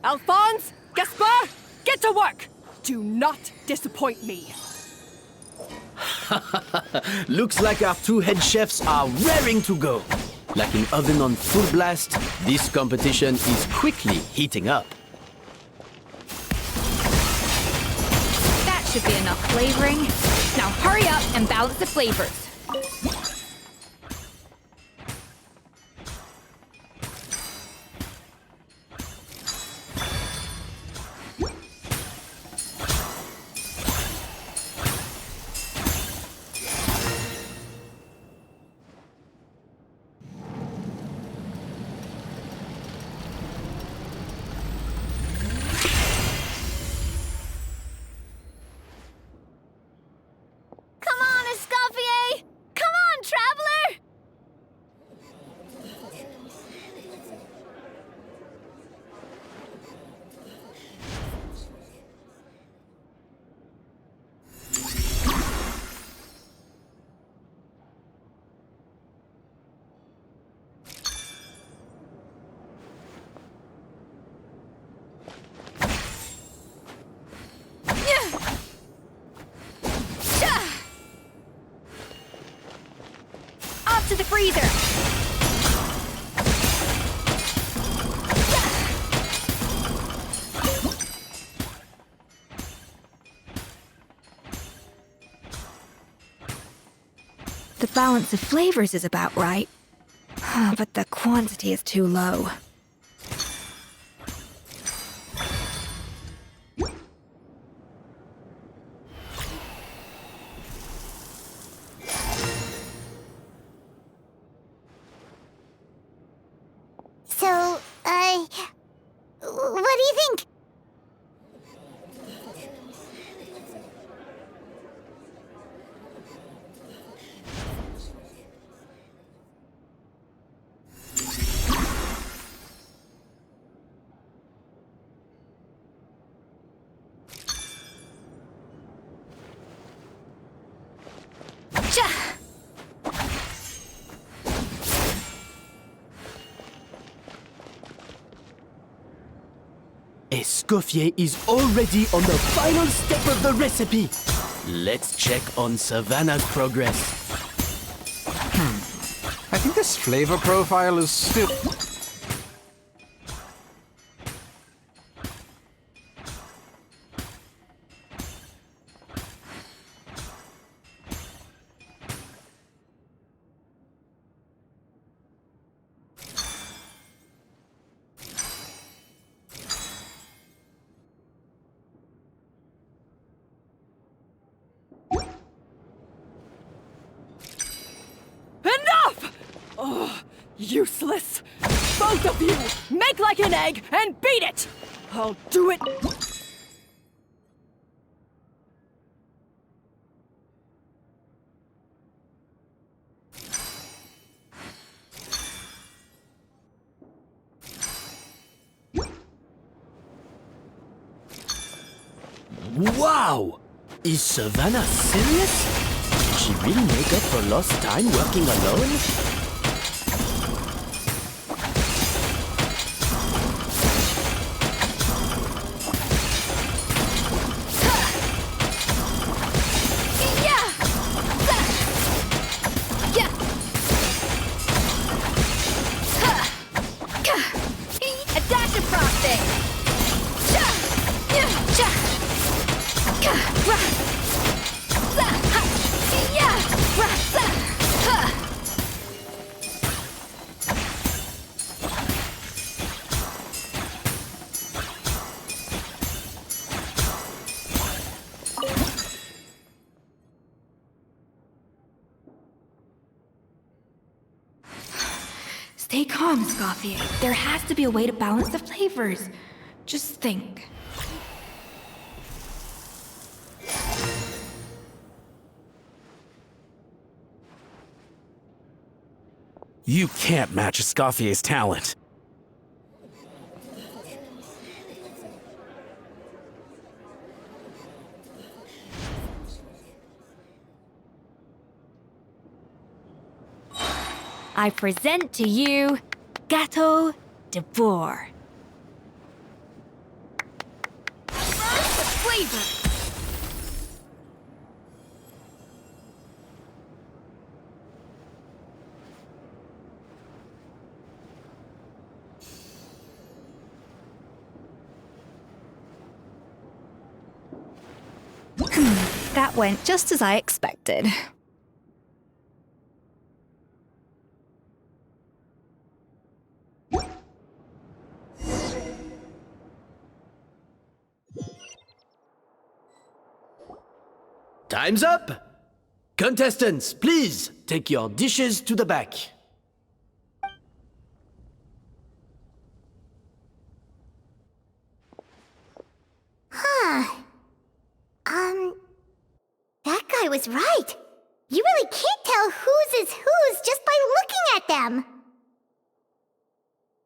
Alphonse, Gaspar, get to work! Do not disappoint me. Looks like our two head chefs are raring to go. Like an oven on full blast, this competition is quickly heating up. That should be enough flavoring. Now hurry up and balance the flavors. Come on, Escoffier! Come on, Traveler! Up to the freezer. The balance of flavors is about right, but the quantity is too low. So, what do you think? Escoffier is already on the final step of the recipe. Let's check on Savannah's progress. I think this flavor profile is still... Enough! Oh, useless! Both of you! Make like an egg and beat it! I'll do it! Wow! Is Savannah serious? Did she really make up for lost time working alone? A dash of frosting. Stay calm, Escoffier. There has to be a way to balance the flavors. Just think. You can't match Escoffier's talent. I present to you Gâteau de Bourg. Flavor! That went just as I expected. Time's up! Contestants, please take your dishes to the back. Huh. That guy was right. You really can't tell whose is whose just by looking at them.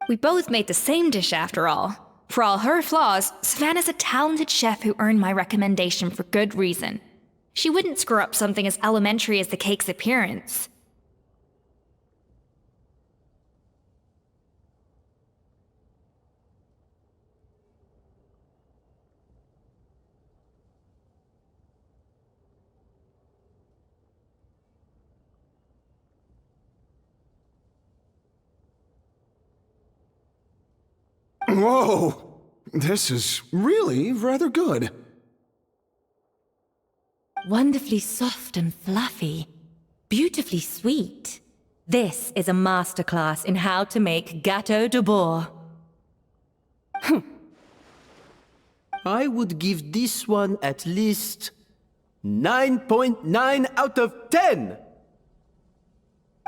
We both made the same dish after all. For all her flaws, Savannah's a talented chef who earned my recommendation for good reason. She wouldn't screw up something as elementary as the cake's appearance. Whoa! This is really rather good. Wonderfully soft and fluffy. Beautifully sweet. This is a masterclass in how to make Gâteau de Bourg. I would give this one at least 9.9 out of 10!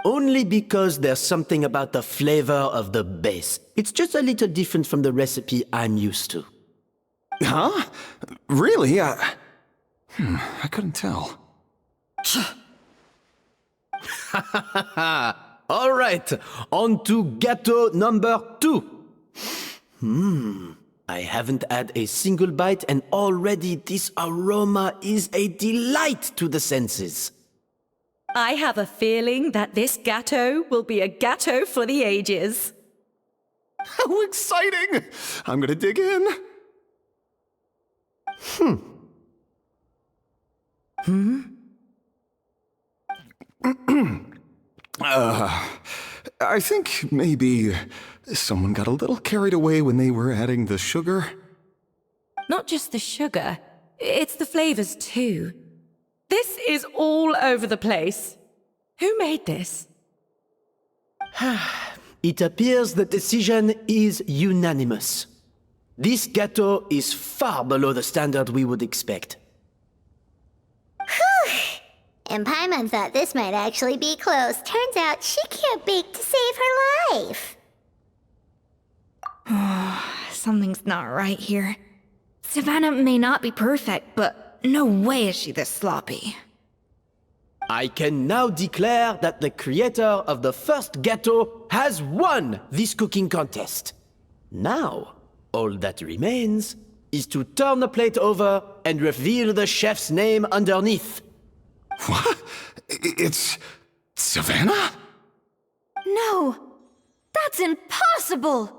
Only because there's something about the flavor of the base. It's just a little different from the recipe I'm used to. Huh? Really? I couldn't tell. All right, on to gâteau number 2. I haven't had a single bite and already this aroma is a delight to the senses. I have a feeling that this gâteau will be a gâteau for the ages. How exciting! I'm gonna dig in. I think maybe someone got a little carried away when they were adding the sugar. Not just the sugar, it's the flavors too. This is all over the place. Who made this? It appears the decision is unanimous. This gâteau is far below the standard we would expect. Whew! And Paimon thought this might actually be close. Turns out she can't bake to save her life. Something's not right here. Savannah may not be perfect, but no way is she this sloppy. I can now declare that the creator of the first gâteau has won this cooking contest. Now, all that remains is to turn the plate over and reveal the chef's name underneath. What? It's Savannah? No! That's impossible!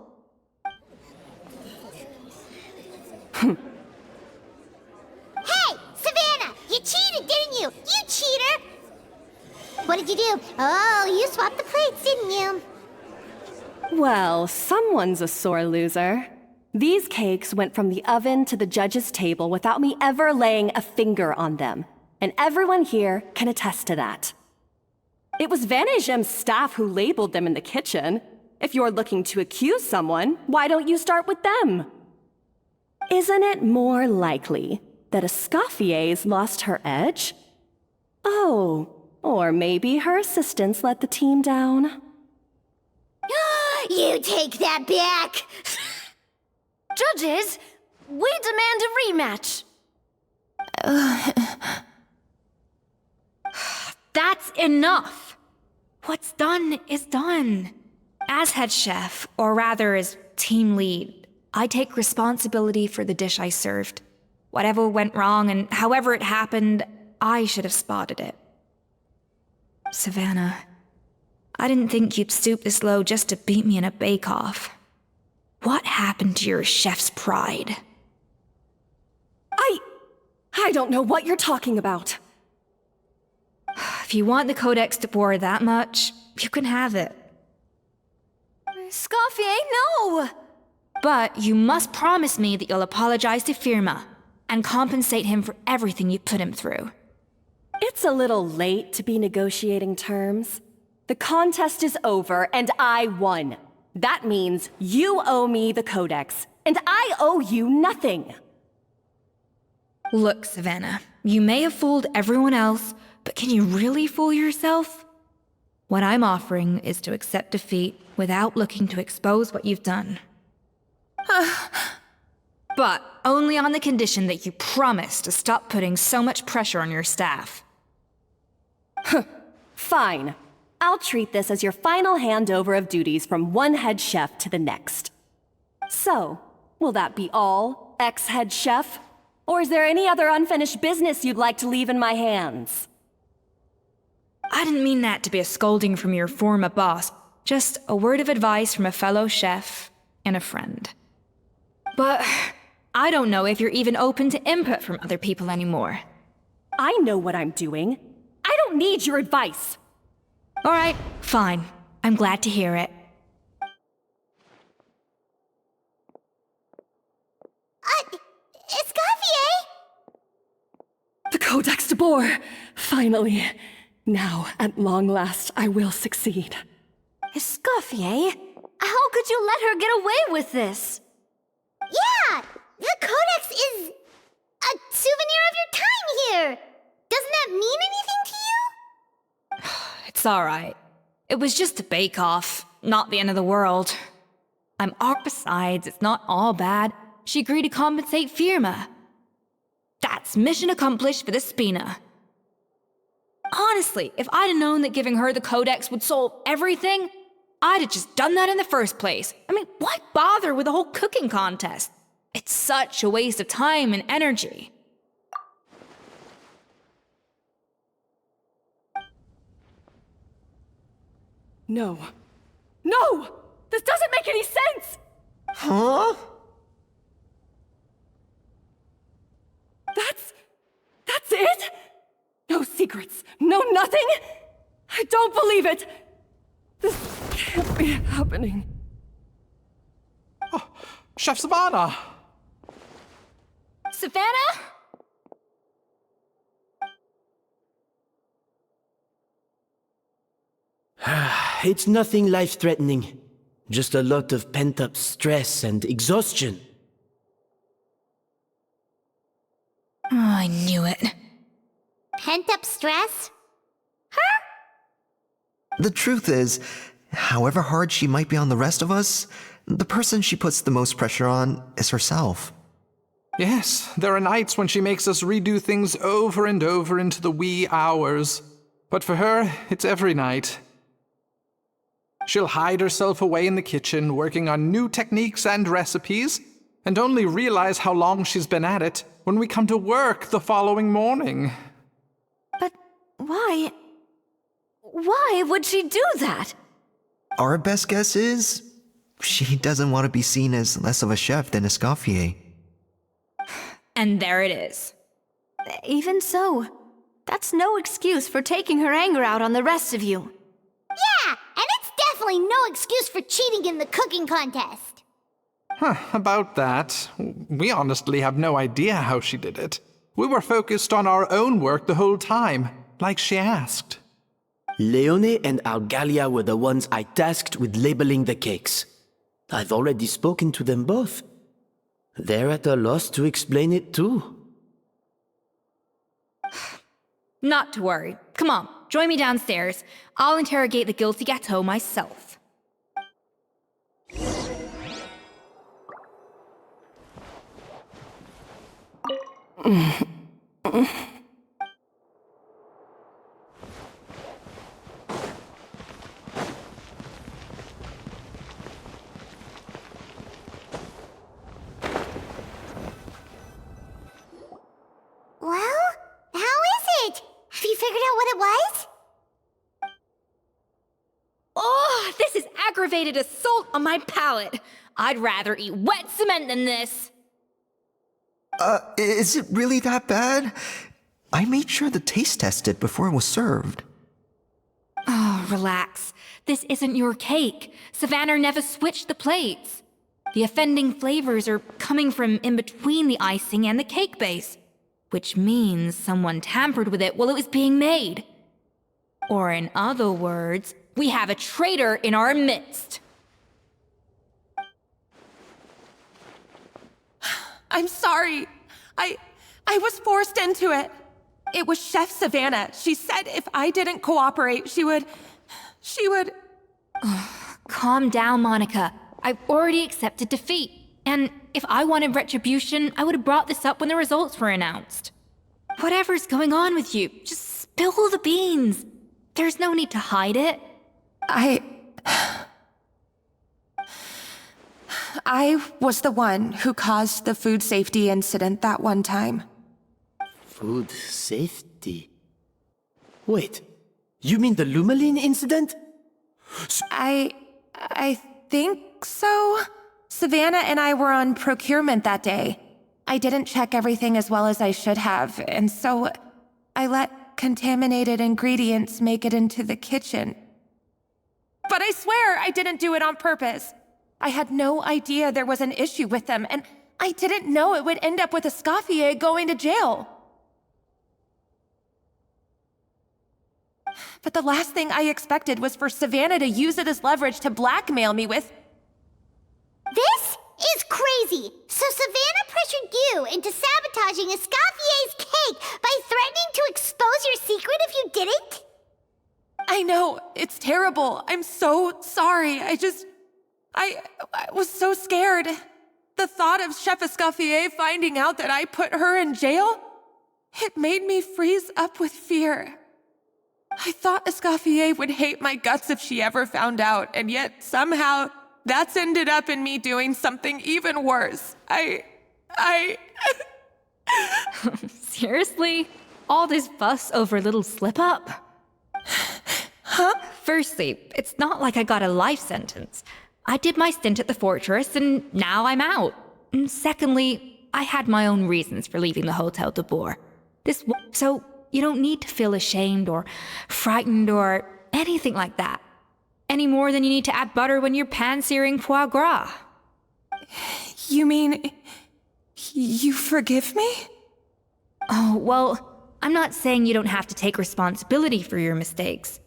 Hey, Savannah! You cheated, didn't you? You cheater! What did you do? Oh, you swapped the plates, didn't you? Well, someone's a sore loser. These cakes went from the oven to the judge's table without me ever laying a finger on them. And everyone here can attest to that. It was Vanishem's staff who labeled them in the kitchen. If you're looking to accuse someone, why don't you start with them? Isn't it more likely that Escoffier's lost her edge? Oh, or maybe her assistants let the team down. You take that back! Judges, we demand a rematch. That's enough! What's done is done. As head chef, or rather as team lead, I take responsibility for the dish I served. Whatever went wrong and however it happened, I should have spotted it. Savannah, I didn't think you'd stoop this low just to beat me in a bake-off. What happened to your chef's pride? I don't know what you're talking about. If you want the Codex de Boer that much, you can have it. Scofier, no! But you must promise me that you'll apologize to Firma and compensate him for everything you put him through. It's a little late to be negotiating terms. The contest is over, and I won. That means you owe me the Codex, and I owe you nothing. Look, Savannah, you may have fooled everyone else, but can you really fool yourself? What I'm offering is to accept defeat without looking to expose what you've done. But only on the condition that you promise to stop putting so much pressure on your staff. Fine. I'll treat this as your final handover of duties from one head chef to the next. So, will that be all, ex-head chef? Or is there any other unfinished business you'd like to leave in my hands? I didn't mean that to be a scolding from your former boss, just a word of advice from a fellow chef and a friend. But I don't know if you're even open to input from other people anymore. I know what I'm doing. I don't need your advice. All right, fine. I'm glad to hear it. Escoffier! The Codex de Boer! Finally. Now, at long last, I will succeed. Escoffier? How could you let her get away with this? Yeah! The Codex is a souvenir of your time here! Doesn't that mean anything to you? It's all right. It was just a bake-off, not the end of the world. Besides, it's not all bad. She agreed to compensate Firma. That's mission accomplished for the Spina. Honestly, if I'd have known that giving her the Codex would solve everything, I'd have just done that in the first place. I mean, why bother with the whole cooking contest? It's such a waste of time and energy. No. No! This doesn't make any sense! Huh? That's it? No secrets, no nothing? I don't believe it! This can't be happening. Oh, Chef Savannah! Savannah? It's nothing life-threatening. Just a lot of pent-up stress and exhaustion. Oh, I knew it. Pent-up stress? The truth is, however hard she might be on the rest of us, the person she puts the most pressure on is herself. Yes, there are nights when she makes us redo things over and over into the wee hours. But for her, it's every night. She'll hide herself away in the kitchen, working on new techniques and recipes, and only realize how long she's been at it when we come to work the following morning. But why? Why would she do that? Our best guess is, she doesn't want to be seen as less of a chef than Escoffier. And there it is. Even so, that's no excuse for taking her anger out on the rest of you. Yeah, and it's definitely no excuse for cheating in the cooking contest. About that, we honestly have no idea how she did it. We were focused on our own work the whole time, like she asked. Leone and Algalia were the ones I tasked with labeling the cakes. I've already spoken to them both. They're at a loss to explain it too. Not to worry. Come on, join me downstairs. I'll interrogate the guilty gâteau myself. Well, how is it? Have you figured out what it was? aggravated assault on my palate. I'd rather eat wet cement than this. Is it really that bad? I made sure to taste test it before it was served. Oh, relax. This isn't your cake. Savannah never switched the plates. The offending flavors are coming from in between the icing and the cake base, which means someone tampered with it while it was being made. Or in other words, we have a traitor in our midst. I'm sorry. I was forced into it. It was Chef Savannah. She said if I didn't cooperate, she would... Calm down, Monica. I've already accepted defeat. And if I wanted retribution, I would have brought this up when the results were announced. Whatever's going on with you, just spill the beans. There's no need to hide it. I was the one who caused the food safety incident that one time. Food safety? Wait, you mean the Lumaline incident? I think so. Savannah and I were on procurement that day. I didn't check everything as well as I should have, and so I let contaminated ingredients make it into the kitchen. But I swear I didn't do it on purpose. I had no idea there was an issue with them, and I didn't know it would end up with Escoffier going to jail. But the last thing I expected was for Savannah to use it as leverage to blackmail me with... This is crazy! So Savannah pressured you into sabotaging Escoffier's cake by threatening to expose your secret if you didn't? I know, it's terrible. I'm so sorry. I was so scared. The thought of Chef Escoffier finding out that I put her in jail, it made me freeze up with fear. I thought Escoffier would hate my guts if she ever found out, and yet somehow that's ended up in me doing something even worse. Seriously? All this fuss over a little slip-up? Huh? Firstly, it's not like I got a life sentence. I did my stint at the fortress, and now I'm out. And secondly, I had my own reasons for leaving the Hotel de Boer. So you don't need to feel ashamed or frightened or anything like that. Any more than you need to add butter when you're pan-searing foie gras. You mean... you forgive me? Oh, well, I'm not saying you don't have to take responsibility for your mistakes.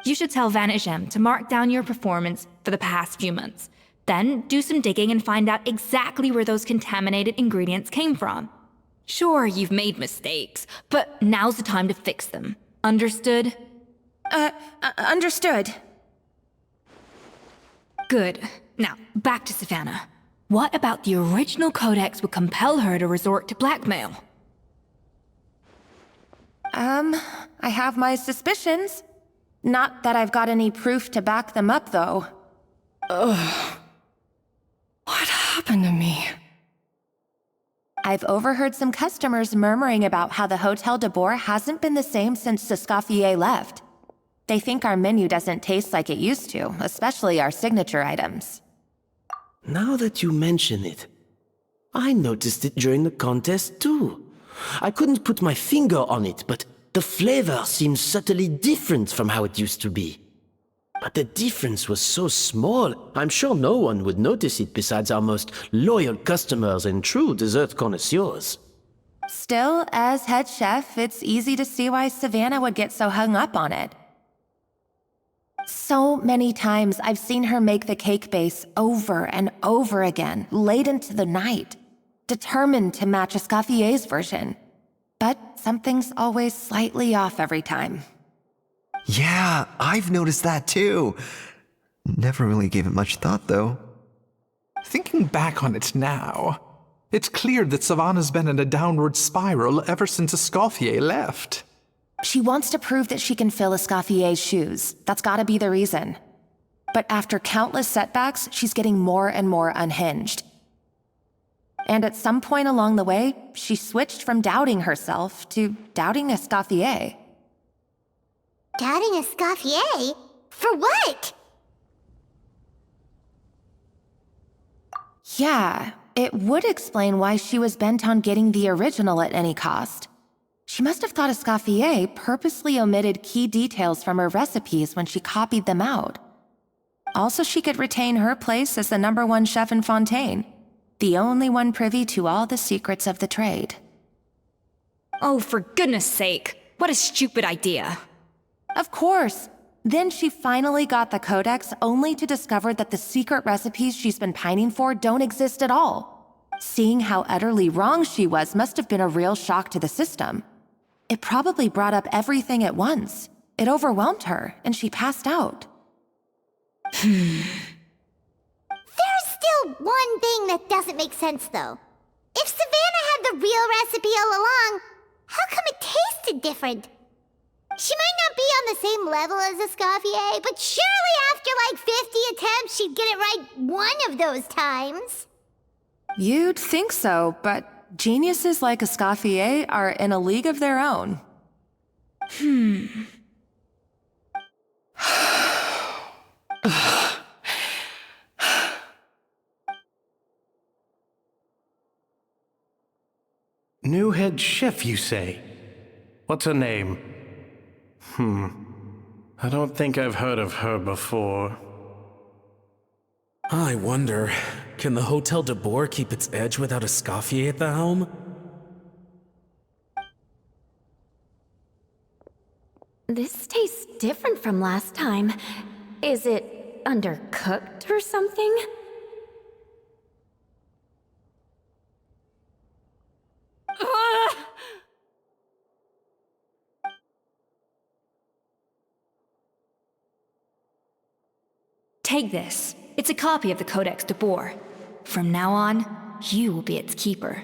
You should tell Vanagem to mark down your performance for the past few months. Then do some digging and find out exactly where those contaminated ingredients came from. Sure, you've made mistakes, but now's the time to fix them. Understood? Understood. Good. Now, back to Savannah. What about the original codex would compel her to resort to blackmail? I have my suspicions. Not that I've got any proof to back them up, though. Ugh. What happened to me? I've overheard some customers murmuring about how the Hotel de Boer hasn't been the same since Escoffier left. They think our menu doesn't taste like it used to, especially our signature items. Now that you mention it, I noticed it during the contest too. I couldn't put my finger on it, but the flavor seems subtly different from how it used to be. But the difference was so small, I'm sure no one would notice it besides our most loyal customers and true dessert connoisseurs. Still, as head chef, it's easy to see why Savannah would get so hung up on it. So many times I've seen her make the cake base over and over again, late into the night, determined to match Escoffier's version. But something's always slightly off every time. Yeah, I've noticed that too. Never really gave it much thought, though. Thinking back on it now, it's clear that Savannah's been in a downward spiral ever since Escoffier left. She wants to prove that she can fill Escoffier's shoes. That's gotta be the reason. But after countless setbacks, she's getting more and more unhinged. And at some point along the way, she switched from doubting herself to doubting Escoffier. Doubting Escoffier? For what? Yeah, it would explain why she was bent on getting the original at any cost. She must have thought Escoffier purposely omitted key details from her recipes when she copied them out. Also, she could retain her place as the #1 chef in Fontaine, the only one privy to all the secrets of the trade. Oh, for goodness sake, what a stupid idea. Of course. Then she finally got the codex only to discover that the secret recipes she's been pining for don't exist at all. Seeing how utterly wrong she was must have been a real shock to the system. It probably brought up everything at once. It overwhelmed her, and she passed out. There's still one thing that doesn't make sense, though. If Savannah had the real recipe all along, how come it tasted different? She might not be on the same level as Escoffier, but surely after like 50 attempts, she'd get it right one of those times. You'd think so, but geniuses like Escoffier are in a league of their own. New head chef, you say? What's her name? I don't think I've heard of her before. I wonder, can the Hotel de Boer keep its edge without Escoffier at the helm? This tastes different from last time. Is it undercooked or something? Take this. It's a copy of the Codex de Boer. From now on, you will be its keeper.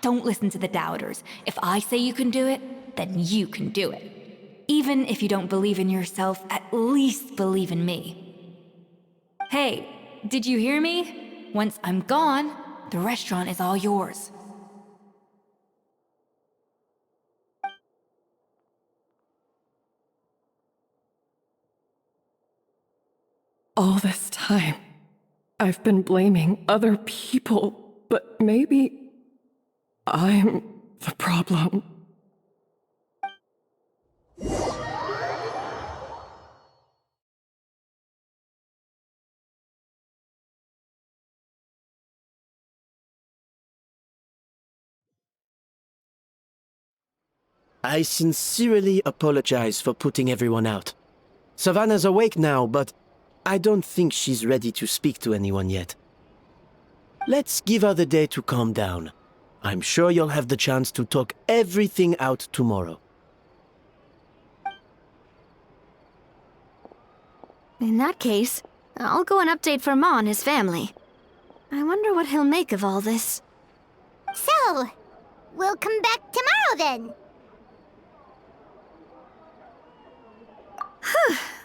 Don't listen to the doubters. If I say you can do it, then you can do it. Even if you don't believe in yourself, at least believe in me. Hey, did you hear me? Once I'm gone, the restaurant is all yours. All this time, I've been blaming other people, but maybe I'm the problem. I sincerely apologize for putting everyone out. Savannah's awake now, but I don't think she's ready to speak to anyone yet. Let's give her the day to calm down. I'm sure you'll have the chance to talk everything out tomorrow. In that case, I'll go and update for Ma and his family. I wonder what he'll make of all this. So, we'll come back tomorrow then.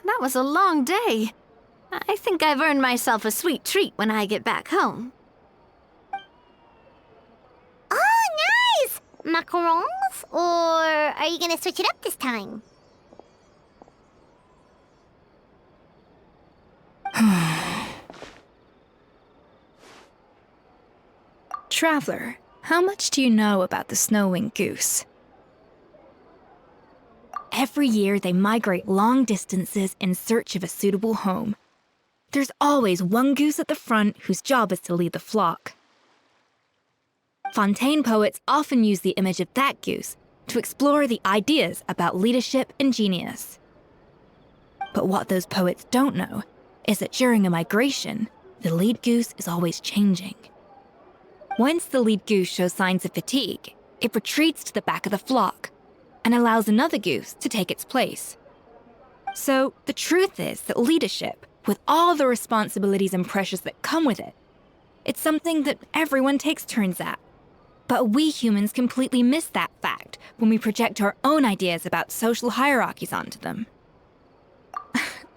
That was a long day. I think I've earned myself a sweet treat when I get back home. Oh, nice! Macarons? Or are you gonna switch it up this time? Traveler, how much do you know about the snow-winged goose? Every year, they migrate long distances in search of a suitable home. There's always one goose at the front whose job is to lead the flock. Fontaine poets often use the image of that goose to explore the ideas about leadership and genius. But what those poets don't know is that during a migration, the lead goose is always changing. Once the lead goose shows signs of fatigue, it retreats to the back of the flock and allows another goose to take its place. So the truth is that leadership, with all the responsibilities and pressures that come with it, it's something that everyone takes turns at. But we humans completely miss that fact when we project our own ideas about social hierarchies onto them.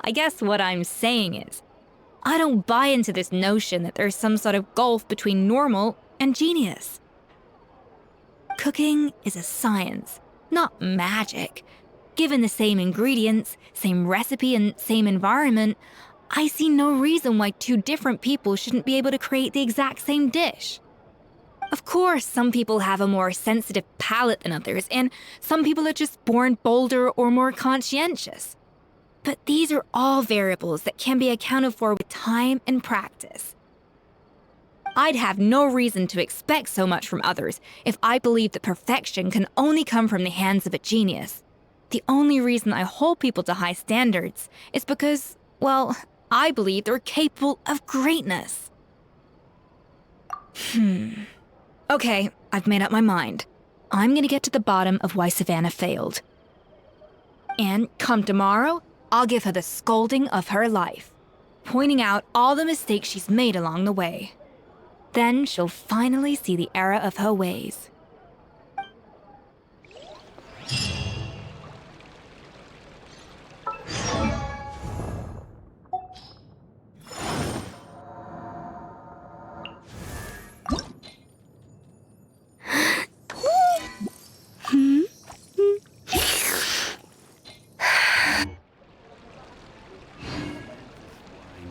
I guess what I'm saying is, I don't buy into this notion that there's some sort of gulf between normal and genius. Cooking is a science, not magic. Given the same ingredients, same recipe, and same environment, I see no reason why two different people shouldn't be able to create the exact same dish. Of course, some people have a more sensitive palate than others, and some people are just born bolder or more conscientious. But these are all variables that can be accounted for with time and practice. I'd have no reason to expect so much from others if I believed that perfection can only come from the hands of a genius. The only reason I hold people to high standards is because, well, I believe they're capable of greatness. Okay, I've made up my mind. I'm gonna get to the bottom of why Savannah failed. And come tomorrow, I'll give her the scolding of her life, pointing out all the mistakes she's made along the way. Then she'll finally see the error of her ways.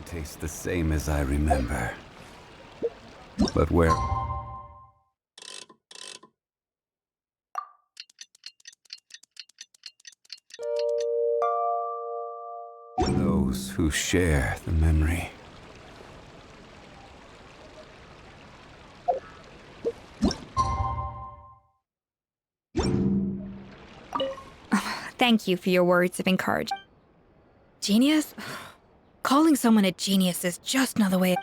Tastes the same as I remember. But where... Those who share the memory. Thank you for your words of encouragement. Genius? Calling someone a genius is just another way.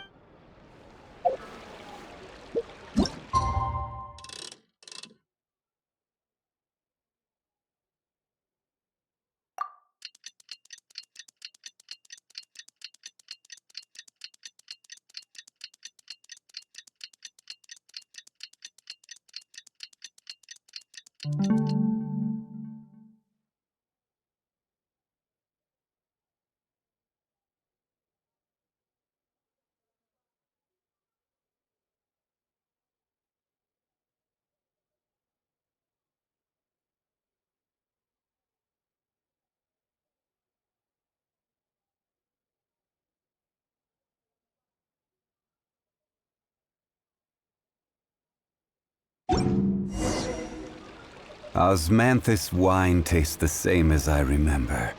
Osmanthus wine tastes the same as I remember.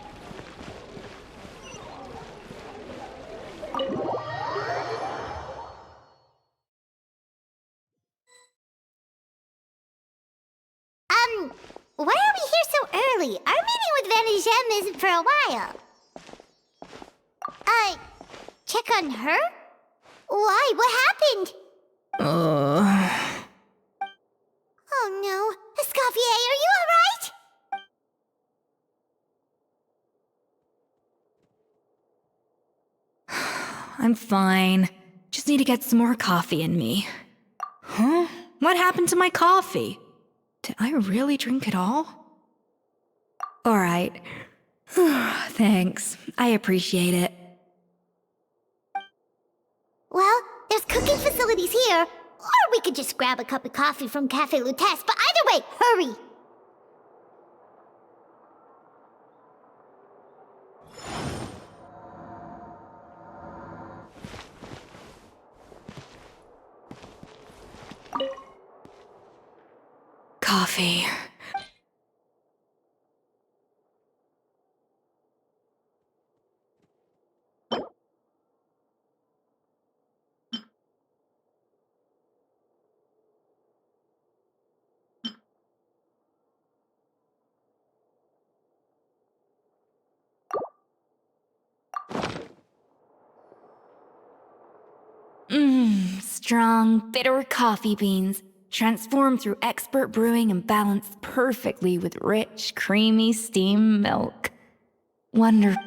Why are we here so early? Our meeting with Vanigem isn't for a while. Check on her? Why? What happened? Oh no. Escoffier, are you alright? I'm fine. Just need to get some more coffee in me. Huh? What happened to my coffee? Did I really drink it all? Alright. Thanks. I appreciate it. Well, there's cooking facilities here. Or we could just grab a cup of coffee from Cafe Lutece, but either way, hurry! Coffee. Strong, bitter coffee beans, transformed through expert brewing and balanced perfectly with rich, creamy steam milk. Wonderful.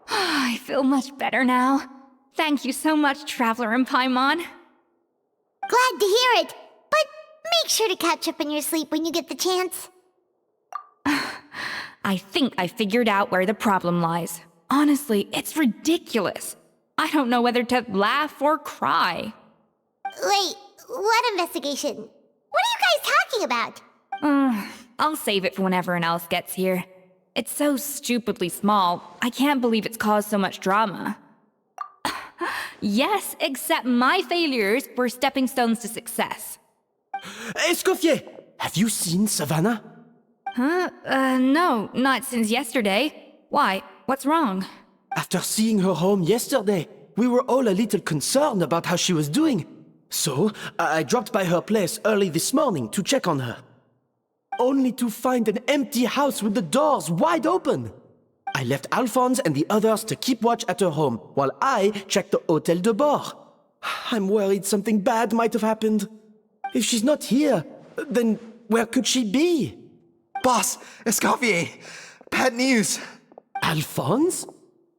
I feel much better now. Thank you so much, Traveler and Paimon. Glad to hear it, but make sure to catch up in your sleep when you get the chance. I think I figured out where the problem lies. Honestly, it's ridiculous. I don't know whether to laugh or cry. Wait, what investigation? What are you guys talking about? I'll save it for when everyone else gets here. It's so stupidly small, I can't believe it's caused so much drama. Yes, except my failures were stepping stones to success. Escoffier, have you seen Savannah? Huh? No, not since yesterday. Why? What's wrong? After seeing her home yesterday, we were all a little concerned about how she was doing. So, I dropped by her place early this morning to check on her. Only to find an empty house with the doors wide open. I left Alphonse and the others to keep watch at her home, while I checked the Hôtel de Bord. I'm worried something bad might have happened. If she's not here, then where could she be? Boss, Escoffier, bad news. Alphonse?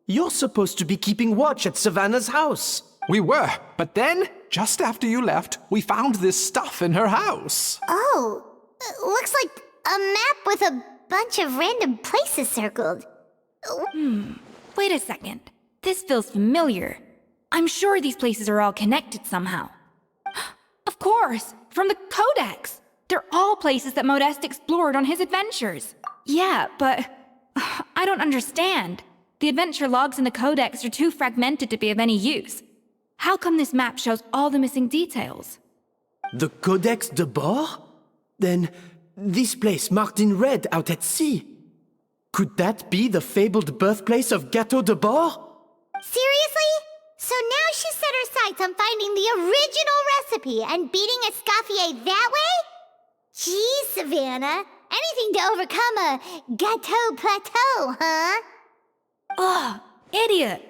You're supposed to be keeping watch at Savannah's house. We were, but then, just after you left, we found this stuff in her house. Oh, looks like a map with a bunch of random places circled. Wait a second. This feels familiar. I'm sure these places are all connected somehow. Of course, from the Codex. They're all places that Modeste explored on his adventures. Yeah, but I don't understand. The adventure logs in the Codex are too fragmented to be of any use. How come this map shows all the missing details? The Codex de Bord? Then, this place marked in red out at sea. Could that be the fabled birthplace of Gâteau de Bord? Seriously? So now she set her sights on finding the original recipe and beating Escoffier that way? Geez, Savannah. Anything to overcome a Gâteau plateau, huh? Ugh, idiot!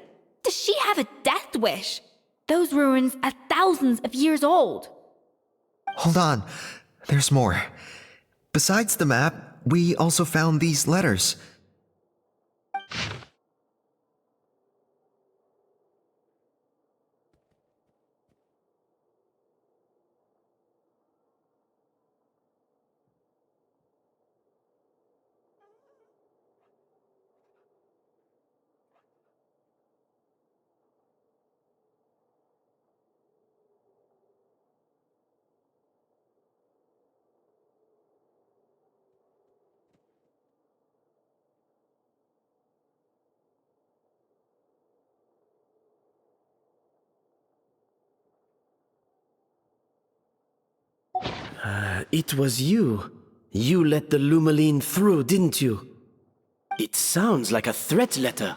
Does she have a death wish? Those ruins are thousands of years old. Hold on, there's more. Besides the map, we also found these letters. It was you. You let the Lumaline through, didn't you? It sounds like a threat letter.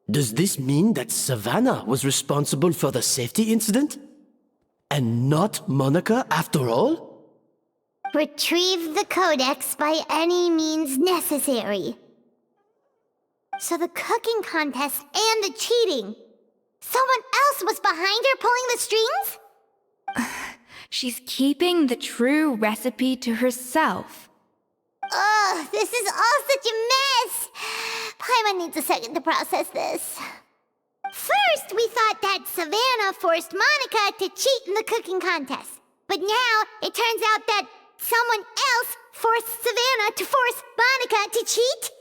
Does this mean that Savannah was responsible for the safety incident? And not Monica after all? Retrieve the Codex by any means necessary. So the cooking contest and the cheating. Someone else was behind her pulling the strings? She's keeping the true recipe to herself. Ugh, this is all such a mess. Paimon needs a second to process this. First, we thought that Savannah forced Monica to cheat in the cooking contest. But now, it turns out that someone else forced Savannah to force Monica to cheat?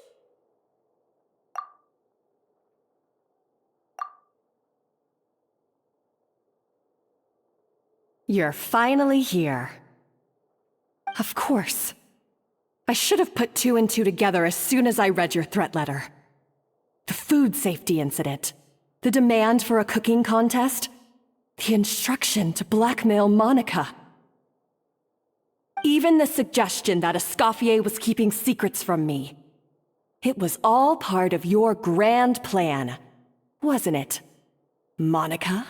You're finally here. Of course. I should have put two and two together as soon as I read your threat letter. The food safety incident, the demand for a cooking contest, the instruction to blackmail Monica. Even the suggestion that Escoffier was keeping secrets from me. It was all part of your grand plan, wasn't it, Monica?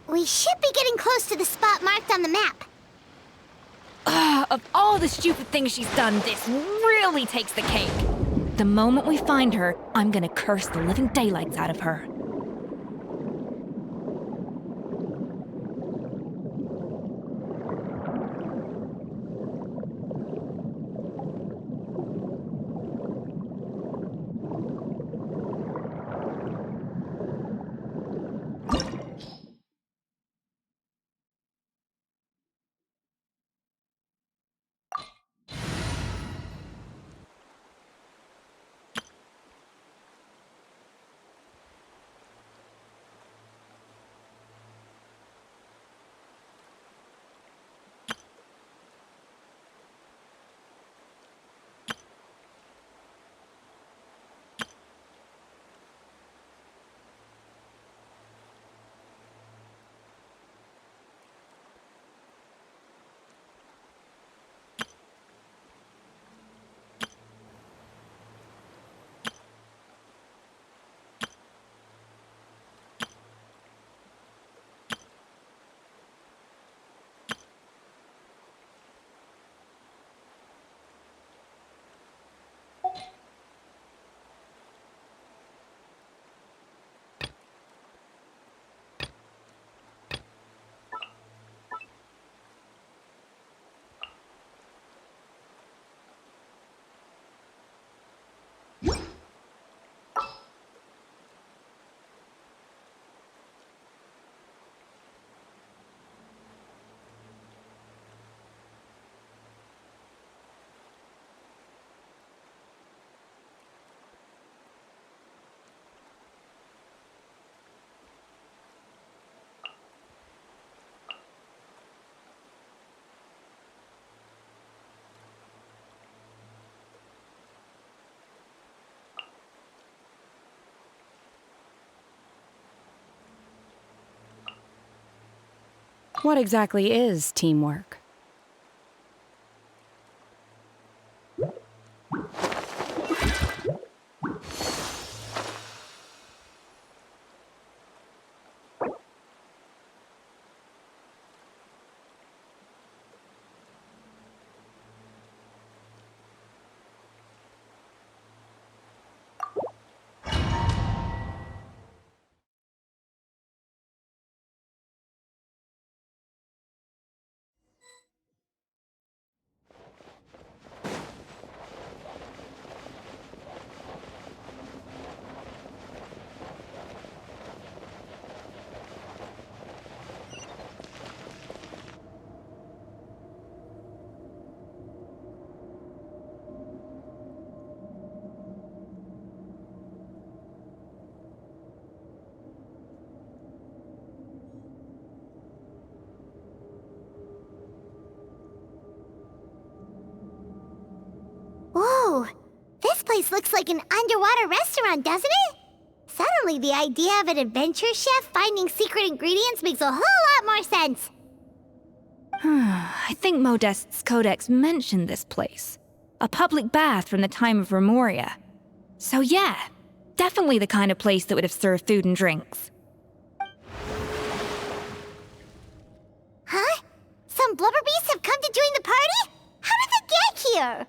We should be getting close to the spot marked on the map. Of all the stupid things she's done, this really takes the cake. The moment we find her, I'm gonna curse the living daylights out of her. What exactly is teamwork? Whoa! This place looks like an underwater restaurant, doesn't it? Suddenly, the idea of an adventure chef finding secret ingredients makes a whole lot more sense. I think Modest's codex mentioned this place. A public bath from the time of Remoria. So yeah, definitely the kind of place that would have served food and drinks. Huh? Some blubber beasts have come to join the party? How did they get here?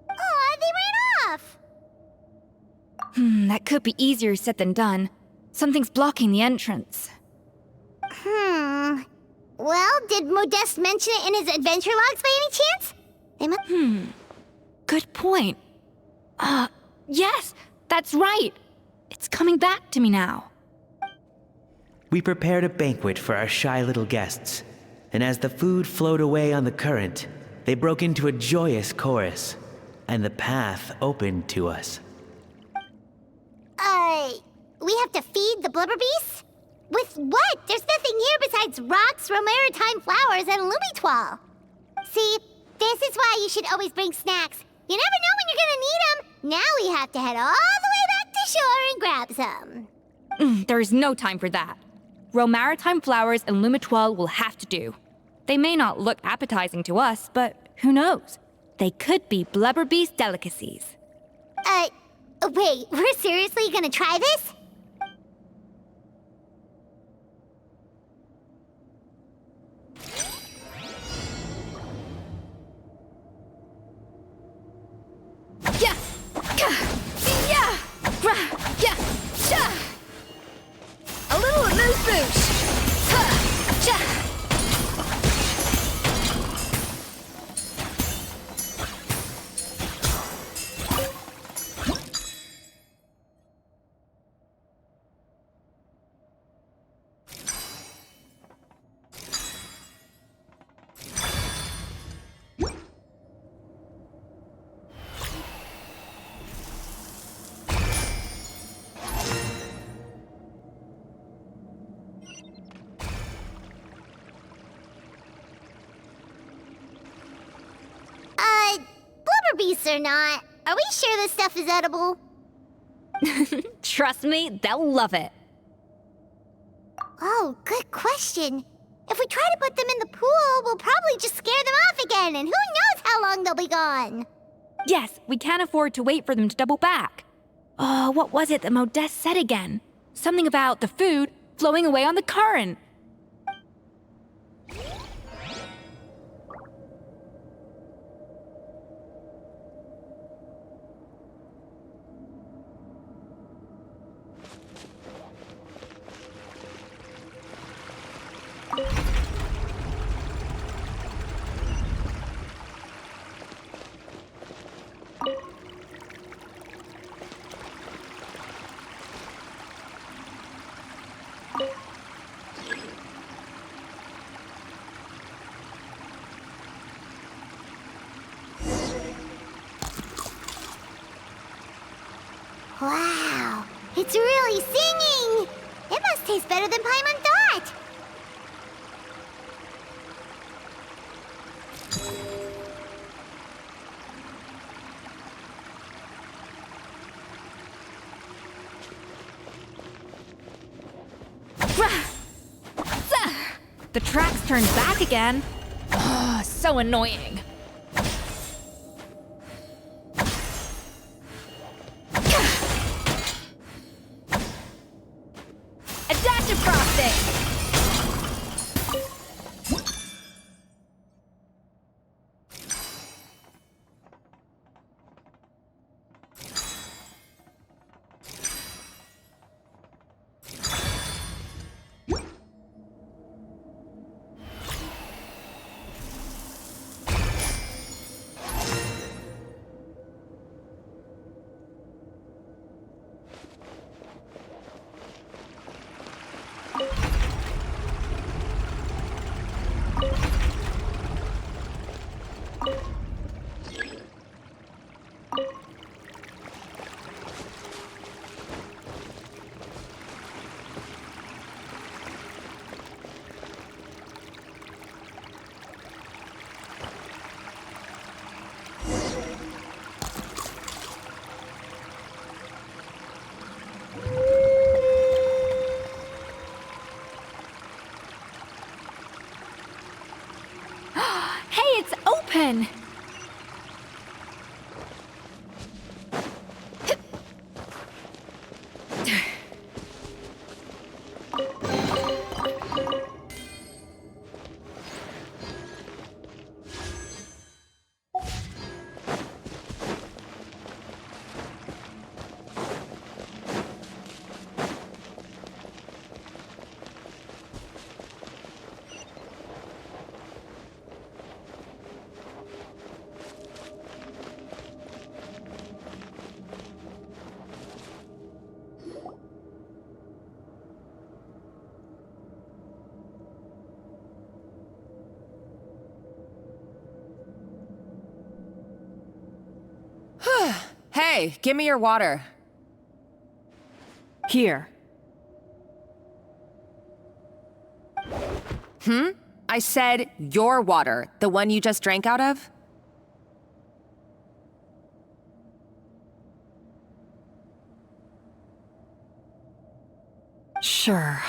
Aw, they ran off! That could be easier said than done. Something's blocking the entrance. Well, did Modeste mention it in his adventure logs by any chance? They must. Good point. Yes, that's right. It's coming back to me now. We prepared a banquet for our shy little guests, and as the food flowed away on the current, they broke into a joyous chorus, and the path opened to us. We have to feed the blubber beasts? With what? There's nothing here besides rocks, romaritime flowers, and lumitoile. See, this is why you should always bring snacks. You never know when you're gonna need them. Now we have to head all the way back to shore and grab some. There's no time for that. Romaritime flowers and lumitoile will have to do. They may not look appetizing to us, but who knows? They could be blubber beast delicacies. Wait, we're seriously gonna try this? A little amuse-bouche! Blubber beasts or not, are we sure this stuff is edible? Trust me, they'll love it. Oh, good question. If we try to put them in the pool, we'll probably just scare them off again, and who knows how long they'll be gone. Yes, we can't afford to wait for them to double back. Oh, what was it that Modeste said again? Something about the food flowing away on the current. Wow, it's really singing! It must taste better than Paimon thought! The tracks turned back again. Ugh, so annoying. Adaptive crossing! Hey, it's open! Hey, give me your water. Here. I said your water, the one you just drank out of? Sure.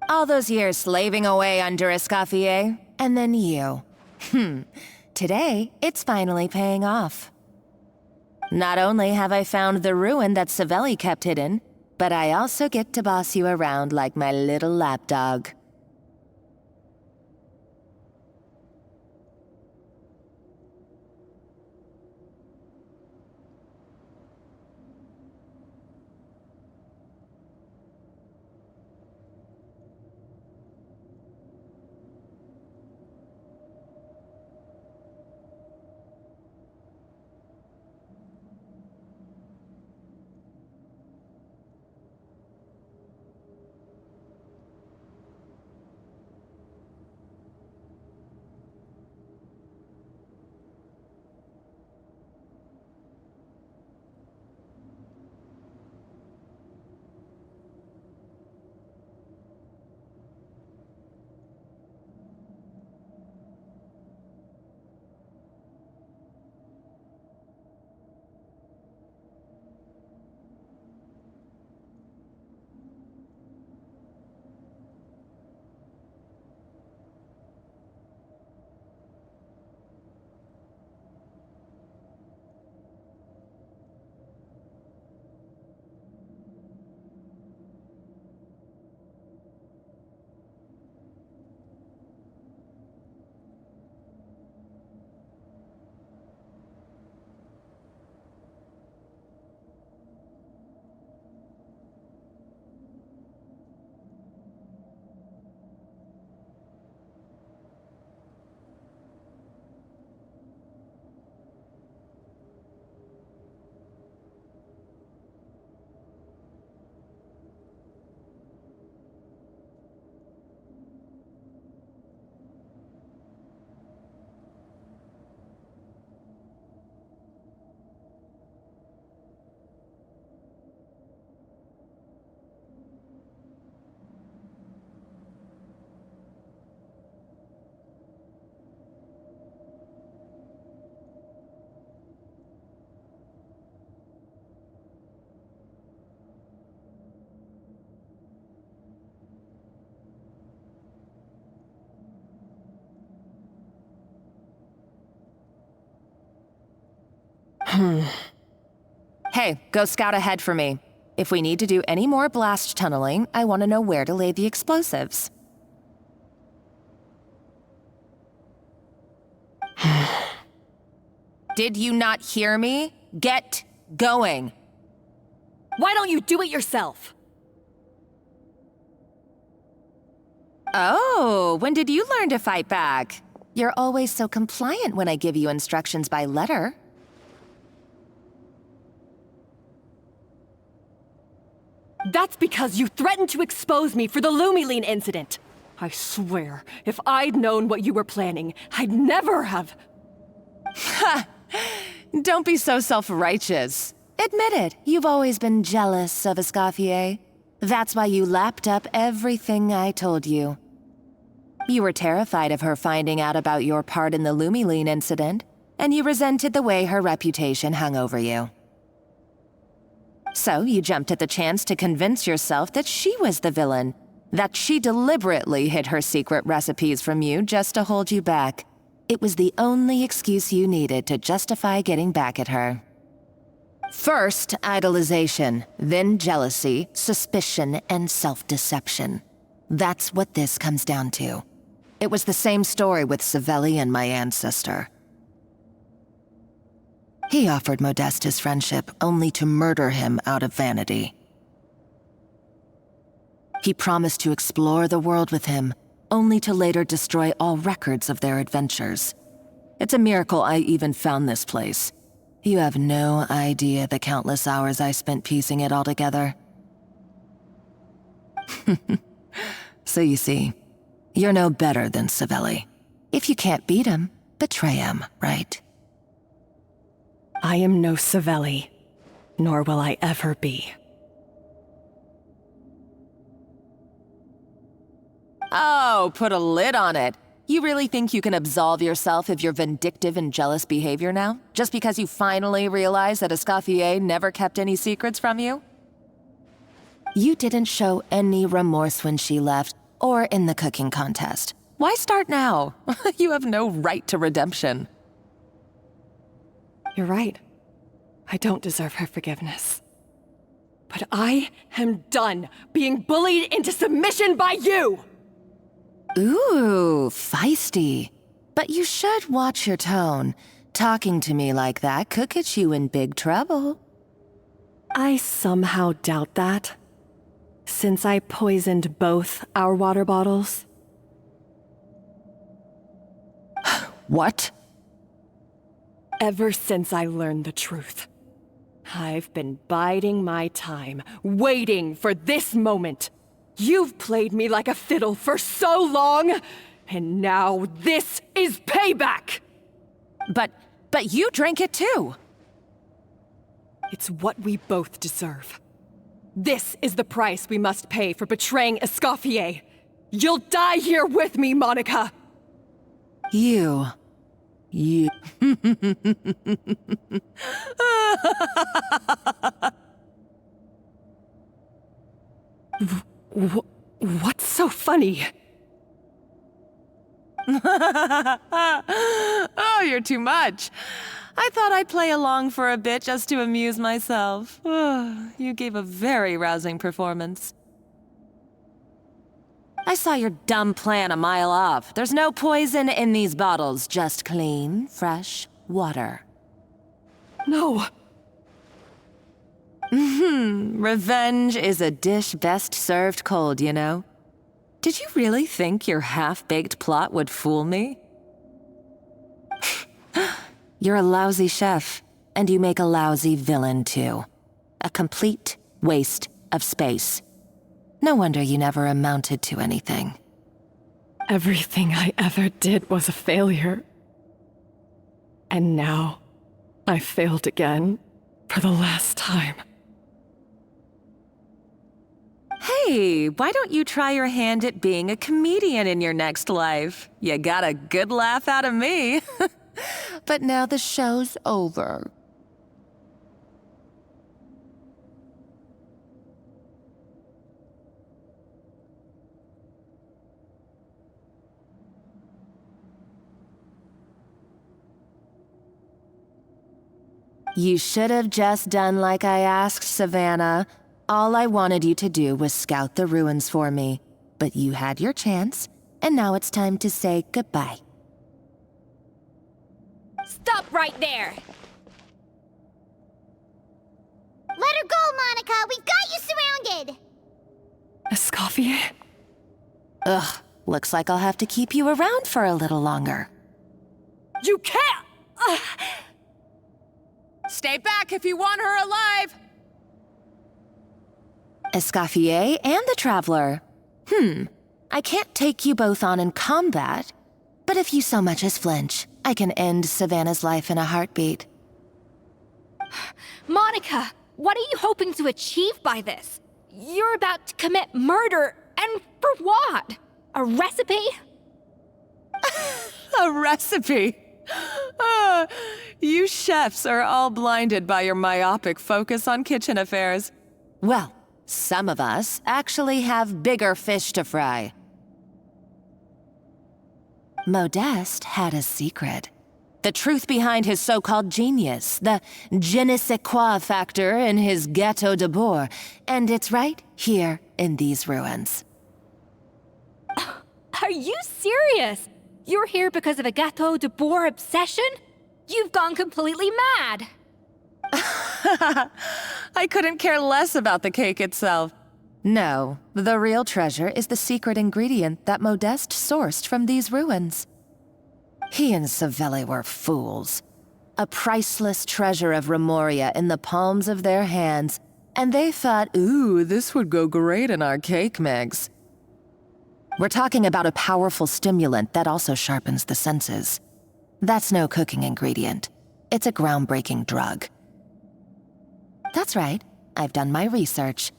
All those years slaving away under Escoffier, and then you. Today, it's finally paying off. Not only have I found the ruin that Savelli kept hidden, but I also get to boss you around like my little lapdog. Hey, go scout ahead for me. If we need to do any more blast tunneling, I want to know where to lay the explosives. Did you not hear me? Get going. Why don't you do it yourself? Oh, when did you learn to fight back? You're always so compliant when I give you instructions by letter. That's because you threatened to expose me for the Lumiline incident. I swear, if I'd known what you were planning, I'd never have... Ha! Don't be so self-righteous. Admit it, you've always been jealous of Escoffier. That's why you lapped up everything I told you. You were terrified of her finding out about your part in the Lumiline incident, and you resented the way her reputation hung over you. So you jumped at the chance to convince yourself that she was the villain, that she deliberately hid her secret recipes from you just to hold you back. It was the only excuse you needed to justify getting back at her. First, idolization, then jealousy, suspicion, and self-deception. That's what this comes down to. It was the same story with Savelli and my ancestor. He offered Modeste his friendship only to murder him out of vanity. He promised to explore the world with him, only to later destroy all records of their adventures. It's a miracle I even found this place. You have no idea the countless hours I spent piecing it all together. So you see, you're no better than Savelli. If you can't beat him, betray him, right? I am no Savelli, nor will I ever be. Oh, put a lid on it. You really think you can absolve yourself of your vindictive and jealous behavior now? Just because you finally realize that Escoffier never kept any secrets from you? You didn't show any remorse when she left, or in the cooking contest. Why start now? You have no right to redemption. You're right. I don't deserve her forgiveness. But I am done being bullied into submission by you! Ooh, feisty. But you should watch your tone. Talking to me like that could get you in big trouble. I somehow doubt that. Since I poisoned both our water bottles. What? Ever since I learned the truth, I've been biding my time, waiting for this moment. You've played me like a fiddle for so long, and now this is payback! But you drank it too! It's what we both deserve. This is the price we must pay for betraying Escoffier. You'll die here with me, Monica! You... What's so funny? Oh, you're too much. I thought I'd play along for a bit just to amuse myself. You gave a very rousing performance. I saw your dumb plan a mile off. There's no poison in these bottles, just clean, fresh water. No. Revenge is a dish best served cold, you know? Did you really think your half-baked plot would fool me? You're a lousy chef, and you make a lousy villain, too. A complete waste of space. No wonder you never amounted to anything. Everything I ever did was a failure. And now, I failed again, for the last time. Hey, why don't you try your hand at being a comedian in your next life? You got a good laugh out of me. But now the show's over. You should have just done like I asked, Savannah. All I wanted you to do was scout the ruins for me. But you had your chance, and now it's time to say goodbye. Stop right there! Let her go, Monica! We've got you surrounded! Escoffier? Ugh, looks like I'll have to keep you around for a little longer. You can't! Stay back if you want her alive! Escoffier and the Traveler. I can't take you both on in combat, but if you so much as flinch, I can end Savannah's life in a heartbeat. Monica, what are you hoping to achieve by this? You're about to commit murder, and for what? A recipe? A recipe? You chefs are all blinded by your myopic focus on kitchen affairs. Well, some of us actually have bigger fish to fry. Modeste had a secret. The truth behind his so-called genius, the je ne sais quoi factor in his Gâteau de Bourg, and it's right here in these ruins. Are you serious? You're here because of a Gâteau de Bourg obsession? You've gone completely mad! I couldn't care less about the cake itself. No, the real treasure is the secret ingredient that Modeste sourced from these ruins. He and Savelli were fools. A priceless treasure of Remoria in the palms of their hands, and they thought, ooh, this would go great in our cake mix. We're talking about a powerful stimulant that also sharpens the senses. That's no cooking ingredient. It's a groundbreaking drug. That's right, I've done my research.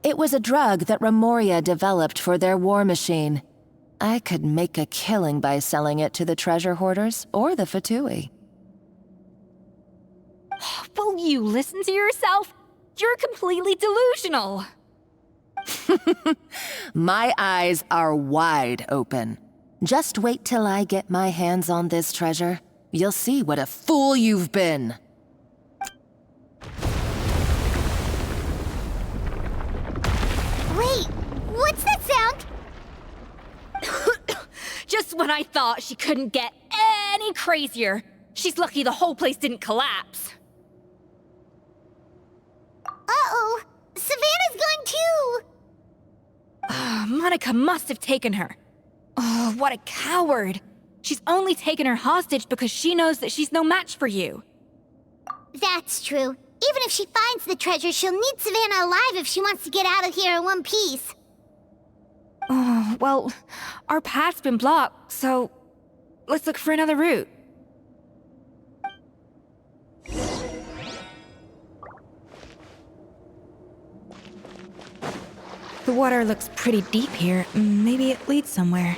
It was a drug that Remoria developed for their war machine. I could make a killing by selling it to the treasure hoarders or the Fatui. Will you listen to yourself? You're completely delusional. My eyes are wide open. Just wait till I get my hands on this treasure. You'll see what a fool you've been. Wait, what's that sound? Just when I thought she couldn't get any crazier. She's lucky the whole place didn't collapse. Uh-oh, Savannah's gone too! Monica must have taken her. Oh, what a coward. She's only taken her hostage because she knows that she's no match for you. That's true. Even if she finds the treasure, she'll need Savannah alive if she wants to get out of here in one piece. Oh, well, our path's been blocked, so let's look for another route. The water looks pretty deep here. Maybe it leads somewhere.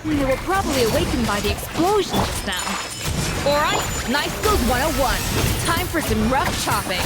They were probably awakened by the explosion just now. Alright, Nice Skills 101. Time for some rough chopping.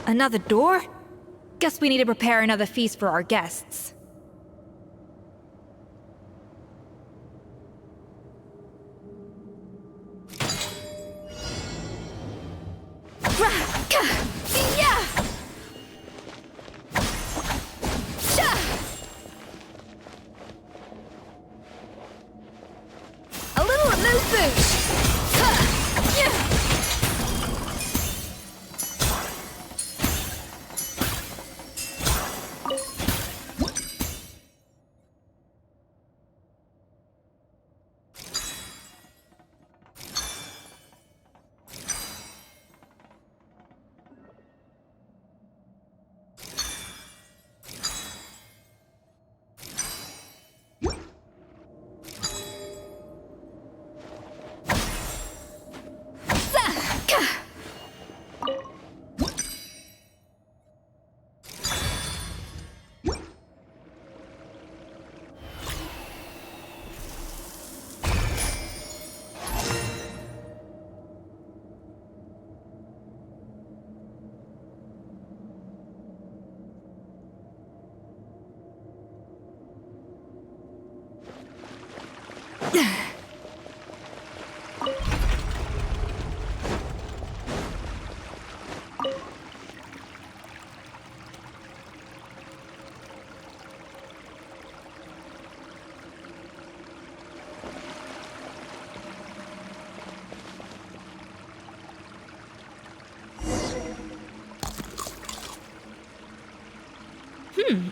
Another door? Guess we need to prepare another feast for our guests. A little loose boosh.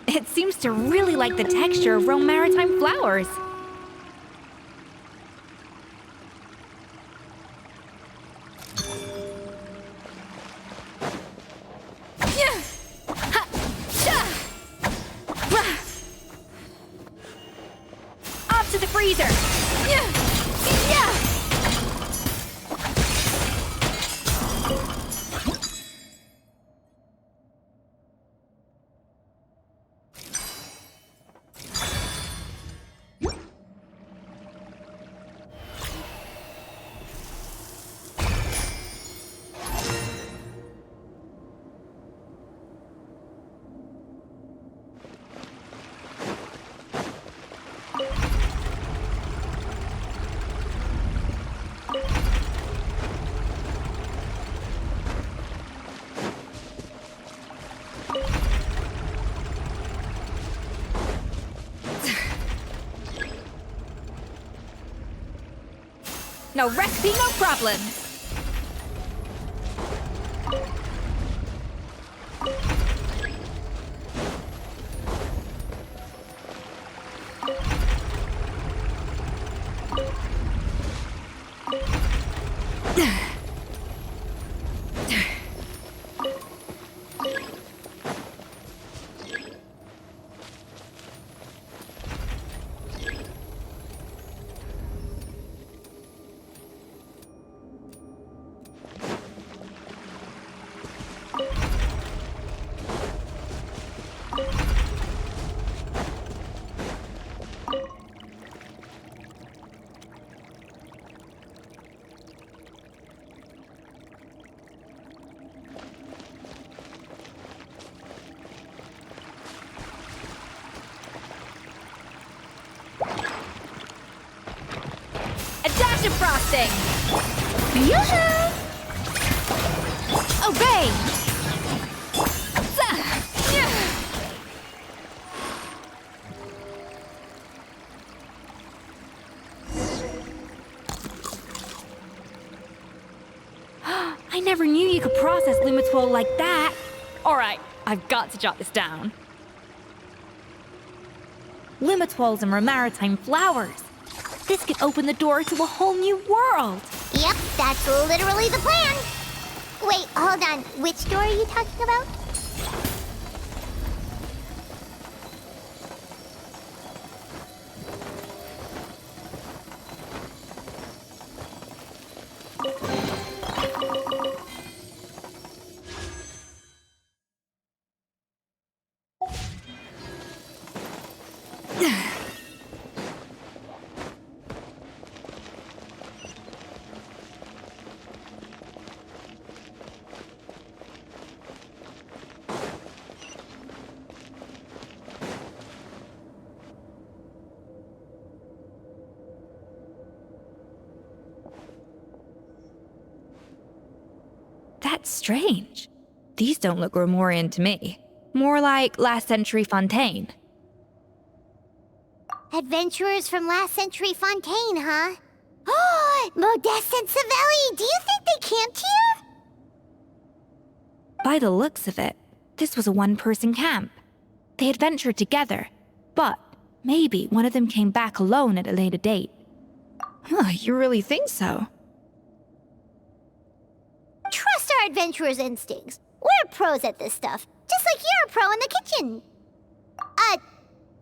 It seems to really like the texture of Rome maritime flowers. Off to the freezer! No recipe, no problem. pizza frosting! Yoo-hoo! Obey! I never knew you could process Lumitwol like that. Alright, I've got to jot this down. Lumitwols and maritime flowers. This could open the door to a whole new world. Yep, that's literally the plan. Wait, hold on. Which door are you talking about? That's strange. These don't look Romorian to me. More like last century Fontaine. Adventurers from last century Fontaine, huh? Oh, Modeste and Savelli, do you think they camped here? By the looks of it, this was a one-person camp. They adventured together, but maybe one of them came back alone at a later date. Huh, you really think so? Trust our adventurers' instincts. We're pros at this stuff, just like you're a pro in the kitchen.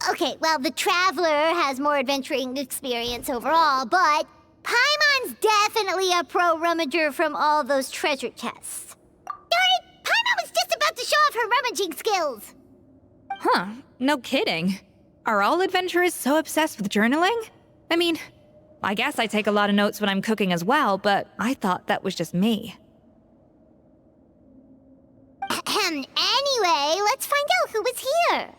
Okay, well, the Traveler has more adventuring experience overall, but Paimon's definitely a pro rummager from all those treasure chests. Darn it! Paimon was just about to show off her rummaging skills! Huh, no kidding. Are all adventurers so obsessed with journaling? I mean, I guess I take a lot of notes when I'm cooking as well, but I thought that was just me. Anyway, let's find out who was here.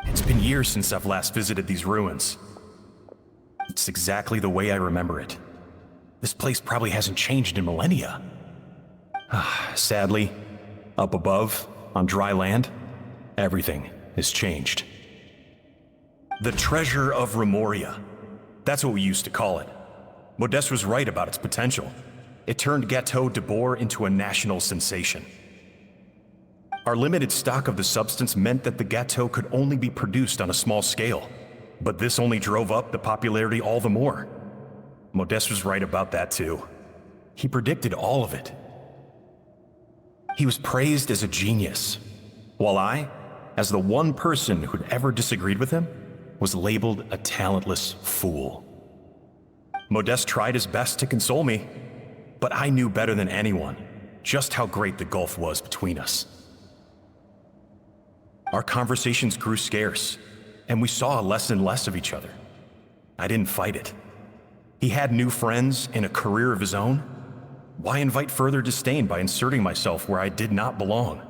It's been years since I've last visited these ruins. It's exactly the way I remember it. This place probably hasn't changed in millennia. Sadly, up above, on dry land, everything has changed. The treasure of Remoria. That's what we used to call it. Modeste was right about its potential. It turned Gâteau de Bourg into a national sensation. Our limited stock of the substance meant that the gâteau could only be produced on a small scale, but this only drove up the popularity all the more. Modeste was right about that too. He predicted all of it. He was praised as a genius, while I, as the one person who'd ever disagreed with him, was labeled a talentless fool. Modeste tried his best to console me, but I knew better than anyone just how great the gulf was between us. Our conversations grew scarce, and we saw less and less of each other. I didn't fight it. He had new friends and a career of his own. Why invite further disdain by inserting myself where I did not belong?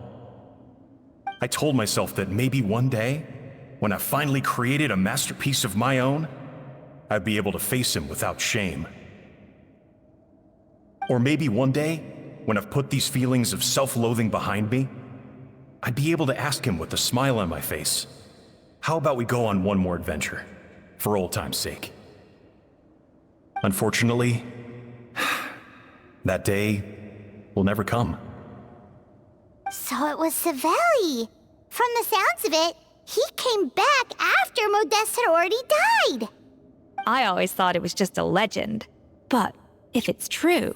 I told myself that maybe one day, when I finally created a masterpiece of my own, I'd be able to face him without shame. Or maybe one day, when I've put these feelings of self-loathing behind me, I'd be able to ask him with a smile on my face, how about we go on one more adventure, for old time's sake? Unfortunately, that day will never come. So it was Savelli. From the sounds of it, he came back after Modeste had already died. I always thought it was just a legend. But if it's true,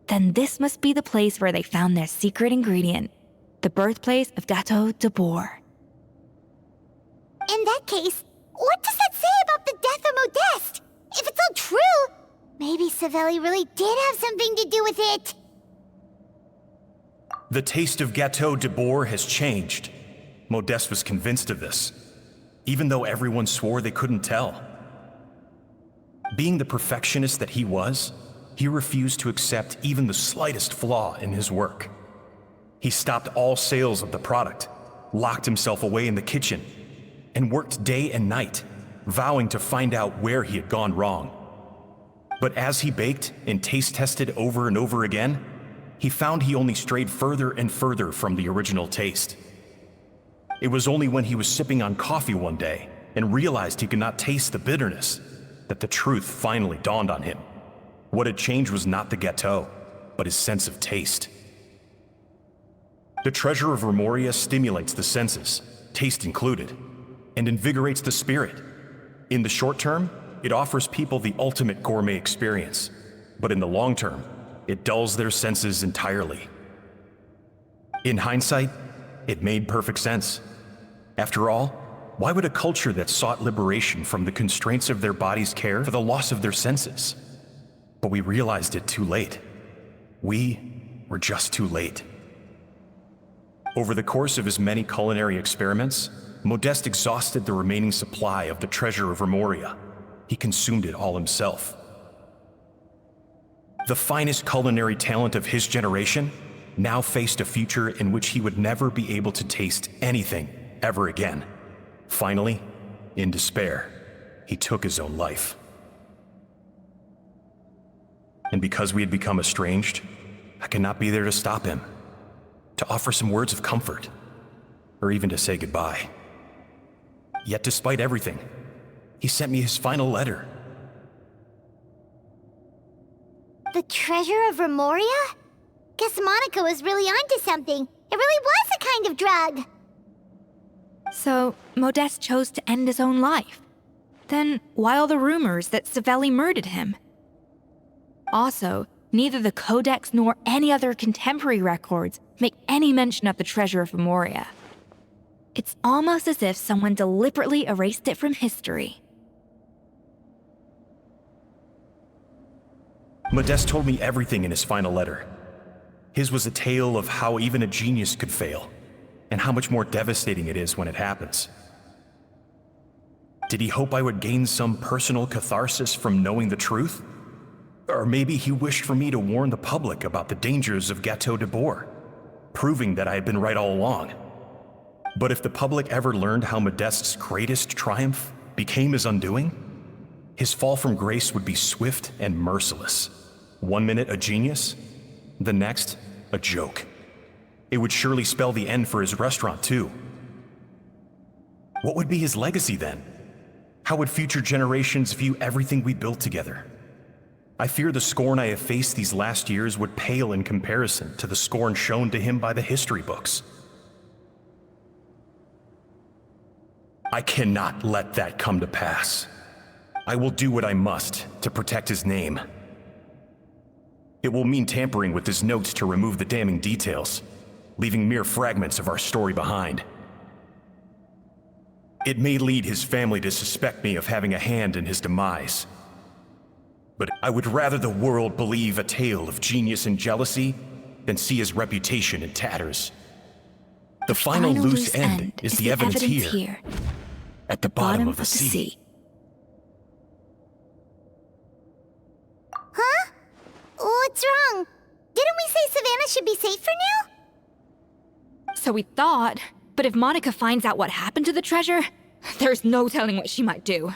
then this must be the place where they found their secret ingredient, the birthplace of Gâteau de Bourg. In that case, what does that say about the death of Modeste? If it's all true, maybe Savelli really did have something to do with it. The taste of Gâteau de Bourg has changed. Modeste was convinced of this, even though everyone swore they couldn't tell. Being the perfectionist that he was, he refused to accept even the slightest flaw in his work. He stopped all sales of the product, locked himself away in the kitchen, and worked day and night, vowing to find out where he had gone wrong. But as he baked and taste tested over and over again, he found he only strayed further and further from the original taste. It was only when he was sipping on coffee one day and realized he could not taste the bitterness that the truth finally dawned on him. What had changed was not the gâteau, but his sense of taste. The treasure of Remoria stimulates the senses, taste included, and invigorates the spirit. In the short term, it offers people the ultimate gourmet experience, but in the long term, it dulls their senses entirely. In hindsight, it made perfect sense. After all, why would a culture that sought liberation from the constraints of their bodies care for the loss of their senses? But we realized it too late. We were just too late. Over the course of his many culinary experiments, Modeste exhausted the remaining supply of the treasure of Remoria. He consumed it all himself. The finest culinary talent of his generation now faced a future in which he would never be able to taste anything ever again. Finally, in despair, he took his own life. And because we had become estranged, I could not be there to stop him, to offer some words of comfort, or even to say goodbye. Yet despite everything, he sent me his final letter. The treasure of Remoria? Guess Monica was really onto something. It really was a kind of drug. So, Modeste chose to end his own life. Then, why all the rumors that Savelli murdered him? Also, neither the Codex nor any other contemporary records make any mention of the treasure of Remoria. It's almost as if someone deliberately erased it from history. Modeste told me everything in his final letter. His was a tale of how even a genius could fail, and how much more devastating it is when it happens. Did he hope I would gain some personal catharsis from knowing the truth? Or maybe he wished for me to warn the public about the dangers of Gâteau de Bourg, proving that I had been right all along. But if the public ever learned how Modeste's greatest triumph became his undoing, his fall from grace would be swift and merciless. 1 minute a genius, the next a joke. It would surely spell the end for his restaurant too. What would be his legacy then? How would future generations view everything we built together? I fear the scorn I have faced these last years would pale in comparison to the scorn shown to him by the history books. I cannot let that come to pass. I will do what I must to protect his name. It will mean tampering with his notes to remove the damning details, leaving mere fragments of our story behind. It may lead his family to suspect me of having a hand in his demise. But I would rather the world believe a tale of genius and jealousy than see his reputation in tatters. The final loose end is the evidence here, at the bottom of the sea. Huh? What's wrong? Didn't we say Savannah should be safe for now? So we thought, but if Monica finds out what happened to the treasure, there's no telling what she might do.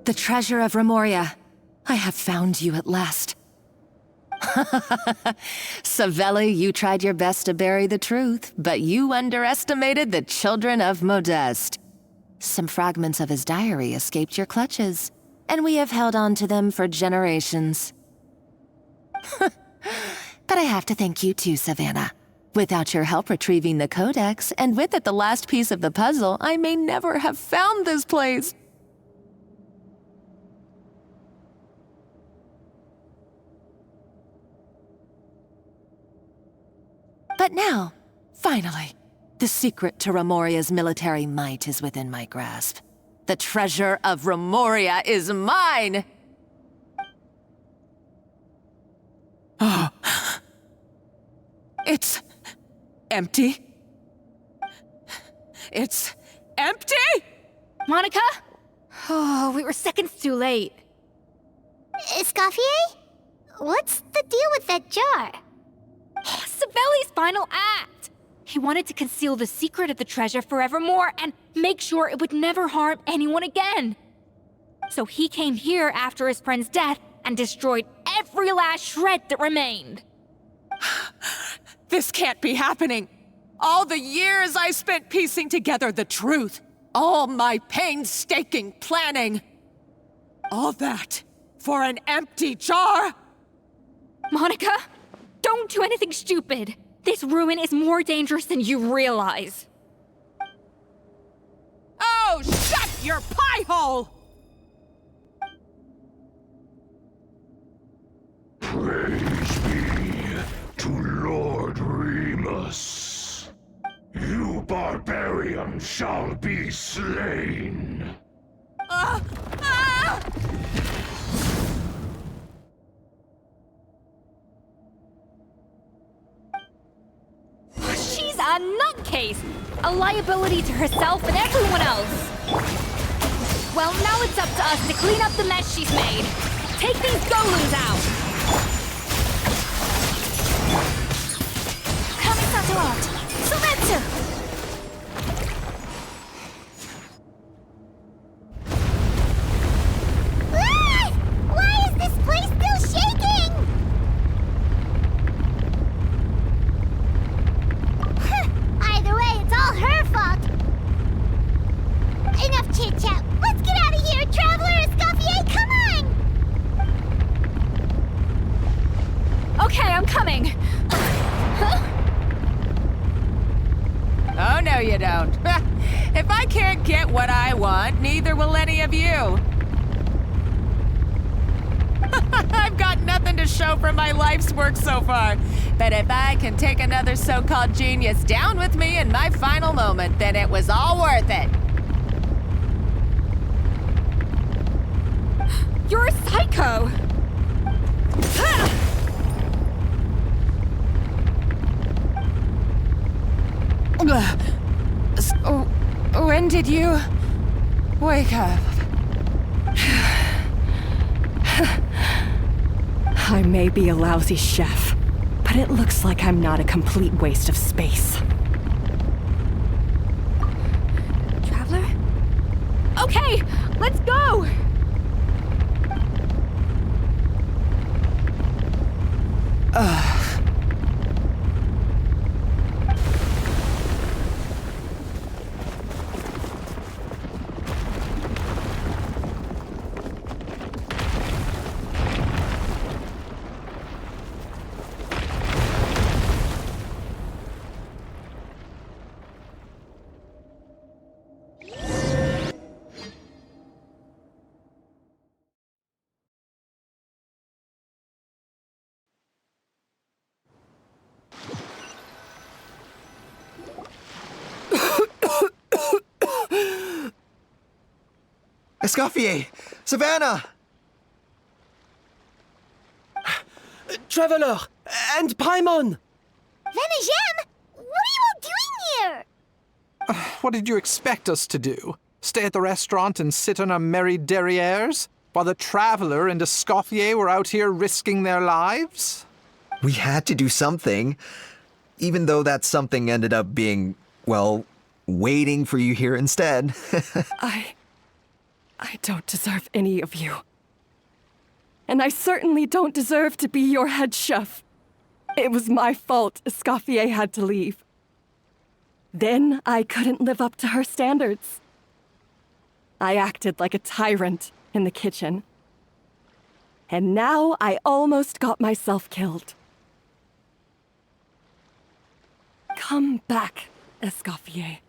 The treasure of Remoria. I have found you at last. Savelli, you tried your best to bury the truth, but you underestimated the children of Modeste. Some fragments of his diary escaped your clutches, and we have held on to them for generations. But I have to thank you too, Savannah. Without your help retrieving the codex, and with it the last piece of the puzzle, I may never have found this place. But now, finally, the secret to Remoria's military might is within my grasp. The treasure of Remoria is mine! Oh. It's empty. It's empty? Monica? Oh, we were seconds too late. Escoffier? What's the deal with that jar? Savelli's final act! He wanted to conceal the secret of the treasure forevermore and make sure it would never harm anyone again. So he came here after his friend's death and destroyed every last shred that remained. This can't be happening. All the years I spent piecing together the truth, all my painstaking planning, all that for an empty jar? Monica, don't do anything stupid. This ruin is more dangerous than you realize. Oh, shut your pie hole! Praise be to Lord Remus. You barbarian shall be slain. She's a nutcase! A liability to herself and everyone else! Well, now it's up to us to clean up the mess she's made. Take these golems out! Kamisato! Sumetsu! Why is this place still shaking? Either way, it's all her fault. Enough chit-chat. Let's get out of here, Traveler Escoffier, come on! Okay, I'm coming. Oh, no you don't. If I can't get what I want, neither will any of you. I've got nothing to show for my life's work so far. But if I can take another so-called genius down with me in my final moment, then it was all worth it. You're a psycho! So, when did you wake up? I may be a lousy chef, but it looks like I'm not a complete waste of space. Traveler? Okay, let's go! Escoffier! Savannah! Traveler! And Paimon! Venegem? What are you all doing here? What did you expect us to do? Stay at the restaurant and sit on our merry derrieres? While the Traveler and Escoffier were out here risking their lives? We had to do something. Even though that something ended up being, well, waiting for you here instead. I don't deserve any of you. And I certainly don't deserve to be your head chef. It was my fault Escoffier had to leave. Then I couldn't live up to her standards. I acted like a tyrant in the kitchen. And now I almost got myself killed. Come back, Escoffier.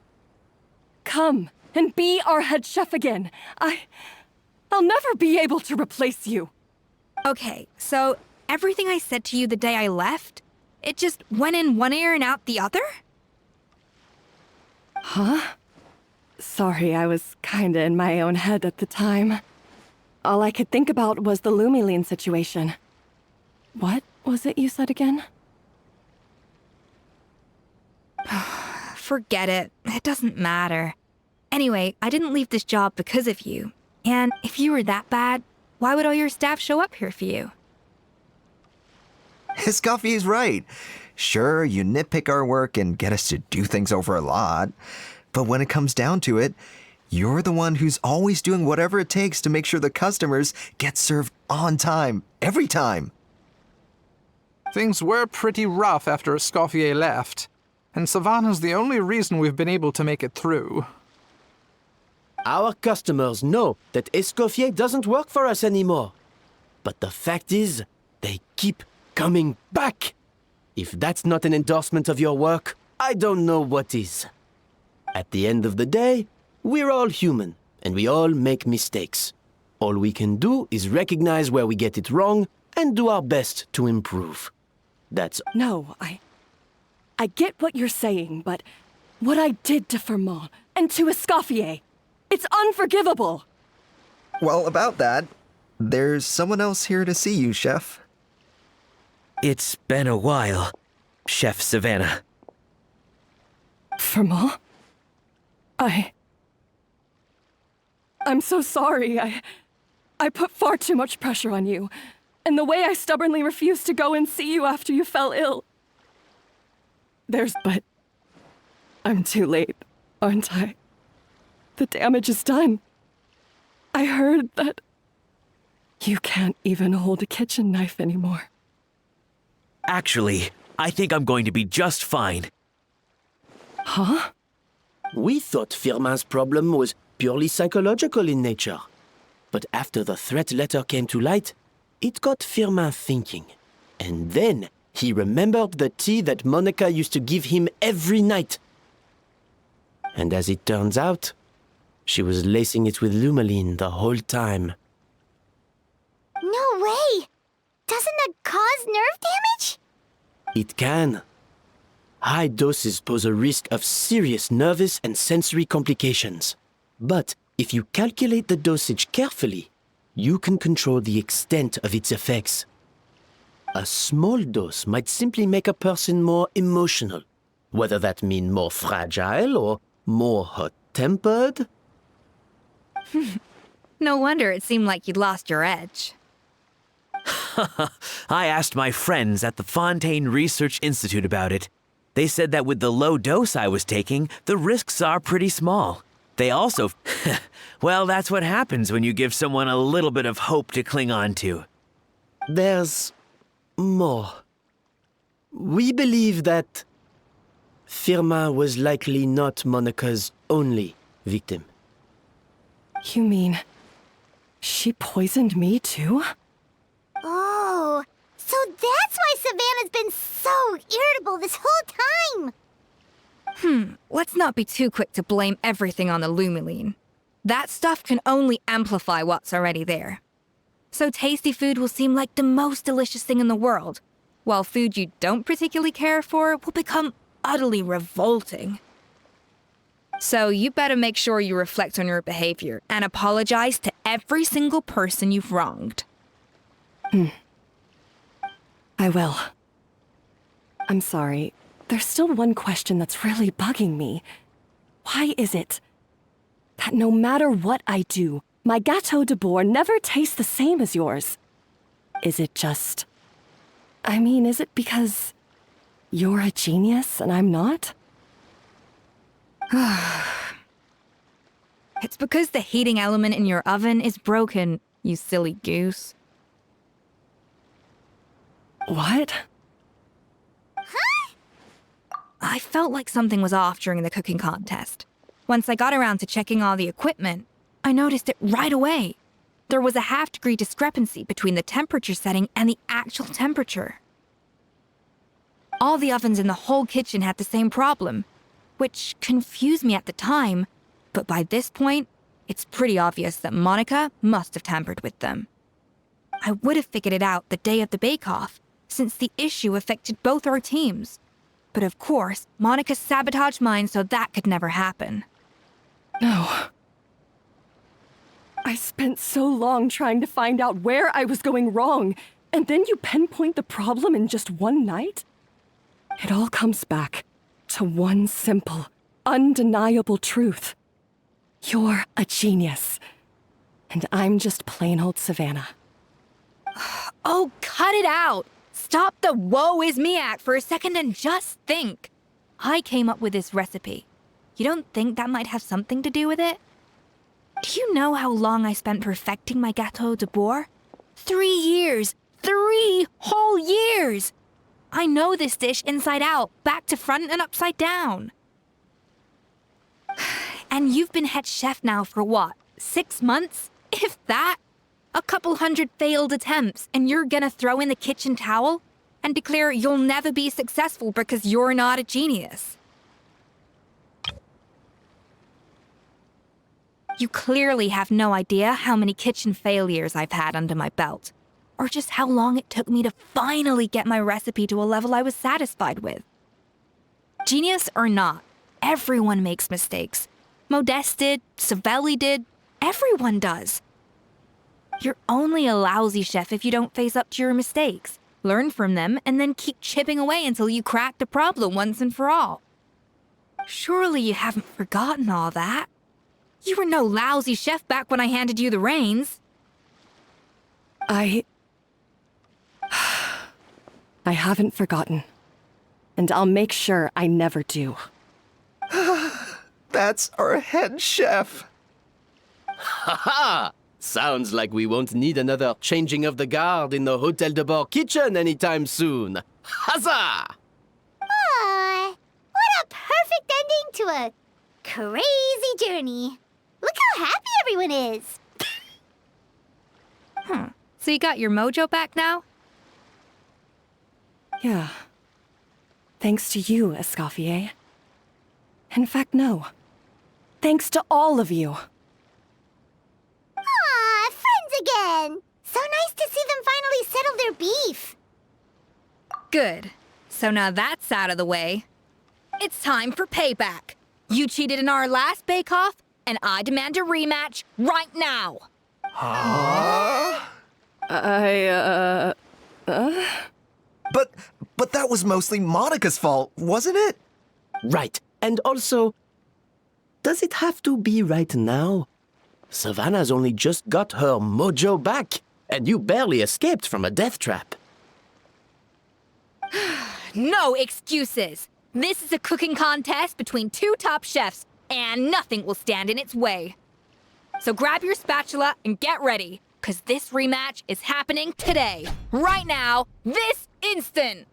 Come and be our head chef again. I'll never be able to replace you. Okay, so everything I said to you the day I left, it just went in one ear and out the other? Huh? Sorry, I was kinda in my own head at the time. All I could think about was the Lumiline situation. What was it you said again? Forget it. It doesn't matter. Anyway, I didn't leave this job because of you. And if you were that bad, why would all your staff show up here for you? Escoffier's right. Sure, you nitpick our work and get us to do things over a lot. But when it comes down to it, you're the one who's always doing whatever it takes to make sure the customers get served on time, every time. Things were pretty rough after Escoffier left, and Savannah's the only reason we've been able to make it through. Our customers know that Escoffier doesn't work for us anymore. But the fact is, they keep coming back. If that's not an endorsement of your work, I don't know what is. At the end of the day, we're all human, and we all make mistakes. All we can do is recognize where we get it wrong and do our best to improve. That's... No, I get what you're saying, but what I did to Firmin and to Escoffier, it's unforgivable. Well, about that, there's someone else here to see you, Chef. It's been a while, Chef Savannah. Firmin? I'm so sorry. I put far too much pressure on you. And the way I stubbornly refused to go and see you after you fell ill. But I'm too late, aren't I? The damage is done. I heard that you can't even hold a kitchen knife anymore. Actually, I think I'm going to be just fine. Huh? We thought Firmin's problem was purely psychological in nature. But after the threat letter came to light, it got Firmin thinking. And then he remembered the tea that Monica used to give him every night. And as it turns out, she was lacing it with Lumiline the whole time. No way! Doesn't that cause nerve damage? It can. High doses pose a risk of serious nervous and sensory complications. But if you calculate the dosage carefully, you can control the extent of its effects. A small dose might simply make a person more emotional, whether that means more fragile or more hot-tempered. No wonder it seemed like you'd lost your edge. I asked my friends at the Fontaine Research Institute about it. They said that with the low dose I was taking, the risks are pretty small. They also... well, that's what happens when you give someone a little bit of hope to cling on to. There's more. We believe that Firmin was likely not Monica's only victim. You mean she poisoned me too? Oh, so that's why Savannah's been so irritable this whole time! Let's not be too quick to blame everything on the Lumiline. That stuff can only amplify what's already there. So tasty food will seem like the most delicious thing in the world, while food you don't particularly care for will become utterly revolting. So you better make sure you reflect on your behavior and apologize to every single person you've wronged. I will. I'm sorry. There's still one question that's really bugging me. Why is it that no matter what I do, my Gâteau de Bourg never tastes the same as yours? Is it just... is it because you're a genius and I'm not? It's because the heating element in your oven is broken, you silly goose. What? I felt like something was off during the cooking contest. Once I got around to checking all the equipment, I noticed it right away. There was a half-degree discrepancy between the temperature setting and the actual temperature. All the ovens in the whole kitchen had the same problem, which confused me at the time, but by this point, it's pretty obvious that Monica must have tampered with them. I would have figured it out the day of the bake-off, since the issue affected both our teams. But of course, Monica sabotaged mine so that could never happen. No. I spent so long trying to find out where I was going wrong, and then you pinpoint the problem in just one night? It all comes back to one simple, undeniable truth. You're a genius, and I'm just plain old Savannah. Oh, cut it out! Stop the woe is me act for a second and just think. I came up with this recipe. You don't think that might have something to do with it? Do you know how long I spent perfecting my gâteau de bois? 3 years! 3 whole years! I know this dish inside out, back to front and upside down. And you've been head chef now for what, 6 months? If that? A couple hundred failed attempts, and you're gonna throw in the kitchen towel and declare you'll never be successful because you're not a genius. You clearly have no idea how many kitchen failures I've had under my belt, or just how long it took me to finally get my recipe to a level I was satisfied with. Genius or not, everyone makes mistakes. Modeste did, Savelli did, everyone does. You're only a lousy chef if you don't face up to your mistakes, learn from them, and then keep chipping away until you crack the problem once and for all. Surely you haven't forgotten all that. You were no lousy chef back when I handed you the reins. I haven't forgotten. And I'll make sure I never do. That's our head chef. Ha ha! Sounds like we won't need another changing of the guard in the Hôtel de Bord kitchen anytime soon. Huzzah! Aw, what a perfect ending to a crazy journey. Look how happy everyone is. So you got your mojo back now? Yeah. Thanks to you, Escoffier. In fact, no. Thanks to all of you. Aw, friends again. So nice to see them finally settle their beef. Good. So now that's out of the way. It's time for payback. You cheated in our last bake-off, and I demand a rematch right now. But that was mostly Monica's fault, wasn't it? Right. And also, does it have to be right now? Savannah's only just got her mojo back, and you barely escaped from a death trap. No excuses. This is a cooking contest between 2 top chefs, and nothing will stand in its way. So grab your spatula and get ready, because this rematch is happening today. Right now, this instant.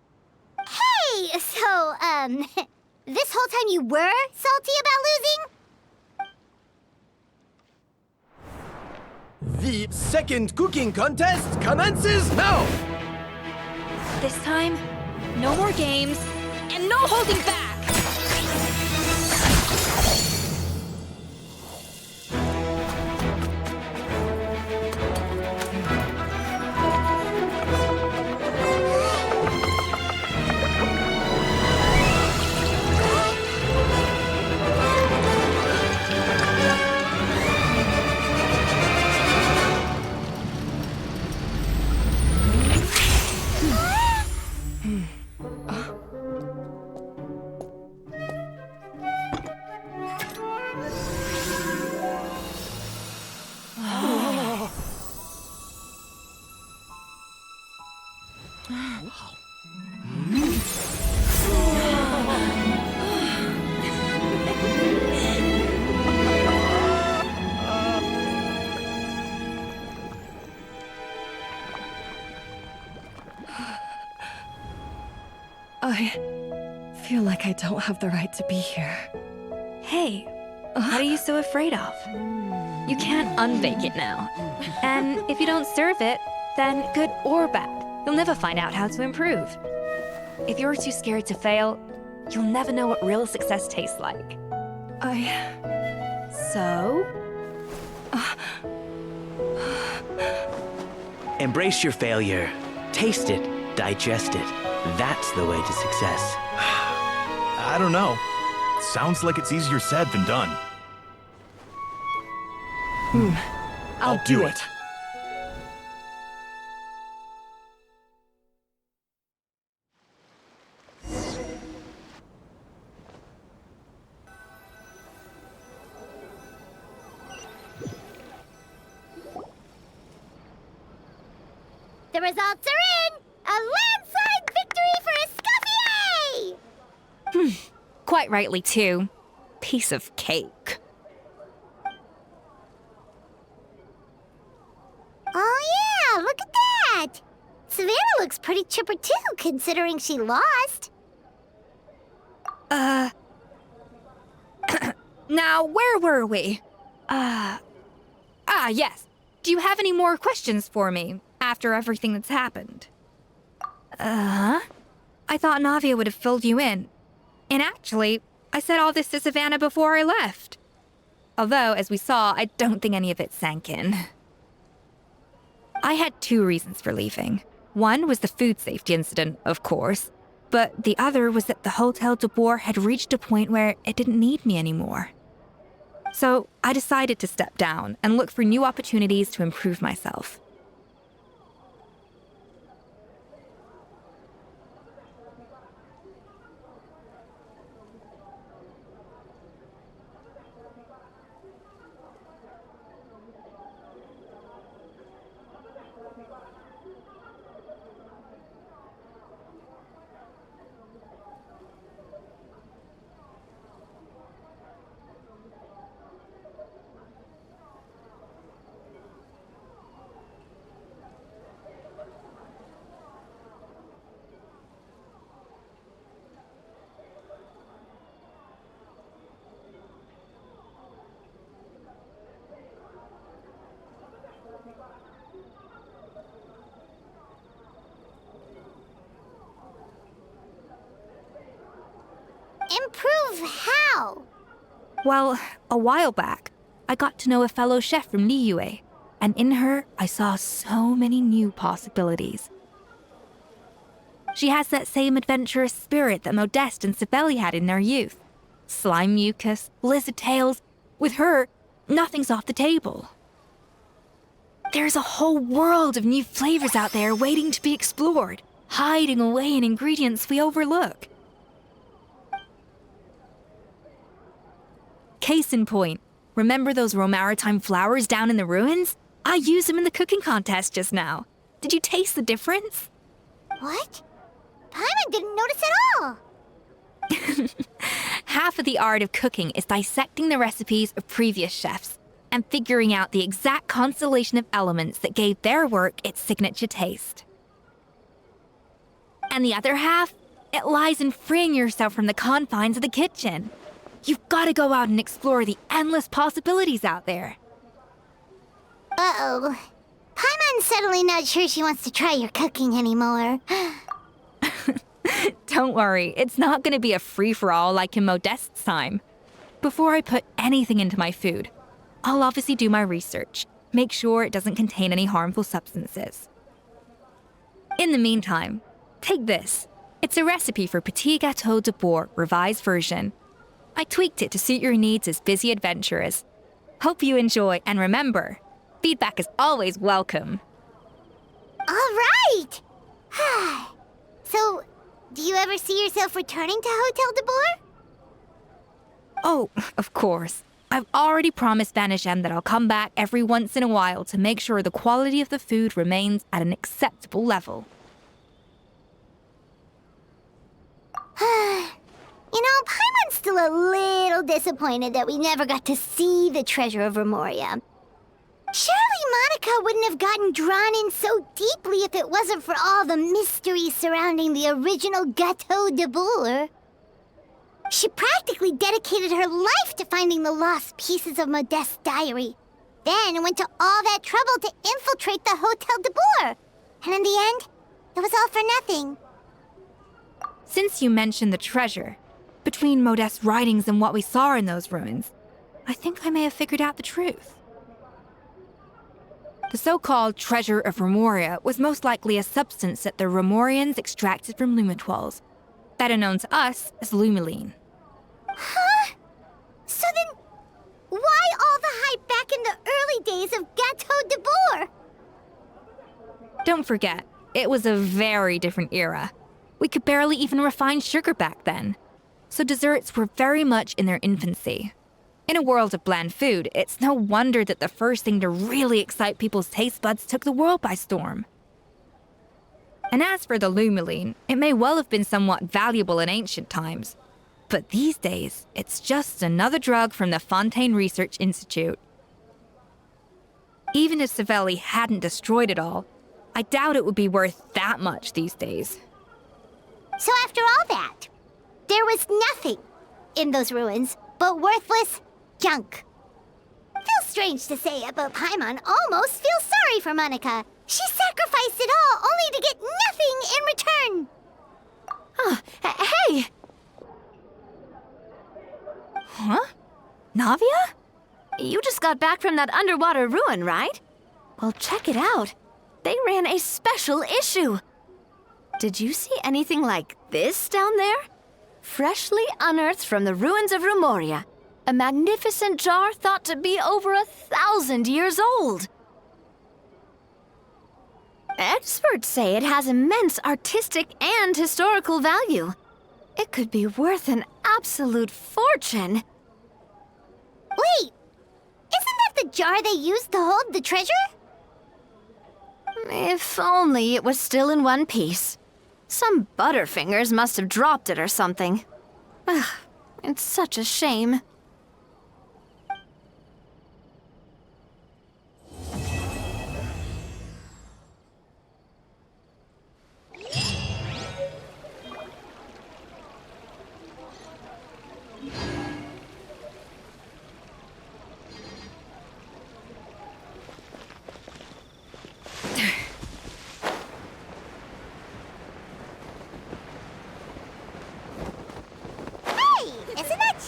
Hey, so, this whole time you were salty about losing? The second cooking contest commences now! This time, no more games, and no holding back! I feel like I don't have the right to be here. Hey, what are you so afraid of? You can't unbake it now. And if you don't serve it, then good or bad, you'll never find out how to improve. If you're too scared to fail, you'll never know what real success tastes like. So? Embrace your failure. Taste it. Digest it. That's the way to success. I don't know. Sounds like it's easier said than done. I'll do it. The results are in! A landslide victory for Escoffier! Quite rightly, too. Piece of cake. Oh yeah, look at that! Savannah looks pretty chipper too, considering she lost. Now, where were we? Yes. Do you have any more questions for me after everything that's happened? I thought Navia would have filled you in. And actually, I said all this to Savannah before I left. Although, as we saw, I don't think any of it sank in. I had 2 reasons for leaving. One was the food safety incident, of course, but the other was that the Hotel de Boer had reached a point where it didn't need me anymore. So I decided to step down and look for new opportunities to improve myself. Improve how? Well, a while back, I got to know a fellow chef from Liyue, and in her, I saw so many new possibilities. She has that same adventurous spirit that Modeste and Sibeli had in their youth. Slime mucus, lizard tails. With her, nothing's off the table. There's a whole world of new flavors out there waiting to be explored, hiding away in ingredients we overlook. Case in point, remember those Romaritime flowers down in the ruins? I used them in the cooking contest just now. Did you taste the difference? What? Paimon didn't notice at all! Half of the art of cooking is dissecting the recipes of previous chefs and figuring out the exact constellation of elements that gave their work its signature taste. And the other half, it lies in freeing yourself from the confines of the kitchen. You've got to go out and explore the endless possibilities out there. Uh-oh. Paimon's suddenly not sure she wants to try your cooking anymore. Don't worry, it's not going to be a free-for-all like in Modeste's time. Before I put anything into my food, I'll obviously do my research, make sure it doesn't contain any harmful substances. In the meantime, take this. It's a recipe for Petit Gâteau de Boer, revised version. I tweaked it to suit your needs as busy adventurers. Hope you enjoy, and remember, feedback is always welcome. All right! So, do you ever see yourself returning to Hotel de Boer? Oh, of course. I've already promised Vanishem that I'll come back every once in a while to make sure the quality of the food remains at an acceptable level. You know, Paimon's still a little disappointed that we never got to see the treasure of Remoria. Surely Monica wouldn't have gotten drawn in so deeply if it wasn't for all the mystery surrounding the original Gâteau de Bourg. She practically dedicated her life to finding the lost pieces of Modeste's diary, then went to all that trouble to infiltrate the Hôtel de Bourg. And in the end, it was all for nothing. Since you mentioned the treasure, between Modeste's writings and what we saw in those ruins, I think I may have figured out the truth. The so-called Treasure of Remoria was most likely a substance that the Remorians extracted from Lumitoiles, better known to us as Lumiline. Huh? So then, why all the hype back in the early days of Gâteau de Bourg? Don't forget, it was a very different era. We could barely even refine sugar back then, so desserts were very much in their infancy. In a world of bland food, it's no wonder that the first thing to really excite people's taste buds took the world by storm. And as for the Lumiline, it may well have been somewhat valuable in ancient times, but these days, it's just another drug from the Fontaine Research Institute. Even if Savelli hadn't destroyed it all, I doubt it would be worth that much these days. So after all that, there was nothing in those ruins but worthless junk. Feels strange to say it, but Paimon almost feels sorry for Monica. She sacrificed it all only to get nothing in return. Hey! Huh? Navia? You just got back from that underwater ruin, right? Well, check it out. They ran a special issue. Did you see anything like this down there? Freshly unearthed from the ruins of Remoria. A magnificent jar thought to be over 1,000 years old. Experts say it has immense artistic and historical value. It could be worth an absolute fortune. Wait! Isn't that the jar they used to hold the treasure? If only it was still in one piece. Some butterfingers must have dropped it or something. Ugh, it's such a shame.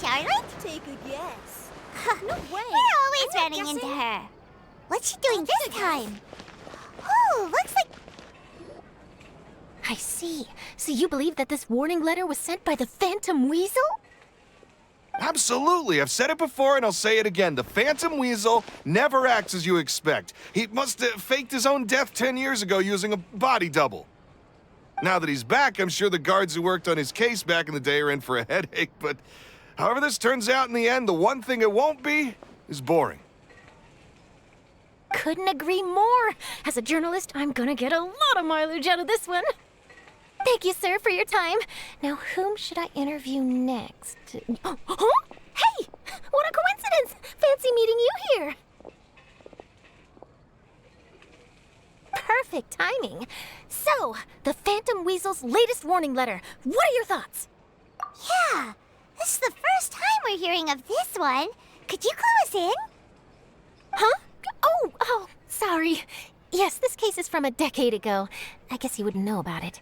Charlotte? Take a guess. No way. We're always running into her. What's she doing this time? Oh, looks like... I see. So you believe that this warning letter was sent by the Phantom Weasel? Absolutely. I've said it before and I'll say it again. The Phantom Weasel never acts as you expect. He must have faked his own death 10 years ago using a body double. Now that he's back, I'm sure the guards who worked on his case back in the day are in for a headache, but... however this turns out in the end, the one thing it won't be is boring. Couldn't agree more. As a journalist, I'm gonna get a lot of mileage out of this one. Thank you, sir, for your time. Now, whom should I interview next? Huh? Hey! What a coincidence! Fancy meeting you here. Perfect timing. So, the Phantom Weasel's latest warning letter. What are your thoughts? Yeah, this is the first time we're hearing of this one. Could you clue us in? Huh? Oh, sorry. Yes, this case is from a decade ago. I guess you wouldn't know about it.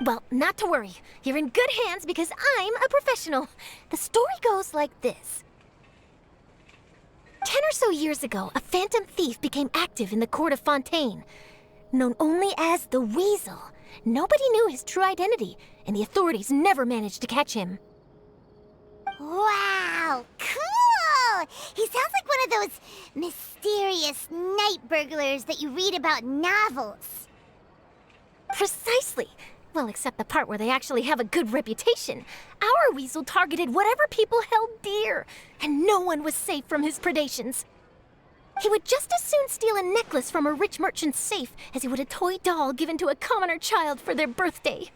Well, not to worry. You're in good hands because I'm a professional. The story goes like this. 10 or so years ago, a phantom thief became active in the court of Fontaine. Known only as the Weasel, nobody knew his true identity, and the authorities never managed to catch him. Wow, cool! He sounds like one of those mysterious night burglars that you read about in novels. Precisely. Well, except the part where they actually have a good reputation. Our Weasel targeted whatever people held dear, and no one was safe from his predations. He would just as soon steal a necklace from a rich merchant's safe as he would a toy doll given to a commoner child for their birthday.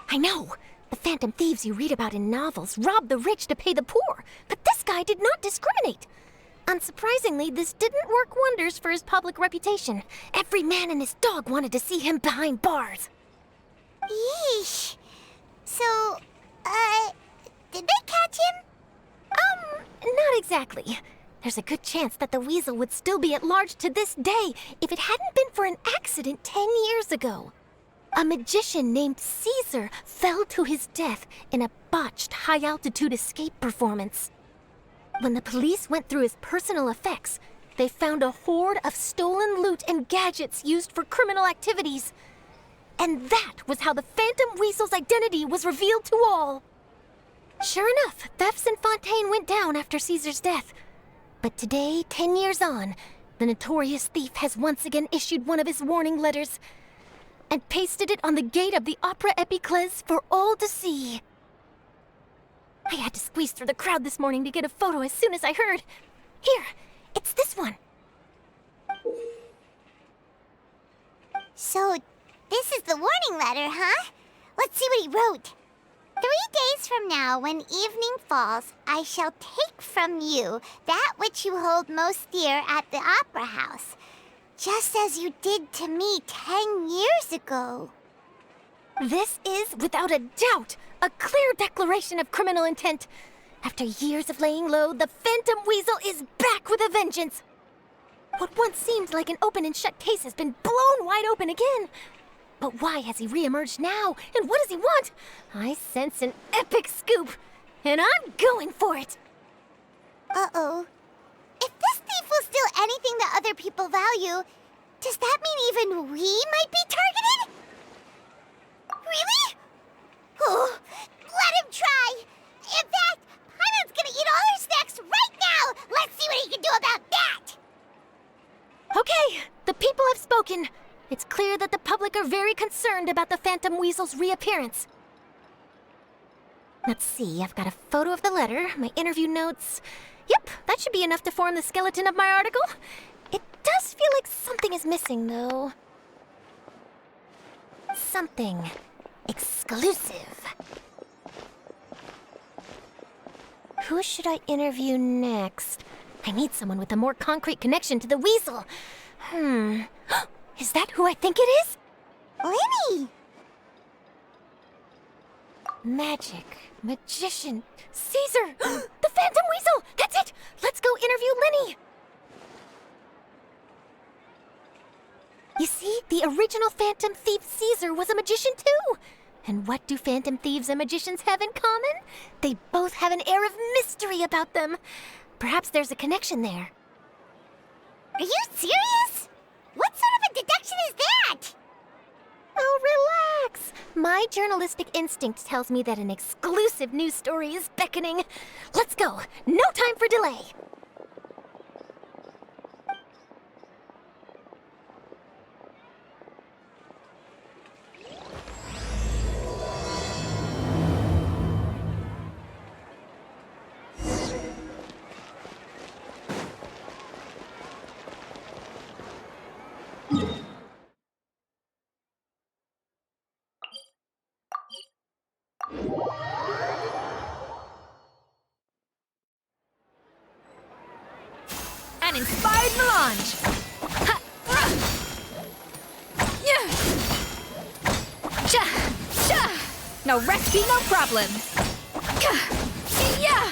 I know. The phantom thieves you read about in novels rob the rich to pay the poor, but this guy did not discriminate. Unsurprisingly, this didn't work wonders for his public reputation. Every man and his dog wanted to see him behind bars. Yeesh. So, did they catch him? Not exactly. There's a good chance that the weasel would still be at large to this day if it hadn't been for an accident 10 years ago. A magician named Caesar fell to his death in a botched high-altitude escape performance. When the police went through his personal effects, they found a hoard of stolen loot and gadgets used for criminal activities. And that was how the Phantom Weasel's identity was revealed to all. Sure enough, thefts in Fontaine went down after Caesar's death. But today, 10 years on, the notorious thief has once again issued one of his warning letters and pasted it on the gate of the Opera Epiclese for all to see. I had to squeeze through the crowd this morning to get a photo as soon as I heard. Here, it's this one. So, this is the warning letter, huh? Let's see what he wrote. 3 days from now, when evening falls, I shall take from you that which you hold most dear at the Opera House, just as you did to me 10 years ago. This is, without a doubt, a clear declaration of criminal intent. After years of laying low, the Phantom Weasel is back with a vengeance. What once seemed like an open and shut case has been blown wide open again. But why has he reemerged now? And what does he want? I sense an epic scoop, and I'm going for it. Uh-oh. If this thief will steal anything that other people value, does that mean even we might be targeted? Really? Oh, let him try. In fact, Paimon's gonna eat all her snacks right now. Let's see what he can do about that. Okay, the people have spoken. It's clear that the public are very concerned about the Phantom Weasel's reappearance. Let's see, I've got a photo of the letter, my interview notes. Yep, that should be enough to form the skeleton of my article. It does feel like something is missing, though. Something exclusive. Who should I interview next? I need someone with a more concrete connection to the weasel. Is that who I think it is? Lenny! Magic, magician, Caesar! The Phantom Weasel! That's it! Let's go interview Lenny! You see, the original Phantom Thief Caesar was a magician too! And what do Phantom Thieves and magicians have in common? They both have an air of mystery about them. Perhaps there's a connection there. Are you serious? What sort of a deduction is that? Oh, relax. My journalistic instinct tells me that an exclusive news story is beckoning. Let's go. No time for delay. An inspired melange! Ha! Yeah! Cha! Cha! No recipe, no problem! Yeah!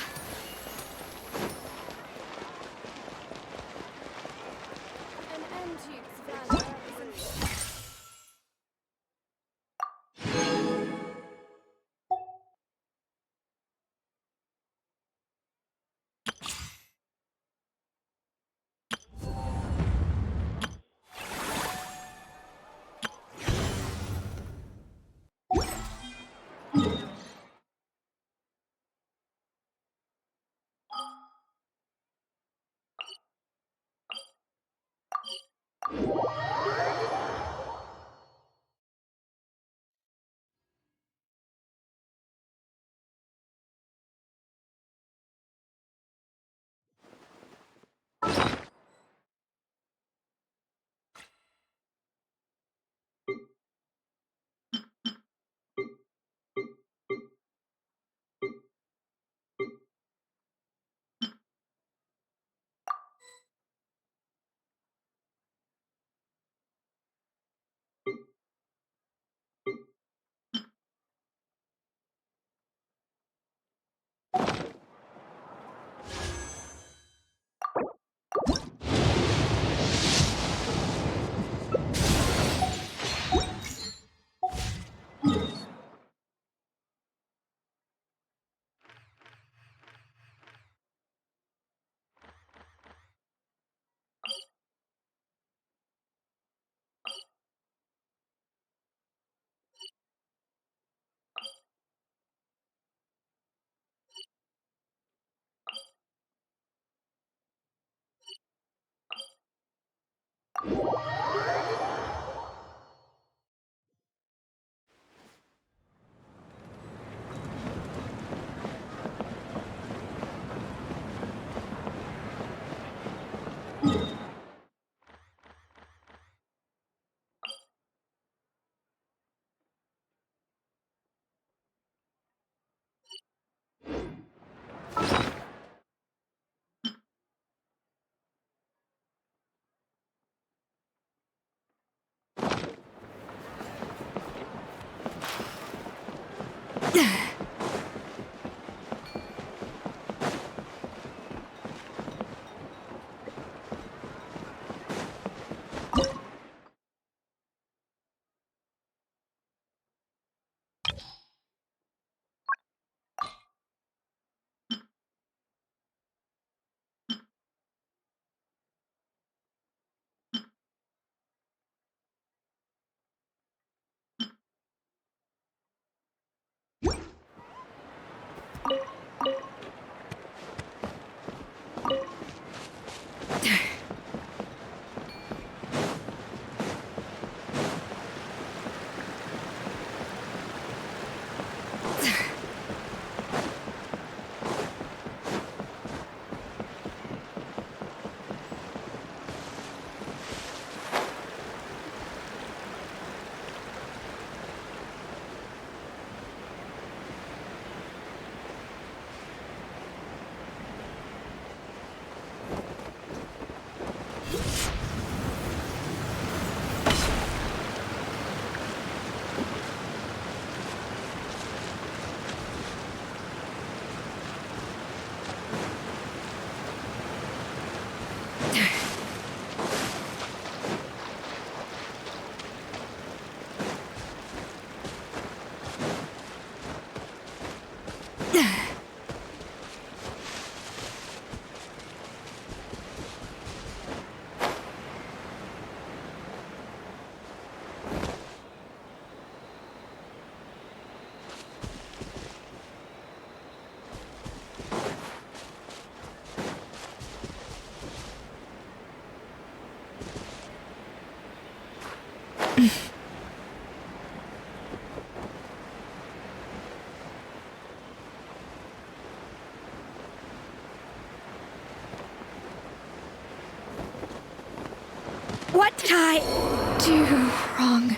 What did I do wrong?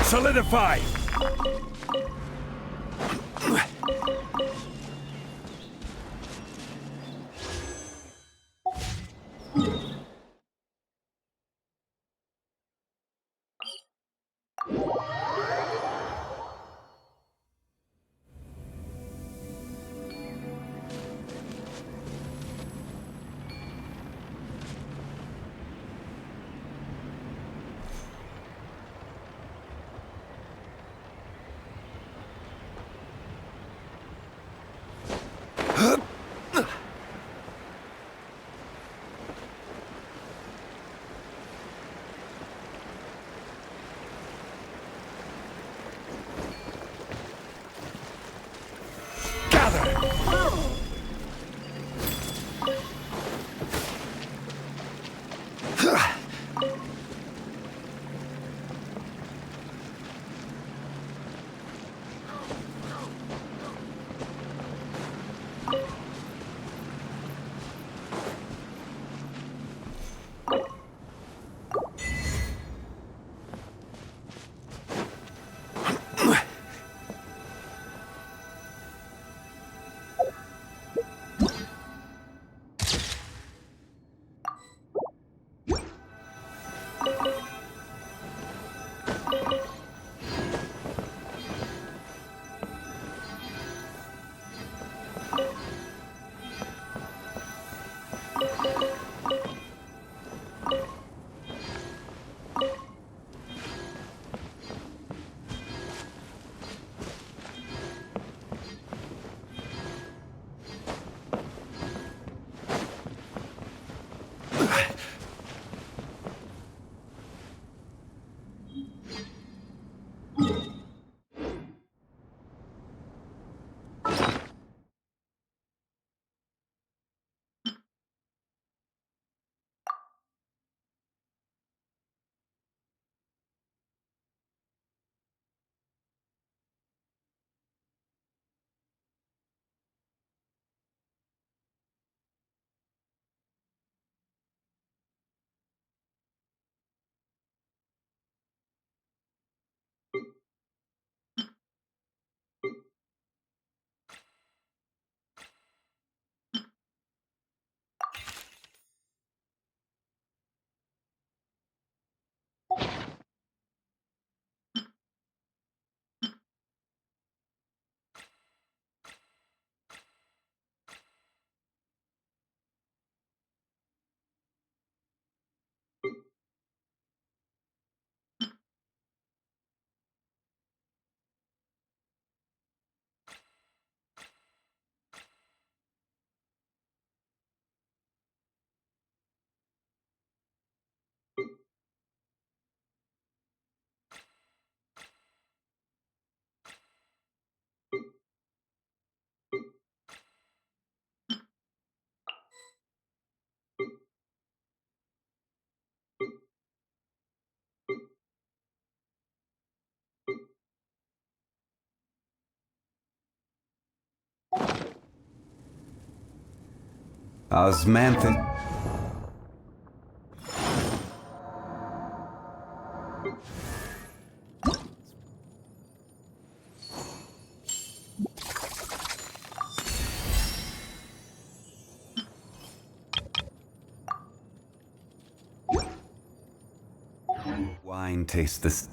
Solidify! Osmanthe. Wine tastes this.